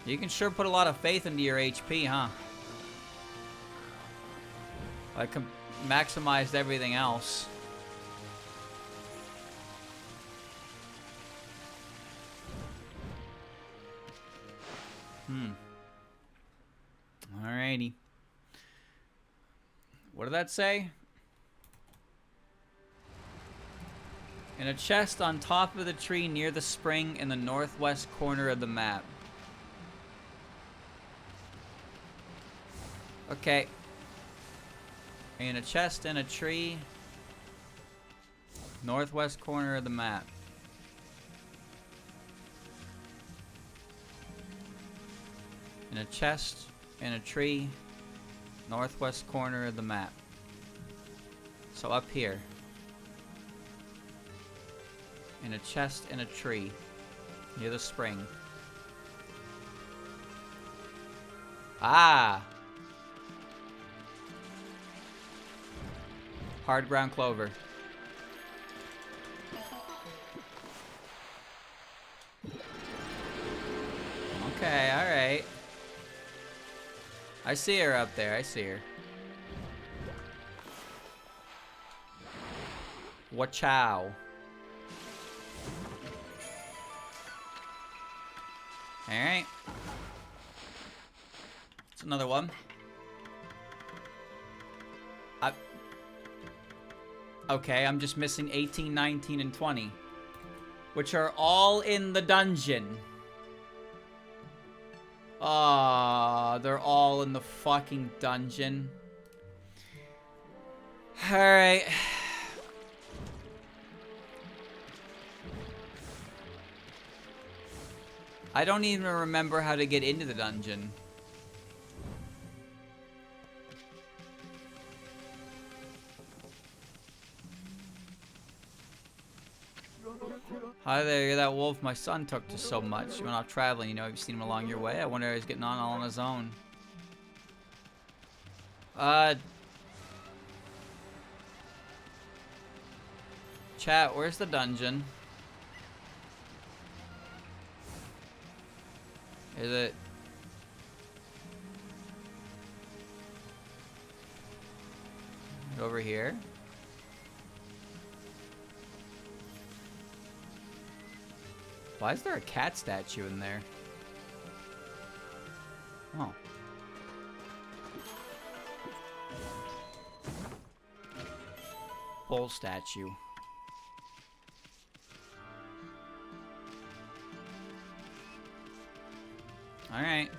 [SPEAKER 1] You can sure put a lot of faith into your HP, huh? I maximized everything else. Alrighty. What did that say? In a chest on top of the tree near the spring in the northwest corner of the map. Okay. In a chest in a tree. Northwest corner of the map. In a chest in a tree. Northwest corner of the map. So up here. In a chest in a tree. Near the spring. Ah! Hard ground clover. Okay, alright. I see her up there, I see her. Wachow. Alright. It's another one. Okay, I'm just missing 18, 19, and 20. Which are all in the dungeon. Ah, they're all in the fucking dungeon. Alright. I don't even remember how to get into the dungeon. Hi there, you're that wolf my son took to so much. You went off traveling, you know, you've seen him along your way. I wonder how he's getting on all on his own. Chat, where's the dungeon? Is it? Over here. Why is there a cat statue in there? Oh. Bull statue. Alright.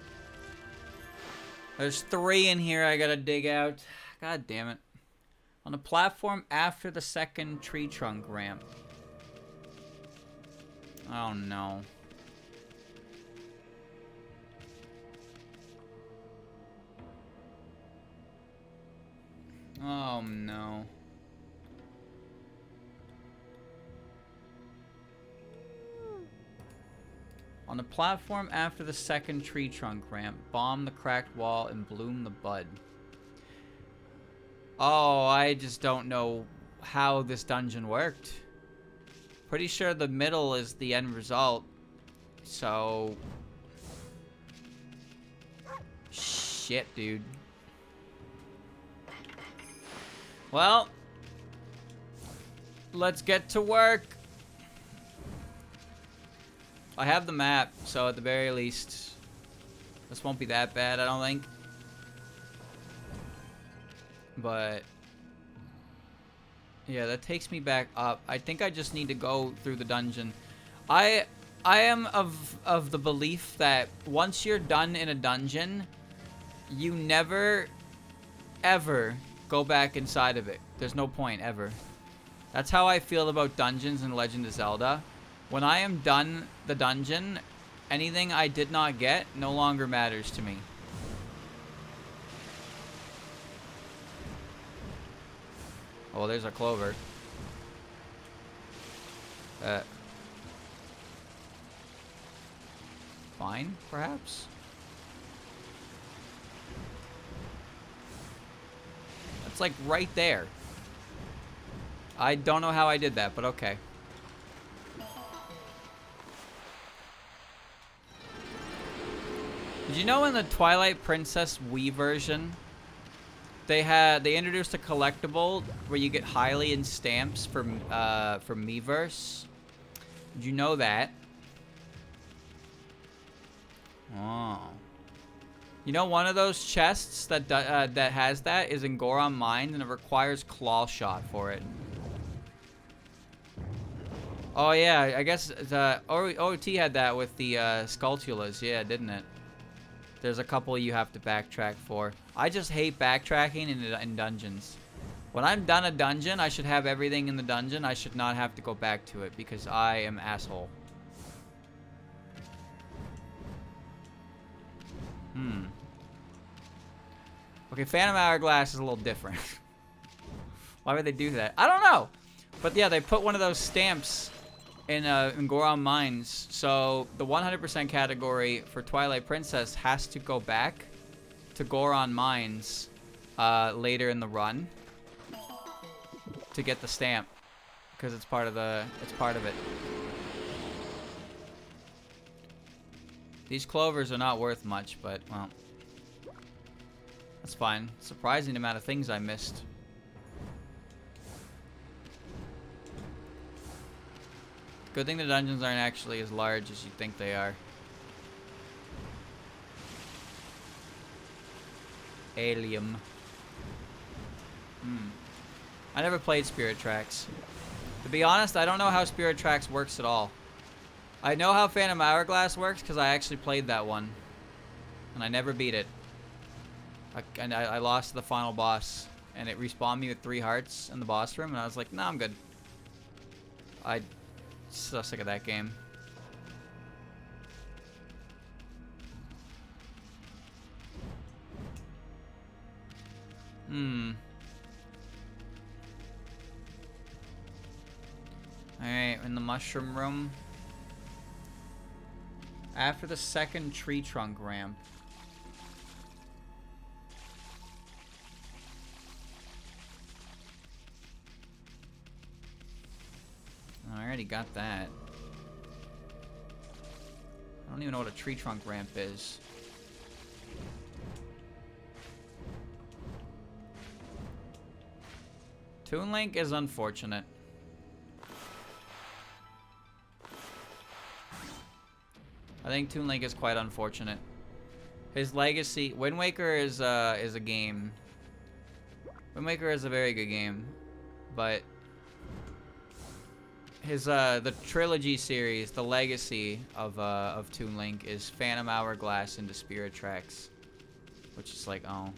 [SPEAKER 1] There's 3 in here I gotta dig out. God damn it. On the platform after the second tree trunk ramp. Oh no. Oh no. On the platform after the second tree trunk ramp, bomb the cracked wall and bloom the bud. Oh, I just don't know how this dungeon worked. Pretty sure the middle is the end result. So... Shit, dude. Well... Let's get to work. I have the map, so at the very least... This won't be that bad, I don't think. But... Yeah, that takes me back up. I think I just need to go through the dungeon. I am of the belief that once you're done in a dungeon, you never, ever go back inside of it. There's no point, ever. That's how I feel about dungeons in Legend of Zelda. When I am done the dungeon, anything I did not get no longer matters to me. Oh, there's a clover. Fine, perhaps? That's like right there. I don't know how I did that, but okay. Did you know in the Twilight Princess Wii version, they introduced a collectible where you get Hylian stamps from Miiverse? Did you know that? Oh. You know, one of those chests that that has that is in Goron Mine, and it requires Claw Shot for it. Oh yeah, I guess OT had that with the Skulltulas, yeah, didn't it? There's a couple you have to backtrack for. I just hate backtracking in dungeons. When I'm done a dungeon, I should have everything in the dungeon. I should not have to go back to it because I am asshole. Okay, Phantom Hourglass is a little different. Why would they do that? I don't know. But yeah, they put one of those stamps in Goron Mines. So the 100% category for Twilight Princess has to go back to Goron Mines later in the run to get the stamp because it's part of it. These clovers are not worth much, but well, that's fine. Surprising amount of things I missed. Good thing the dungeons aren't actually as large as you think they are. Alien. I never played Spirit Tracks. To be honest, I don't know how Spirit Tracks works at all. I know how Phantom Hourglass works because I actually played that one. And I never beat it. I lost to the final boss. And it respawned me with 3 hearts in the boss room. And I was like, nah, I'm good. I'm so sick of that game. Alright, in the mushroom room. After the second tree trunk ramp. I already got that. I don't even know what a tree trunk ramp is. Toon Link is unfortunate. I think Toon Link is quite unfortunate. His legacy, Wind Waker is a game. Wind Waker is a very good game, but his the trilogy series, the legacy of Toon Link is Phantom Hourglass into Spirit Tracks, which is like, oh.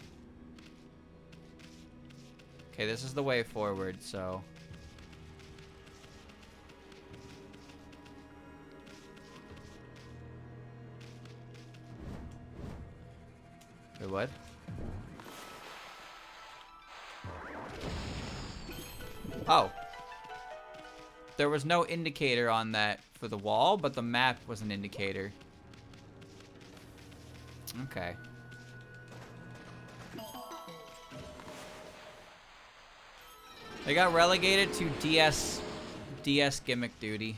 [SPEAKER 1] Okay, this is the way forward, so. Wait, what? Oh. There was no indicator on that for the wall, but the map was an indicator. Okay. They got relegated to DS gimmick duty.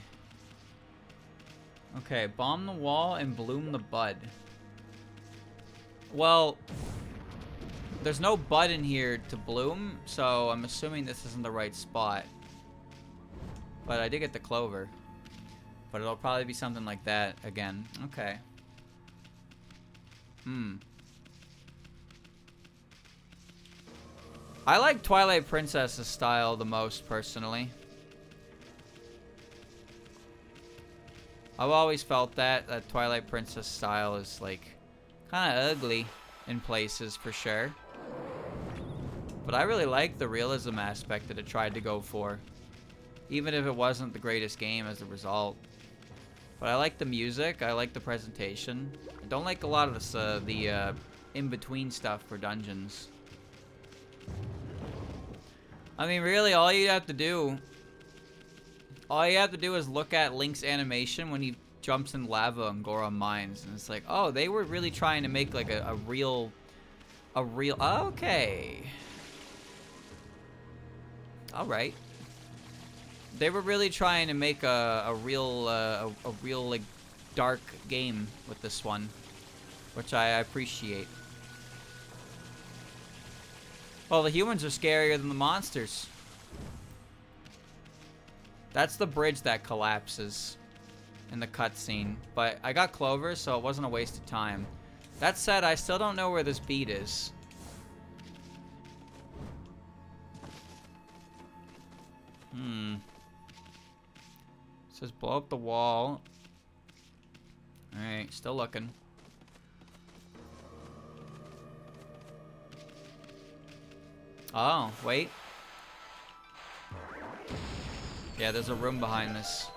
[SPEAKER 1] Okay, bomb the wall and bloom the bud. Well, there's no bud in here to bloom, so I'm assuming this isn't the right spot. But I did get the clover. But it'll probably be something like that again. Okay. I like Twilight Princess's style the most, personally. I've always felt that Twilight Princess style is, like, kind of ugly in places, for sure. But I really like the realism aspect that it tried to go for. Even if it wasn't the greatest game as a result. But I like the music, I like the presentation. I don't like a lot of this, the in-between stuff for dungeons. I mean, really, all you have to do is look at Link's animation when he jumps in lava and Goron mines, and it's like, oh, they were really trying to make like a real, okay. All right. They were really trying to make a real like dark game with this one, which I appreciate. Well, the humans are scarier than the monsters. That's the bridge that collapses in the cutscene. But I got Clover, so it wasn't a waste of time. That said, I still don't know where this bead is. It says blow up the wall. Alright, still looking. Oh, wait. Yeah, there's a room behind this.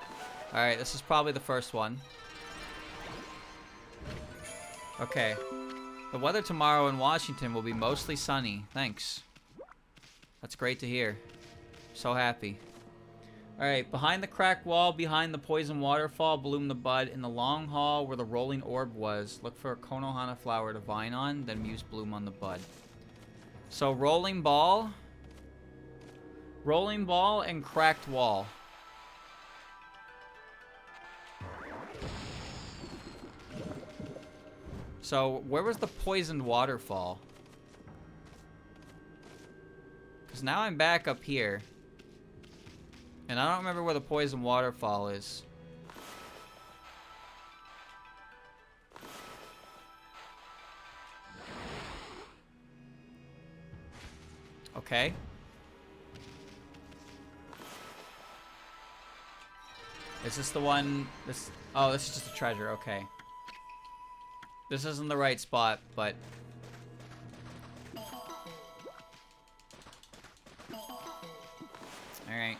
[SPEAKER 1] Alright, this is probably the first one. Okay. The weather tomorrow in Washington will be mostly sunny. Thanks. That's great to hear. So happy. Alright, behind the cracked wall, behind the poison waterfall, bloom the bud. In the long hall where the rolling orb was, look for a Konohana flower to vine on, then muse bloom on the bud. So rolling ball and cracked wall. So where was the poisoned waterfall? Because now I'm back up here. And I don't remember where the poisoned waterfall is. Okay. Is this the one? Oh, this is just a treasure. Okay. This isn't the right spot, but... Alright.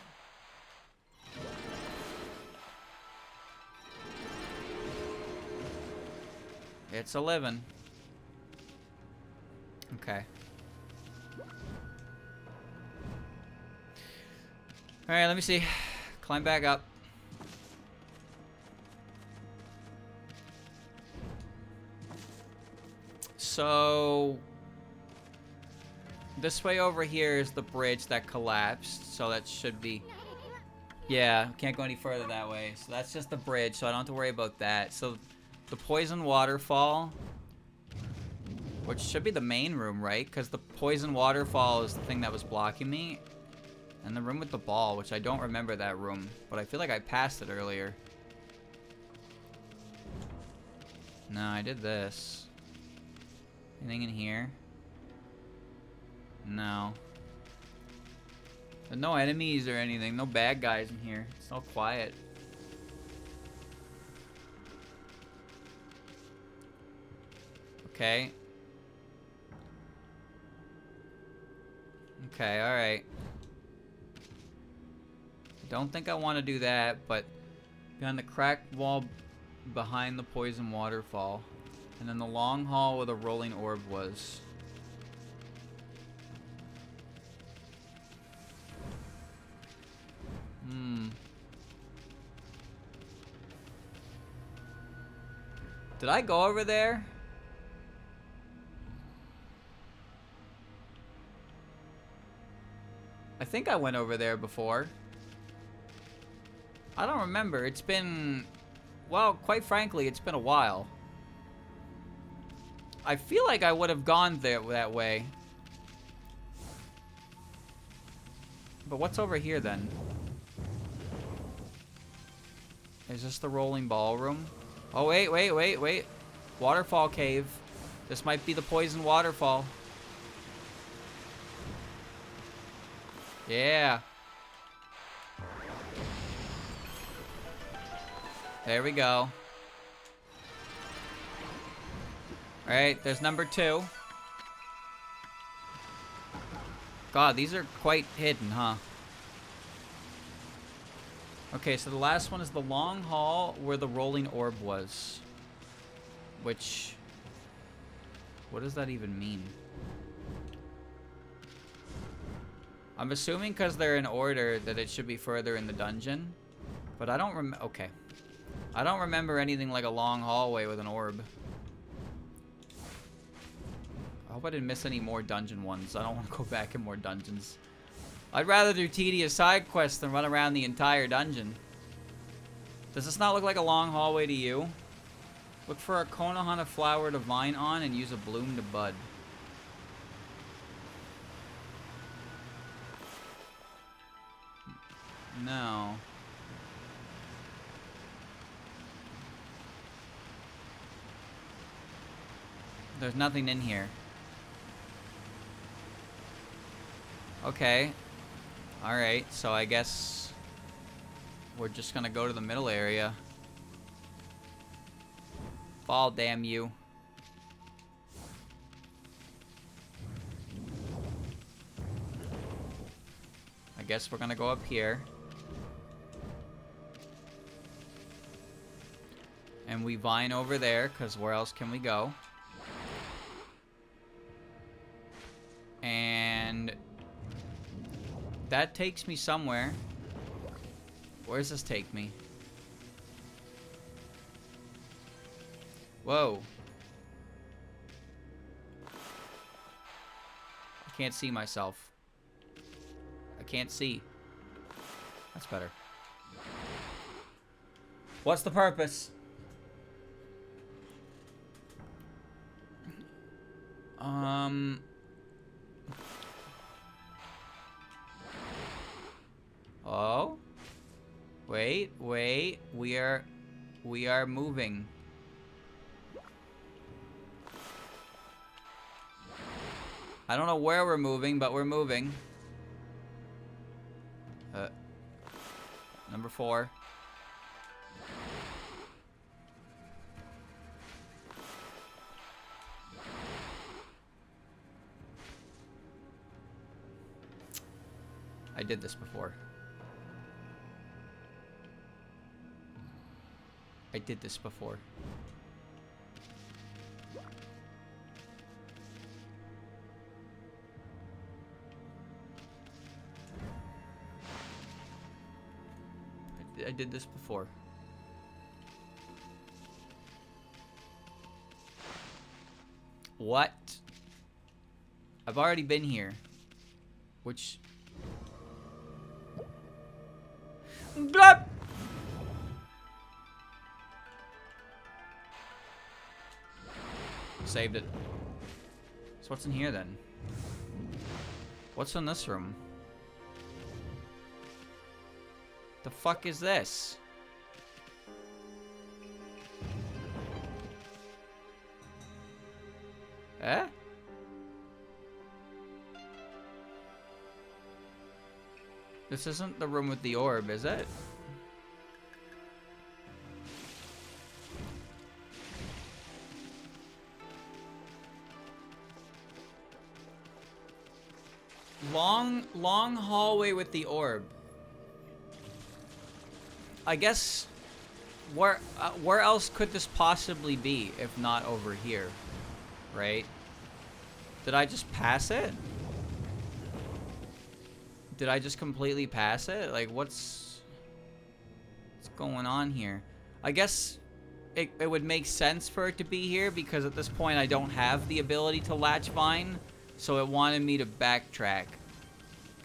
[SPEAKER 1] It's 11. Okay. Alright, let me see. Climb back up. So... this way over here is the bridge that collapsed, so that should be... yeah, can't go any further that way. So that's just the bridge, so I don't have to worry about that. So the poison waterfall, which should be the main room, right? Because the poison waterfall is the thing that was blocking me. And the room with the ball, which I don't remember that room, but I feel like I passed it earlier. No, I did this. Anything in here? No. There's no enemies or anything. No bad guys in here. It's all quiet. Okay. Okay, alright. I don't think I want to do that, but behind the cracked wall behind the poison waterfall. And then the long hall where the rolling orb was. Did I go over there? I think I went over there before. I don't remember. It's been... Well, quite frankly, it's been a while. I feel like I would have gone there that way. But what's over here then? Is this the rolling ballroom? Oh, wait. Waterfall cave. This might be the poison waterfall. Yeah. There we go. Alright, there's number 2. God, these are quite hidden, huh? Okay, so the last one is the long hall where the rolling orb was. Which... What does that even mean? I'm assuming because they're in order that it should be further in the dungeon. But I don't remember... Okay. I don't remember anything like a long hallway with an orb. I hope I didn't miss any more dungeon ones. I don't want to go back in more dungeons. I'd rather do tedious side quests than run around the entire dungeon. Does this not look like a long hallway to you? Look for a Konohana flower to vine on and use a bloom to bud. No. There's nothing in here. Okay. Alright, so I guess we're just gonna go to the middle area. Fall, damn you. I guess we're gonna go up here. And we vine over there, because where else can we go? And that takes me somewhere. Where does this take me? Whoa. I can't see myself. I can't see. That's better. What's the purpose? Oh. Wait. We are moving. I don't know where we're moving, but we're moving. Number 4. I did this before. I did this before. I did this before. What? I've already been here. Which... Blah! Saved it. So what's in here then? What's in this room? The fuck is this? Eh? This isn't the room with the orb, is it? Long hallway with the orb. I guess where else could this possibly be if not over here, right? Did I just pass it? Did I just completely pass it? Like, what's going on here? I guess it would make sense for it to be here because at this point I don't have the ability to latch vine, so it wanted me to backtrack.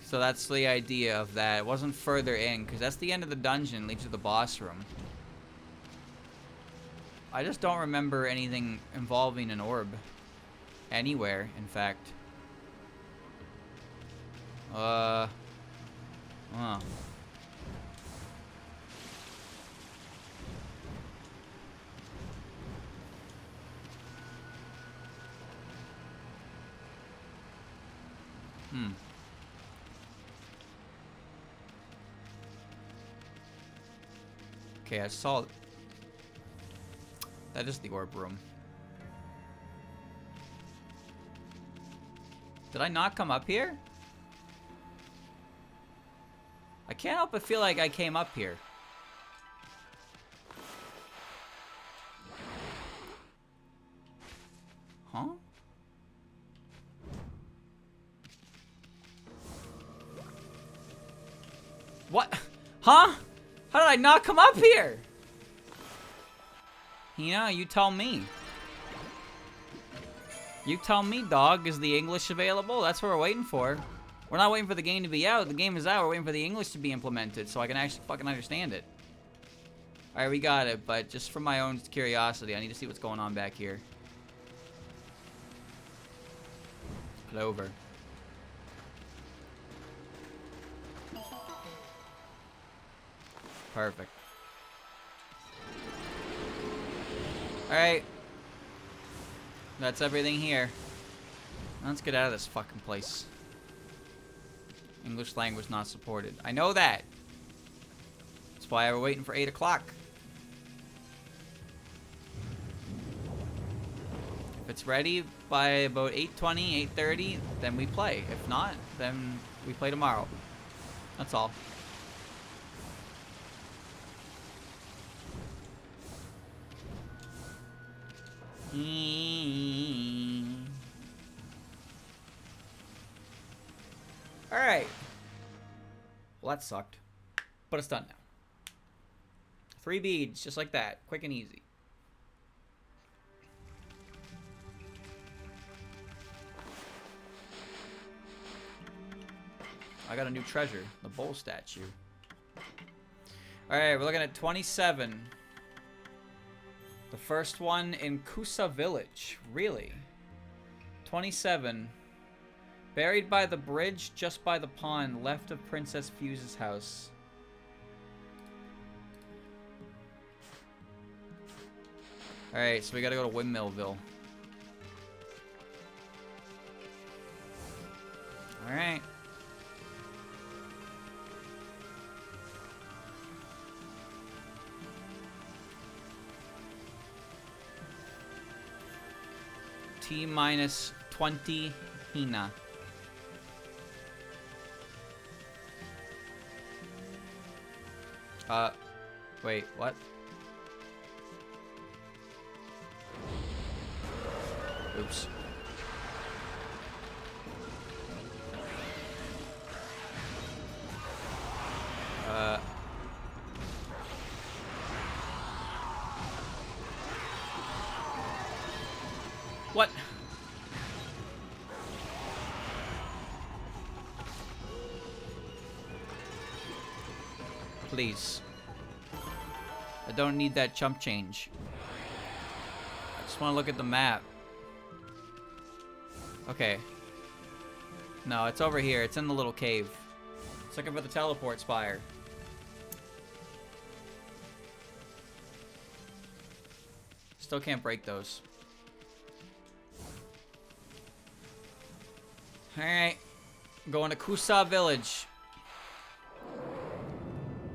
[SPEAKER 1] So that's the idea of that. It wasn't further in because that's the end of the dungeon, leads to the boss room. I just don't remember anything involving an orb anywhere, in fact. Oh. Okay, I saw... That is the orb room. Did I not come up here? I can't help but feel like I came up here. Huh? What? Huh? How did I not come up here? Yeah, you tell me. You tell me, dog. Is the English available? That's what we're waiting for. We're not waiting for the game to be out. The game is out. We're waiting for the English to be implemented so I can actually fucking understand it. Alright, we got it, but just for my own curiosity, I need to see what's going on back here. Clover. Perfect. Alright. That's everything here. Let's get out of this fucking place. English language not supported. I know that. That's why we're waiting for 8 o'clock. If it's ready by about 8:20, 8:30, then we play. If not, then we play tomorrow. That's all. Alright. Well, that sucked. But it's done now. 3 beads, just like that. Quick and easy. I got a new treasure. The bowl statue. Alright, we're looking at 27. The first one in Kusa Village. Really? 27. Buried by the bridge, just by the pond, left of Princess Fuse's house. Alright, so we gotta go to Windmillville. Alright. T-minus 20 Hina. Wait, what? Oops. What? Please. I don't need that chump change. I just want to look at the map. Okay. No, it's over here. It's in the little cave. It's looking for the teleport spire. Still can't break those. Alright. Going to Kusa Village.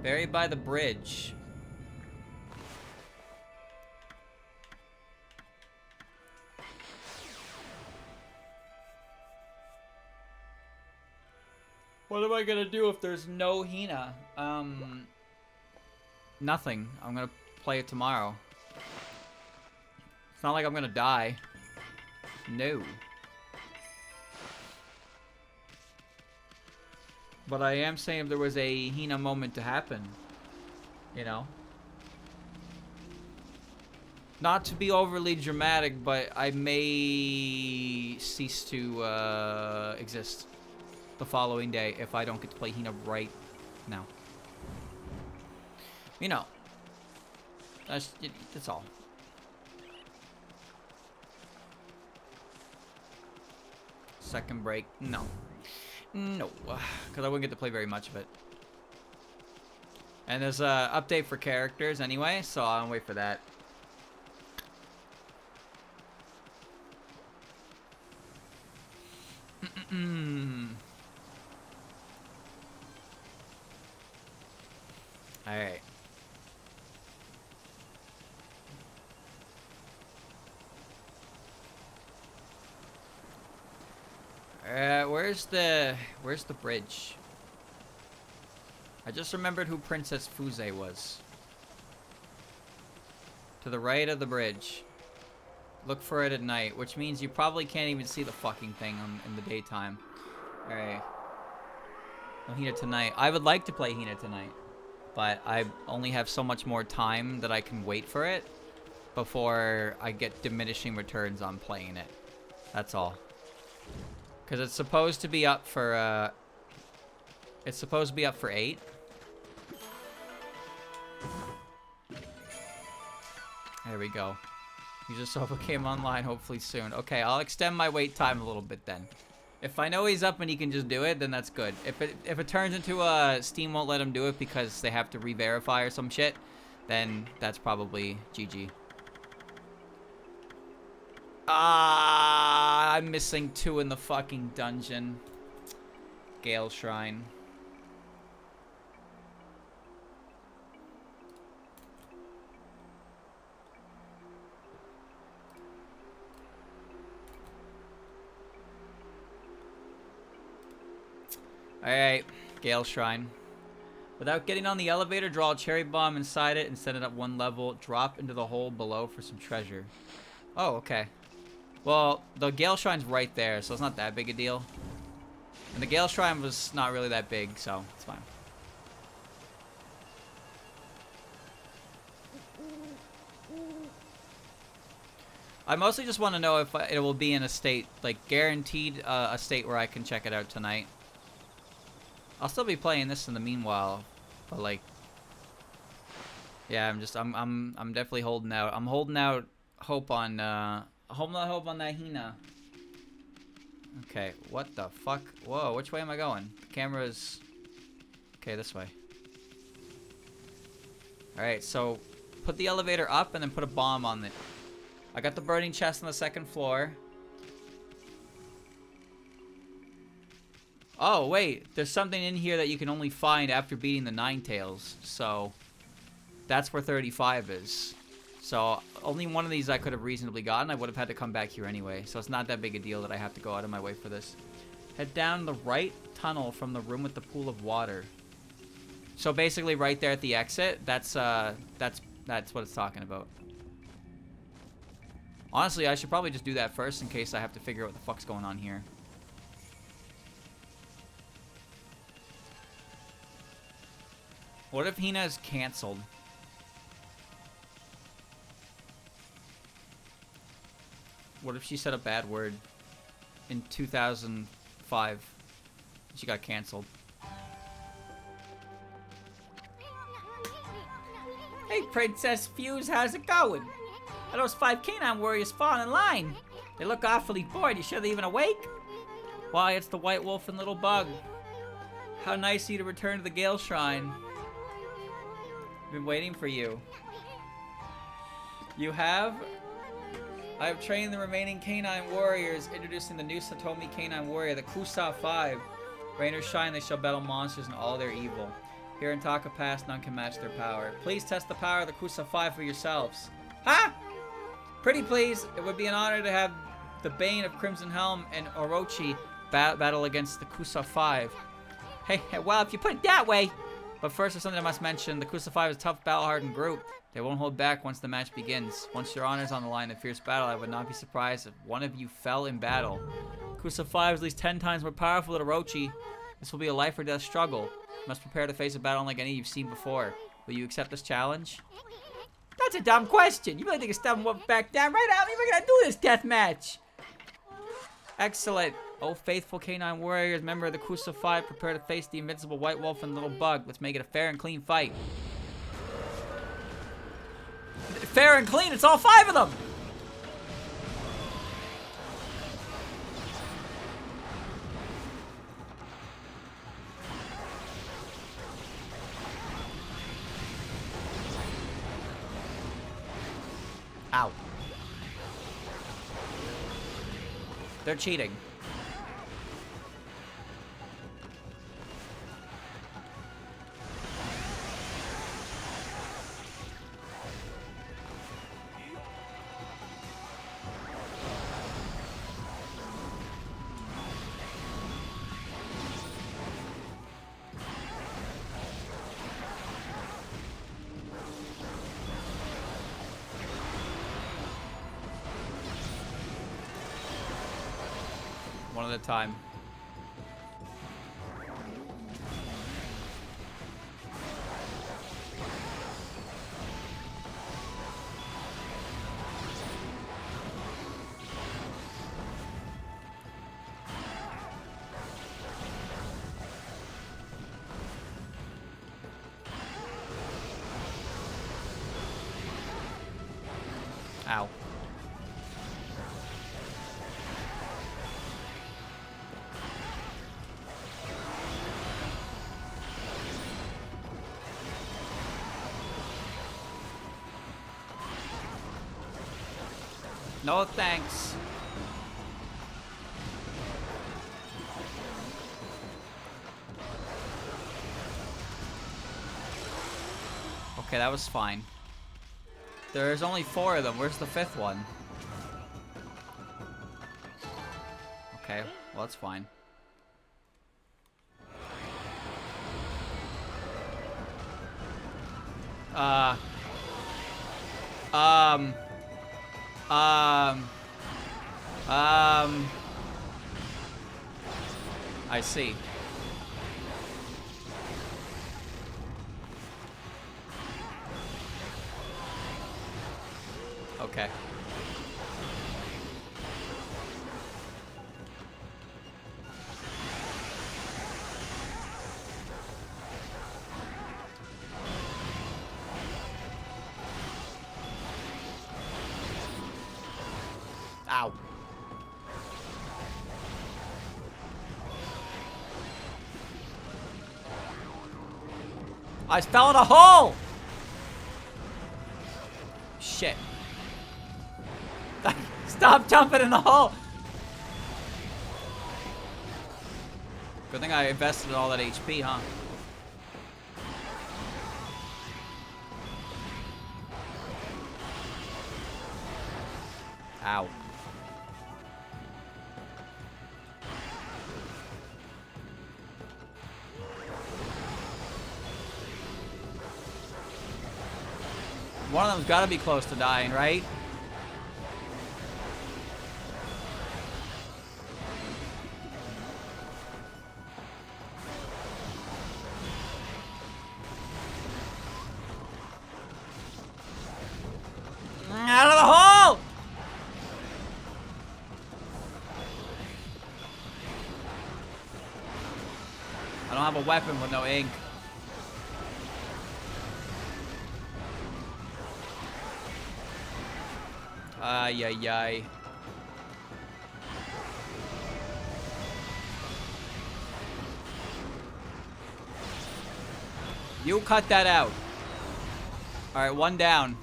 [SPEAKER 1] Buried by the bridge. What am I gonna do if there's no Hina? Nothing. I'm gonna play it tomorrow. It's not like I'm gonna die. No. But I am saying if there was a Hina moment to happen, you know? Not to be overly dramatic, but I may cease to exist the following day if I don't get to play Hina right now. You know. That's all. Second break? No. No. Because I wouldn't get to play very much of it. And there's a update for characters anyway, so I'll wait for that. Alright. Where's the bridge? I just remembered who Princess Fuze was. To the right of the bridge. Look for it at night, which means you probably can't even see the fucking thing in the daytime. Alright. No Hina tonight. I would like to play Hina tonight, but I only have so much more time that I can wait for it before I get diminishing returns on playing it. That's all. Because it's supposed to be up for, it's supposed to be up for 8. There we go. User Sofa came online hopefully soon. Okay, I'll extend my wait time a little bit then. If I know he's up and he can just do it, then that's good. If it turns into Steam won't let him do it because they have to re-verify or some shit, then that's probably GG. Ah, I'm missing 2 in the fucking dungeon. Gale Shrine. Alright, Gale Shrine. Without getting on the elevator, draw a cherry bomb inside it and send it up 1 level. Drop into the hole below for some treasure. Oh, okay. Well, the Gale Shrine's right there, so it's not that big a deal. And the Gale Shrine was not really that big, so it's fine. I mostly just want to know if it will be in a state, like guaranteed a state where I can check it out tonight. I'll still be playing this in the meanwhile, but like, yeah, I'm definitely holding out. I'm holding out hope on hope on that Hina. Okay, what the fuck? Whoa, which way am I going? The camera's okay, this way. All right, so put the elevator up and then put a bomb on it. I got the burning chest on the 2nd floor. Oh, wait. There's something in here that you can only find after beating the Ninetales. So, that's where 35 is. So, only one of these I could have reasonably gotten. I would have had to come back here anyway. So, it's not that big a deal that I have to go out of my way for this. Head down the right tunnel from the room with the pool of water. So, basically, right there at the exit, that's what it's talking about. Honestly, I should probably just do that first in case I have to figure out what the fuck's going on here. What if Hina is canceled? What if she said a bad word in 2005? She got canceled. Hey, Princess Fuse, how's it going? Are those 5 canine warriors falling in line? They look awfully bored. You sure they're even awake? Why, it's the White Wolf and Little Bug. How nice of you to return to the Gale Shrine. Been waiting for you. You have? I have trained the remaining canine warriors, introducing the new Satomi canine warrior, the Kusa 5. Rain or shine, they shall battle monsters and all their evil. Here in Taka Pass, none can match their power. Please test the power of the Kusa 5 for yourselves. Huh? Pretty please, it would be an honor to have the Bane of Crimson Helm and Orochi battle against the Kusa 5. Hey, well, if you put it that way. But first, there's something I must mention. The Kusa 5 is a tough, battle-hardened group. They won't hold back once the match begins. Once your honor is on the line in fierce battle, I would not be surprised if one of you fell in battle. Kusa 5 is at least 10 times more powerful than Orochi. This will be a life or death struggle. You must prepare to face a battle unlike any you've seen before. Will you accept this challenge? That's a dumb question. You really think it's dumb back down? Right out, we're gonna do this death match. Excellent. Oh, faithful canine warriors, member of the Kusa 5, prepare to face the invincible white wolf and little bug. Let's make it a fair and clean fight. Fair and clean, it's all 5 of them! Ow. They're cheating. One at a time. Ow. No thanks. Okay, that was fine. There's only 4 of them. Where's the 5th one? Okay, well, that's fine. I see. Okay. Ow. I fell in a hole! Shit. Stop jumping in the hole! Good thing I invested in all that HP, huh? Ow. One of them's gotta be close to dying, right? Out of the hole! I don't have a weapon with no ink. Ay, ay, ay. You cut that out. Alright, one down.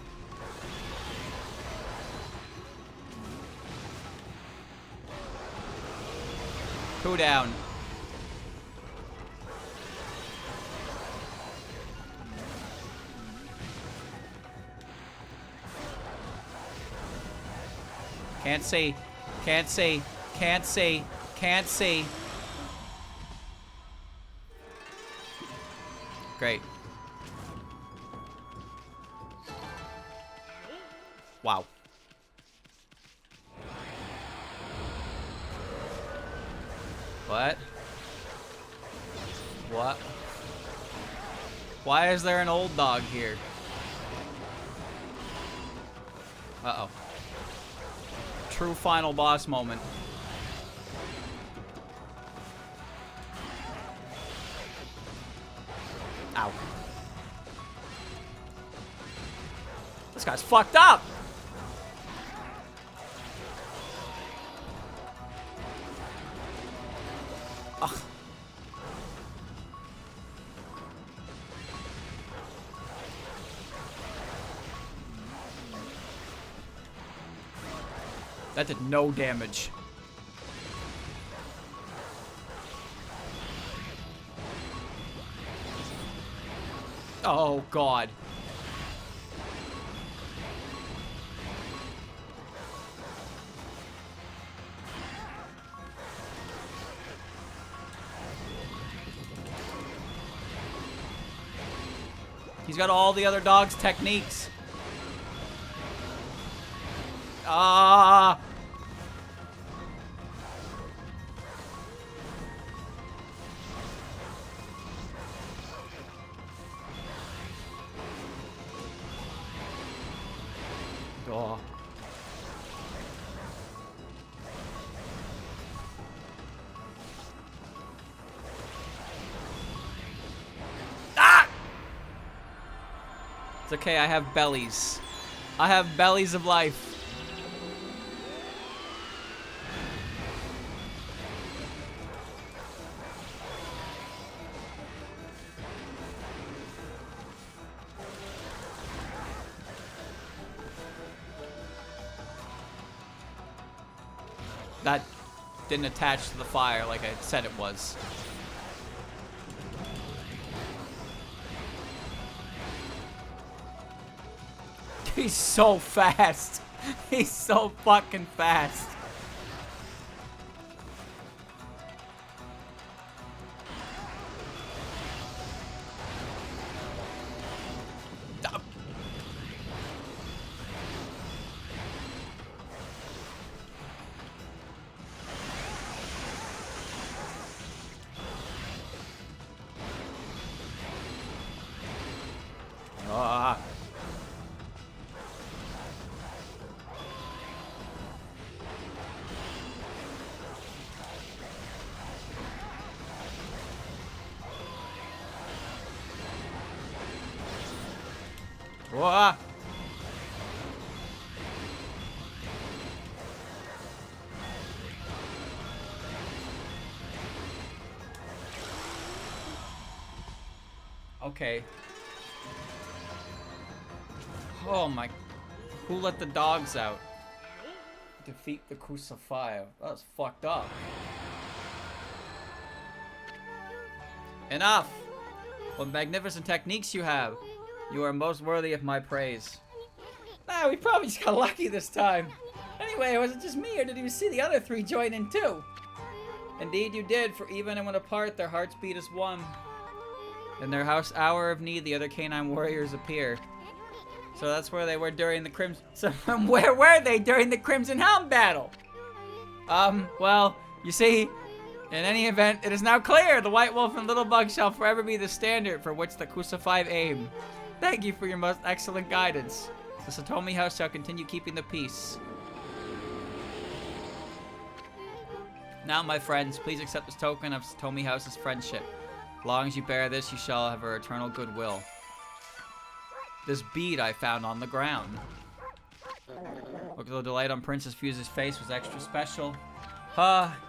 [SPEAKER 1] Two down. Can't see. Can't see. Can't see. Can't see. Great. Wow. What? What? Why is there an old dog here? Uh-oh. True final boss moment. Ow. This guy's fucked up! Ugh. That did no damage. Oh, God. He's got all the other dogs' techniques. Ah! Oh. Ah! It's okay, I have bellies. I have bellies of life. That didn't attach to the fire like I said it was. He's so fast. He's so fucking fast. Ah. Whoa. Okay. Oh my. Who let the dogs out? Defeat the Crucifier. That was fucked up. Enough! What magnificent techniques you have. You are most worthy of my praise. Nah, we probably just got lucky this time. Anyway, was it just me, or did you see the other three join in too? Indeed you did, for even when apart, their hearts beat as one. In their hour of need, the other canine warriors appear. So that's where they were during the Crimson... So where were they during the Crimson Hound battle? Well, you see, in any event, it is now clear the White Wolf and Little Bug shall forever be the standard for which the Crucified aim. Thank you for your most excellent guidance. The Satomi House shall continue keeping the peace. Now, my friends, please accept this token of Satomi House's friendship. As long as you bear this, you shall have her eternal goodwill. This bead I found on the ground. Look at the delight on Princess Fuse's face was extra special.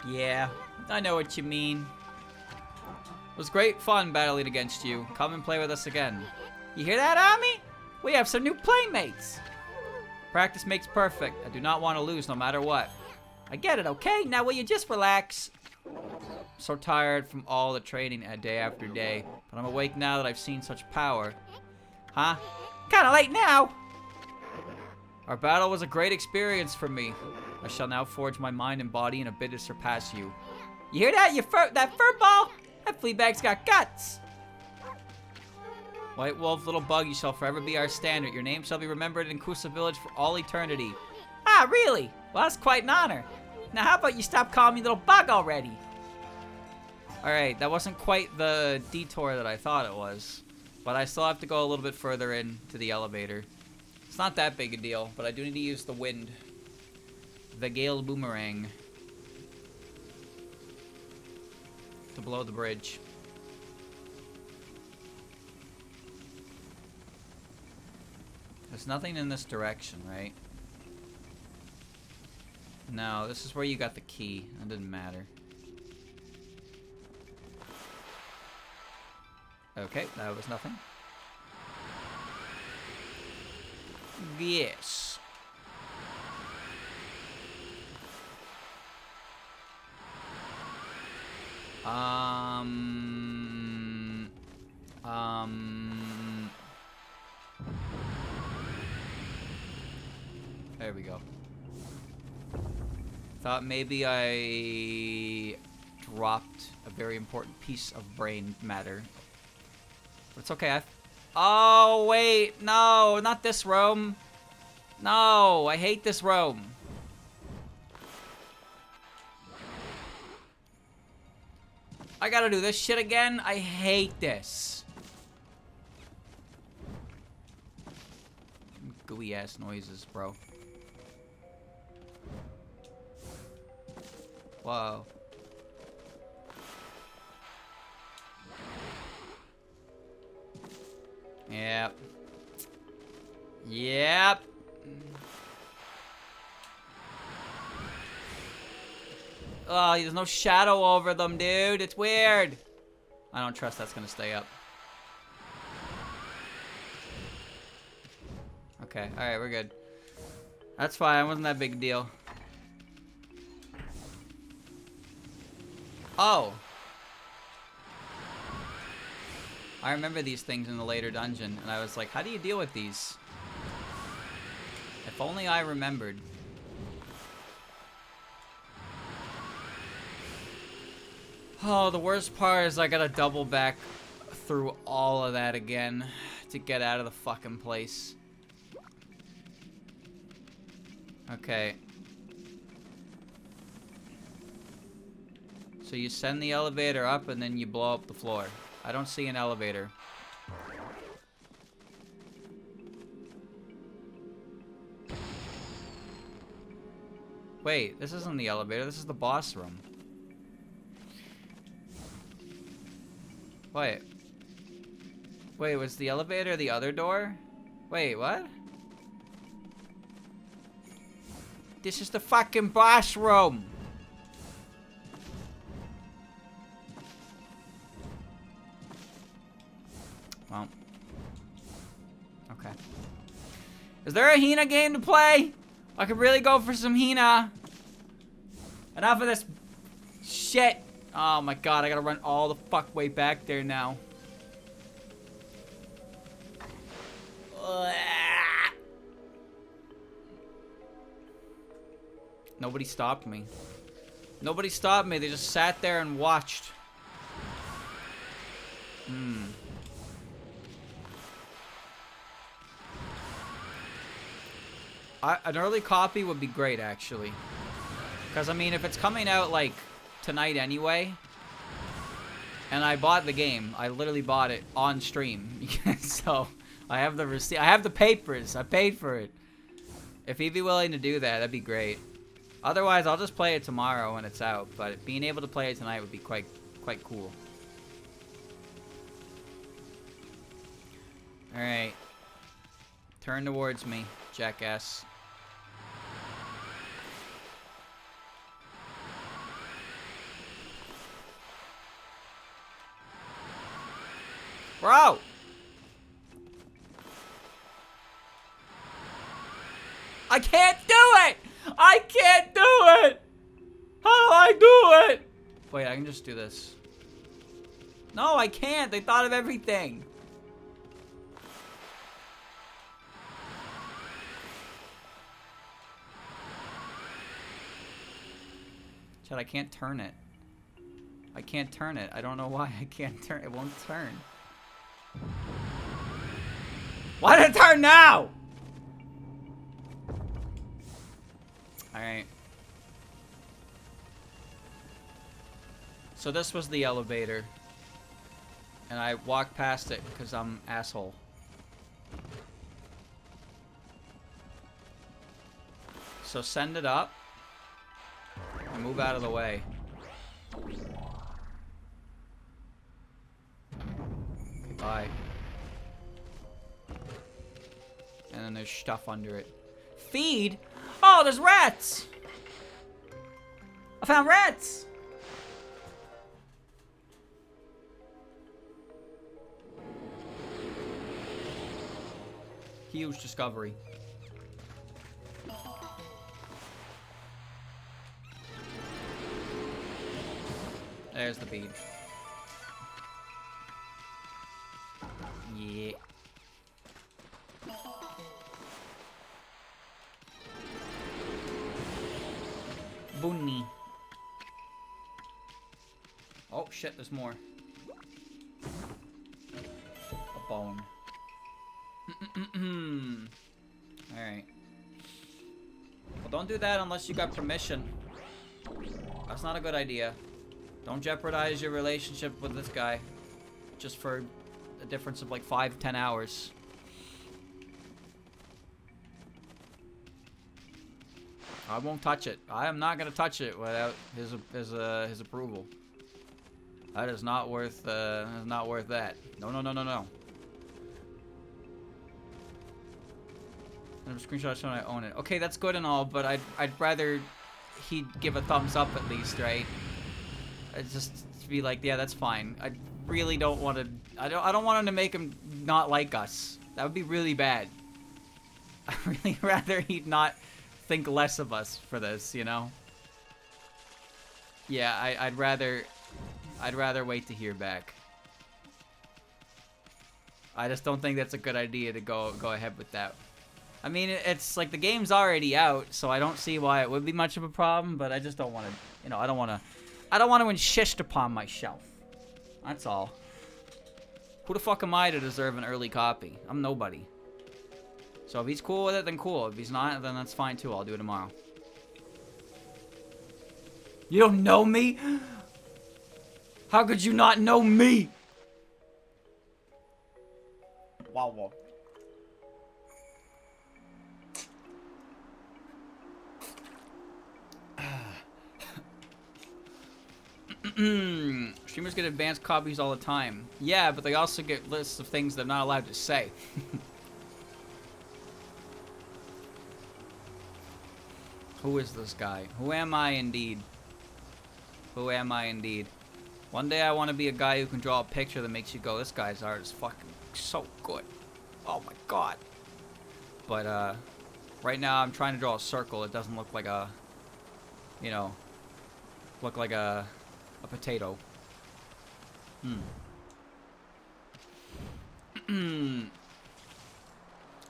[SPEAKER 1] Yeah, I know what you mean. It was great fun battling against you. Come and play with us again. You hear that, Ami? We have some new playmates. Practice makes perfect. I do not want to lose no matter what. I get it, okay? Now will you just relax? So tired from all the training day after day, but I'm awake now that I've seen such power. Huh? Kinda late now! Our battle was a great experience for me. I shall now forge my mind and body in a bid to surpass you. You hear that? That fur ball? That flea bag's got guts! White Wolf, little bug, you shall forever be our standard. Your name shall be remembered in Kusa Village for all eternity. Ah, really? Well, that's quite an honor. Now, how about you stop calling me little bug already? Alright, that wasn't quite the detour that I thought it was. But I still have to go a little bit further into the elevator. It's not that big a deal, but I do need to use the wind. The Gale Boomerang. To blow the bridge. There's nothing in this direction, right? No, this is where you got the key. That didn't matter. Okay, that was nothing. Yes. There we go. Thought maybe I dropped a very important piece of brain matter. But it's okay. Oh, wait. No, not this room. No, I hate this room. I gotta do this shit again? I hate this. Gooey ass noises, bro. Whoa. Yep. Yep. Oh, there's no shadow over them, dude. It's weird. I don't trust that's gonna stay up. Okay, alright, we're good. That's fine, it wasn't that big a deal. Oh. I remember these things in the later dungeon, and I was like, how do you deal with these? If only I remembered. Oh, the worst part is I gotta double back through all of that again to get out of the fucking place. Okay. So you send the elevator up and then you blow up the floor. I don't see an elevator. Wait, this isn't the elevator, this is the boss room. Wait. Wait, was the elevator the other door? Wait, what? This is the fucking boss room! Well. Okay. Is there a Hina game to play? I could really go for some Hina. Enough of this shit. Oh my god, I gotta run all the fuck way back there now. Nobody stopped me. Nobody stopped me, they just sat there and watched. An early copy would be great, actually. Because, I mean, if it's coming out, like, tonight anyway, and I bought the game, I literally bought it on stream. So, I have the receipt. I have the papers. I paid for it. If he'd be willing to do that, that'd be great. Otherwise, I'll just play it tomorrow when it's out. But being able to play it tonight would be quite cool. Alright. Turn towards me, jackass. Bro! I can't do it! I can't do it! How do I do it? Wait, I can just do this. No, I can't. They thought of everything. Chad, I can't turn it. I can't turn it. I don't know why I can't turn it. It won't turn. Why did it turn now? Alright. So this was the elevator. And I walked past it because I'm an asshole. So send it up. And move out of the way. Okay, bye. And then there's stuff under it. Feed? Oh, there's rats! I found rats! Huge discovery. There's the bead. Yeah. Bunny. Oh shit, there's more. A bone. Alright. Well, don't do that unless you got permission. That's not a good idea. Don't jeopardize your relationship with this guy. Just for a difference of like 5-10 hours. I won't touch it. I am not gonna touch it without his approval. That is not worth that. No. And a screenshot showing I own it. Okay, that's good and all, but I'd rather he'd give a thumbs up at least, right? It's just to be like, yeah, that's fine. I really don't want to. I don't want him to make him not like us. That would be really bad. I'd really rather he'd not think less of us for this, you know? Yeah, I'd rather wait to hear back. I just don't think that's a good idea to go ahead with that. I mean, it's like the game's already out, so I don't see why it would be much of a problem, but I just don't want to, you know, I don't want to insist upon myself. That's all. Who the fuck am I to deserve an early copy? I'm nobody. So if he's cool with it, then cool. If he's not, then that's fine too. I'll do it tomorrow. You don't know me? How could you not know me? Wow. Streamers get advanced copies all the time. Yeah, but they also get lists of things they're not allowed to say. Who is this guy? Who am I indeed? Who am I indeed? One day I want to be a guy who can draw a picture that makes you go, this guy's art is fucking so good. Oh my god. But, right now I'm trying to draw a circle. It doesn't look like a, you know, look like a potato.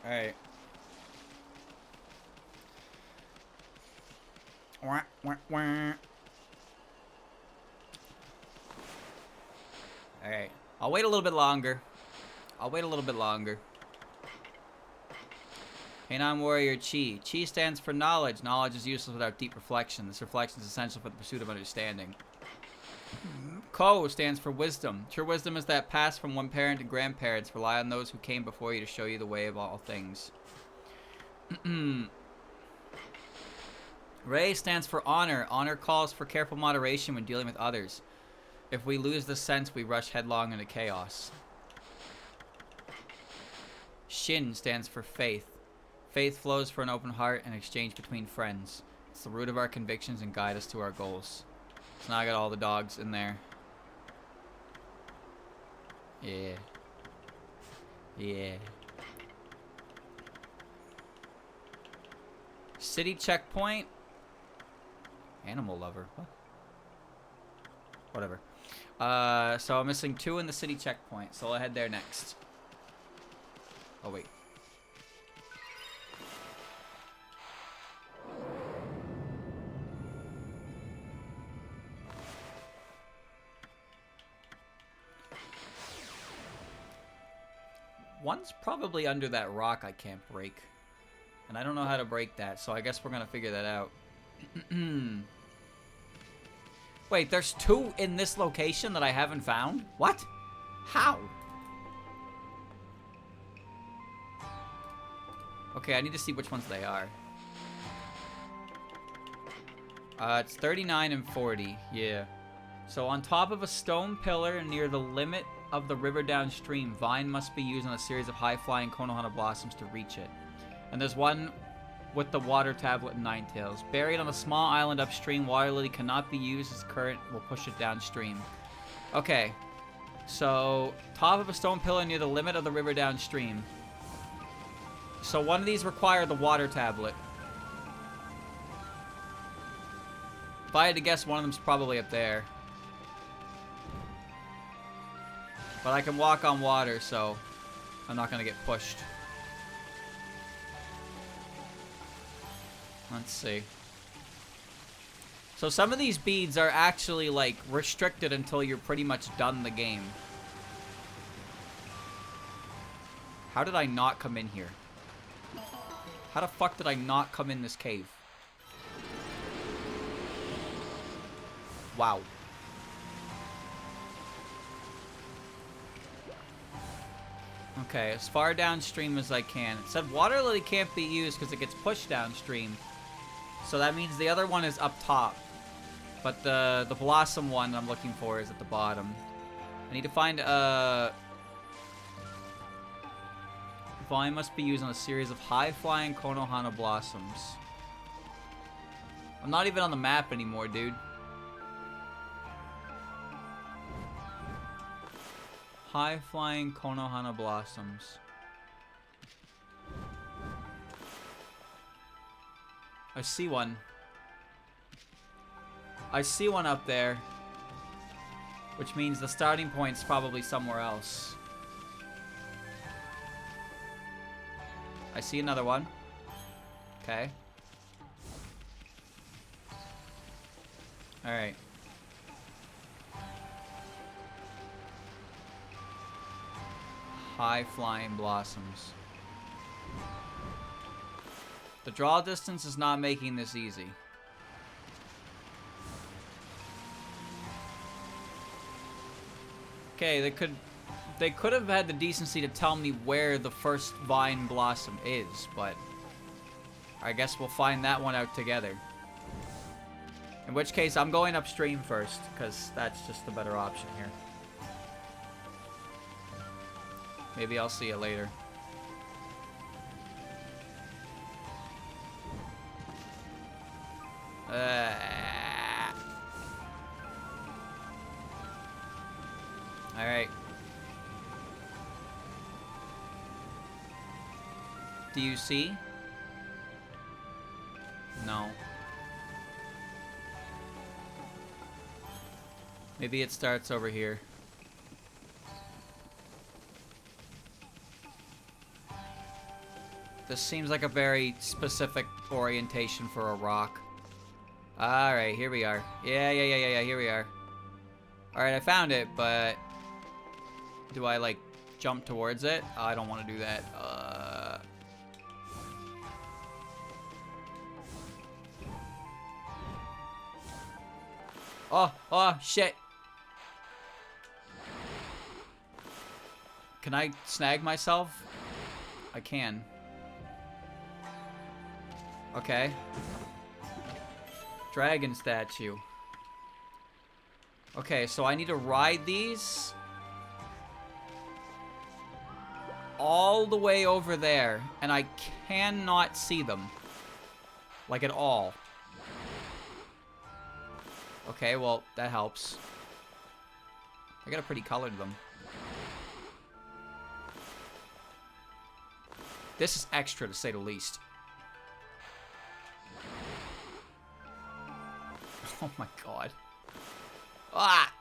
[SPEAKER 1] Alright. Alright. I'll wait a little bit longer. Canine Warrior Chi. Chi stands for knowledge. Knowledge is useless without deep reflection. This reflection is essential for the pursuit of understanding. Ko stands for wisdom. True wisdom is that passed from one parent to grandparents. Rely on those who came before you to show you the way of all things. Rei stands for honor. Honor calls for careful moderation when dealing with others. If we lose the sense, we rush headlong into chaos. Shin stands for faith. Faith flows for an open heart and exchange between friends. It's the root of our convictions and guide us to our goals. So now I got all the dogs in there. Yeah. Yeah. City checkpoint. Animal lover. What? Whatever. So I'm missing 2 in the city checkpoint, so I'll head there next. Oh, wait. One's probably under that rock I can't break. And I don't know how to break that, so I guess we're gonna figure that out. Wait, there's 2 in this location that I haven't found? What? How? Okay, I need to see which ones they are. It's 39 and 40, yeah. So on top of a stone pillar near the limit of the river downstream, vine must be used on a series of high-flying Konohana blossoms to reach it. And there's one with the water tablet and Ninetales. Buried on a small island upstream, water lily cannot be used as current will push it downstream. Okay, so top of a stone pillar near the limit of the river downstream. So one of these require the water tablet. If I had to guess, one of them's probably up there. But I can walk on water, so I'm not gonna get pushed. Let's see. So some of these beads are actually, like, restricted until you're pretty much done the game. How did I not come in here? How the fuck did I not come in this cave? Wow. Okay, as far downstream as I can. It said water lily can't be used because it gets pushed downstream. So that means the other one is up top. But the blossom one I'm looking for is at the bottom. I need to find a... Vine must be used on a series of high-flying Konohana blossoms. I'm not even on the map anymore, dude. High-flying Konohana blossoms. I see one. I see one up there. Which means the starting point's probably somewhere else. I see another one. Okay. Alright. High-flying blossoms. The draw distance is not making this easy. Okay, they could have had the decency to tell me where the first vine blossom is, but I guess we'll find that one out together. In which case, I'm going upstream first, because that's just the better option here. Maybe I'll see it later. Alright. Do you see? No. Maybe it starts over here. This seems like a very specific orientation for a rock. Alright, here we are. Yeah, here we are. Alright, I found it, but... Do I, like, jump towards it? Oh, I don't want to do that. Oh, shit. Can I snag myself? I can. Okay. Dragon statue. Okay, so I need to ride these all the way over there, and I cannot see them. Like, at all. Okay, well, that helps. I gotta pretty colored them. This is extra, to say the least. Oh my god. Ah!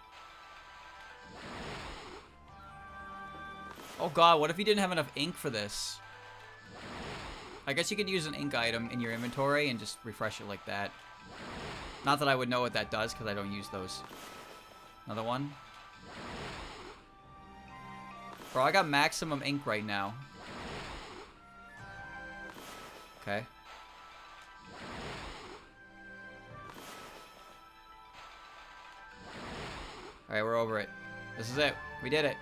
[SPEAKER 1] Oh god, what if you didn't have enough ink for this? I guess you could use an ink item in your inventory and just refresh it like that. Not that I would know what that does, because I don't use those. Another one. Bro, I got maximum ink right now. Okay. Alright, we're over it. This is it. We did it.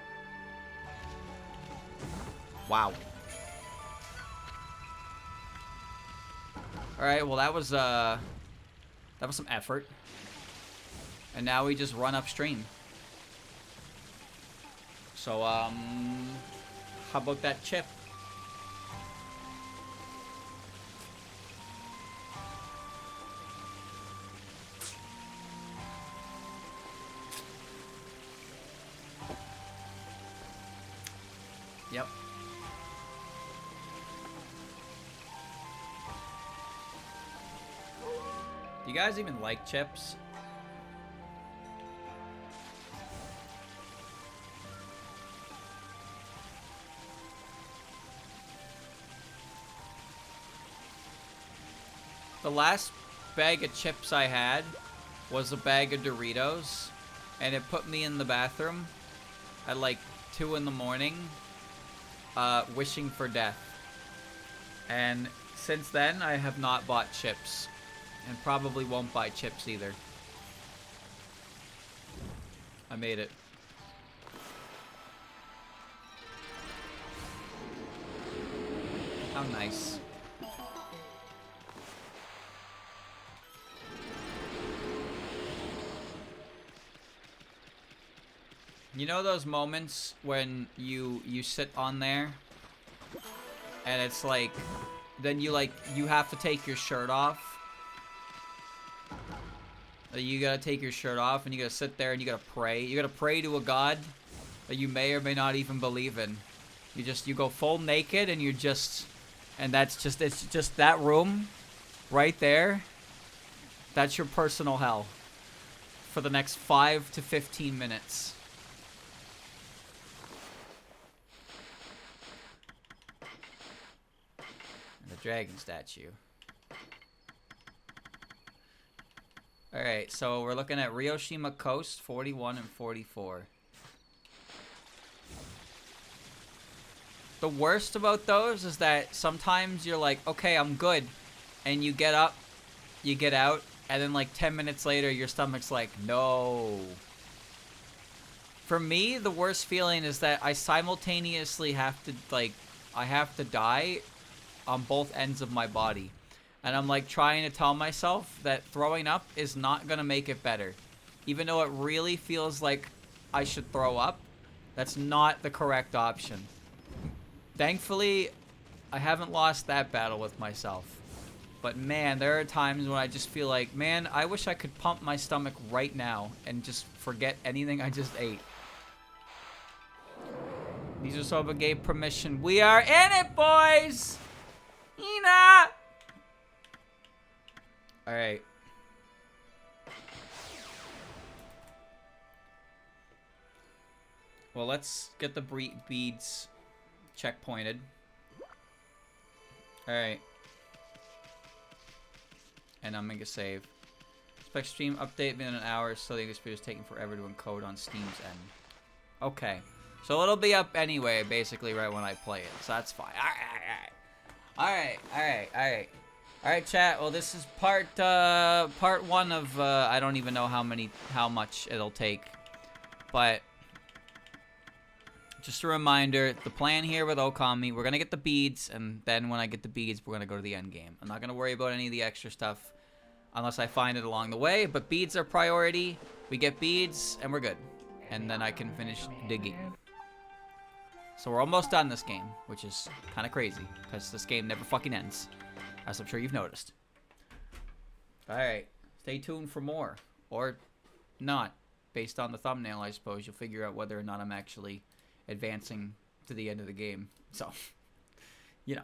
[SPEAKER 1] Wow. Alright, well that was some effort. And now we just run upstream. So, how about that chip? Yep. Do you guys even like chips? The last bag of chips I had was a bag of Doritos, and it put me in the bathroom at like 2 in the morning, wishing for death. And since then, I have not bought chips, and probably won't buy chips either. I made it. How nice. You know those moments when you sit on there and it's like, then you have to take your shirt off. You gotta take your shirt off and you gotta sit there and you gotta pray. You gotta pray to a god that you may or may not even believe in. You go full naked and it's just that room right there. That's your personal hell for the next 5 to 15 minutes. Dragon statue. Alright, so we're looking at Ryoshima Coast, 41 and 44. The worst about those is that sometimes you're like, okay, I'm good. And you get up, you get out, and then like 10 minutes later, your stomach's like, no. For me, the worst feeling is that I simultaneously have to, I have to die on both ends of my body. And I'm like trying to tell myself that throwing up is not gonna make it better. Even though it really feels like I should throw up, that's not the correct option. Thankfully, I haven't lost that battle with myself. But man, there are times when I just feel like, man, I wish I could pump my stomach right now and just forget anything I just ate. These are Soba gave permission. We are in it, boys! Ina! Alright. Well, let's get the beads checkpointed. Alright. And I'm gonna save. Expect stream update within an hour, so the English video is taking forever to encode on Steam's end. Okay. So it'll be up anyway, basically, right when I play it. So that's fine. Alright, chat. Well, this is part 1 of, I don't even know how much it'll take. But, just a reminder, the plan here with Okami, we're gonna get the beads, and then when I get the beads, we're gonna go to the end game. I'm not gonna worry about any of the extra stuff, unless I find it along the way, but beads are priority. We get beads, and we're good. And then I can finish digging. So we're almost done this game, which is kind of crazy, because this game never fucking ends, as I'm sure you've noticed. Alright, stay tuned for more, or not. Based on the thumbnail, I suppose, you'll figure out whether or not I'm actually advancing to the end of the game. So, you know.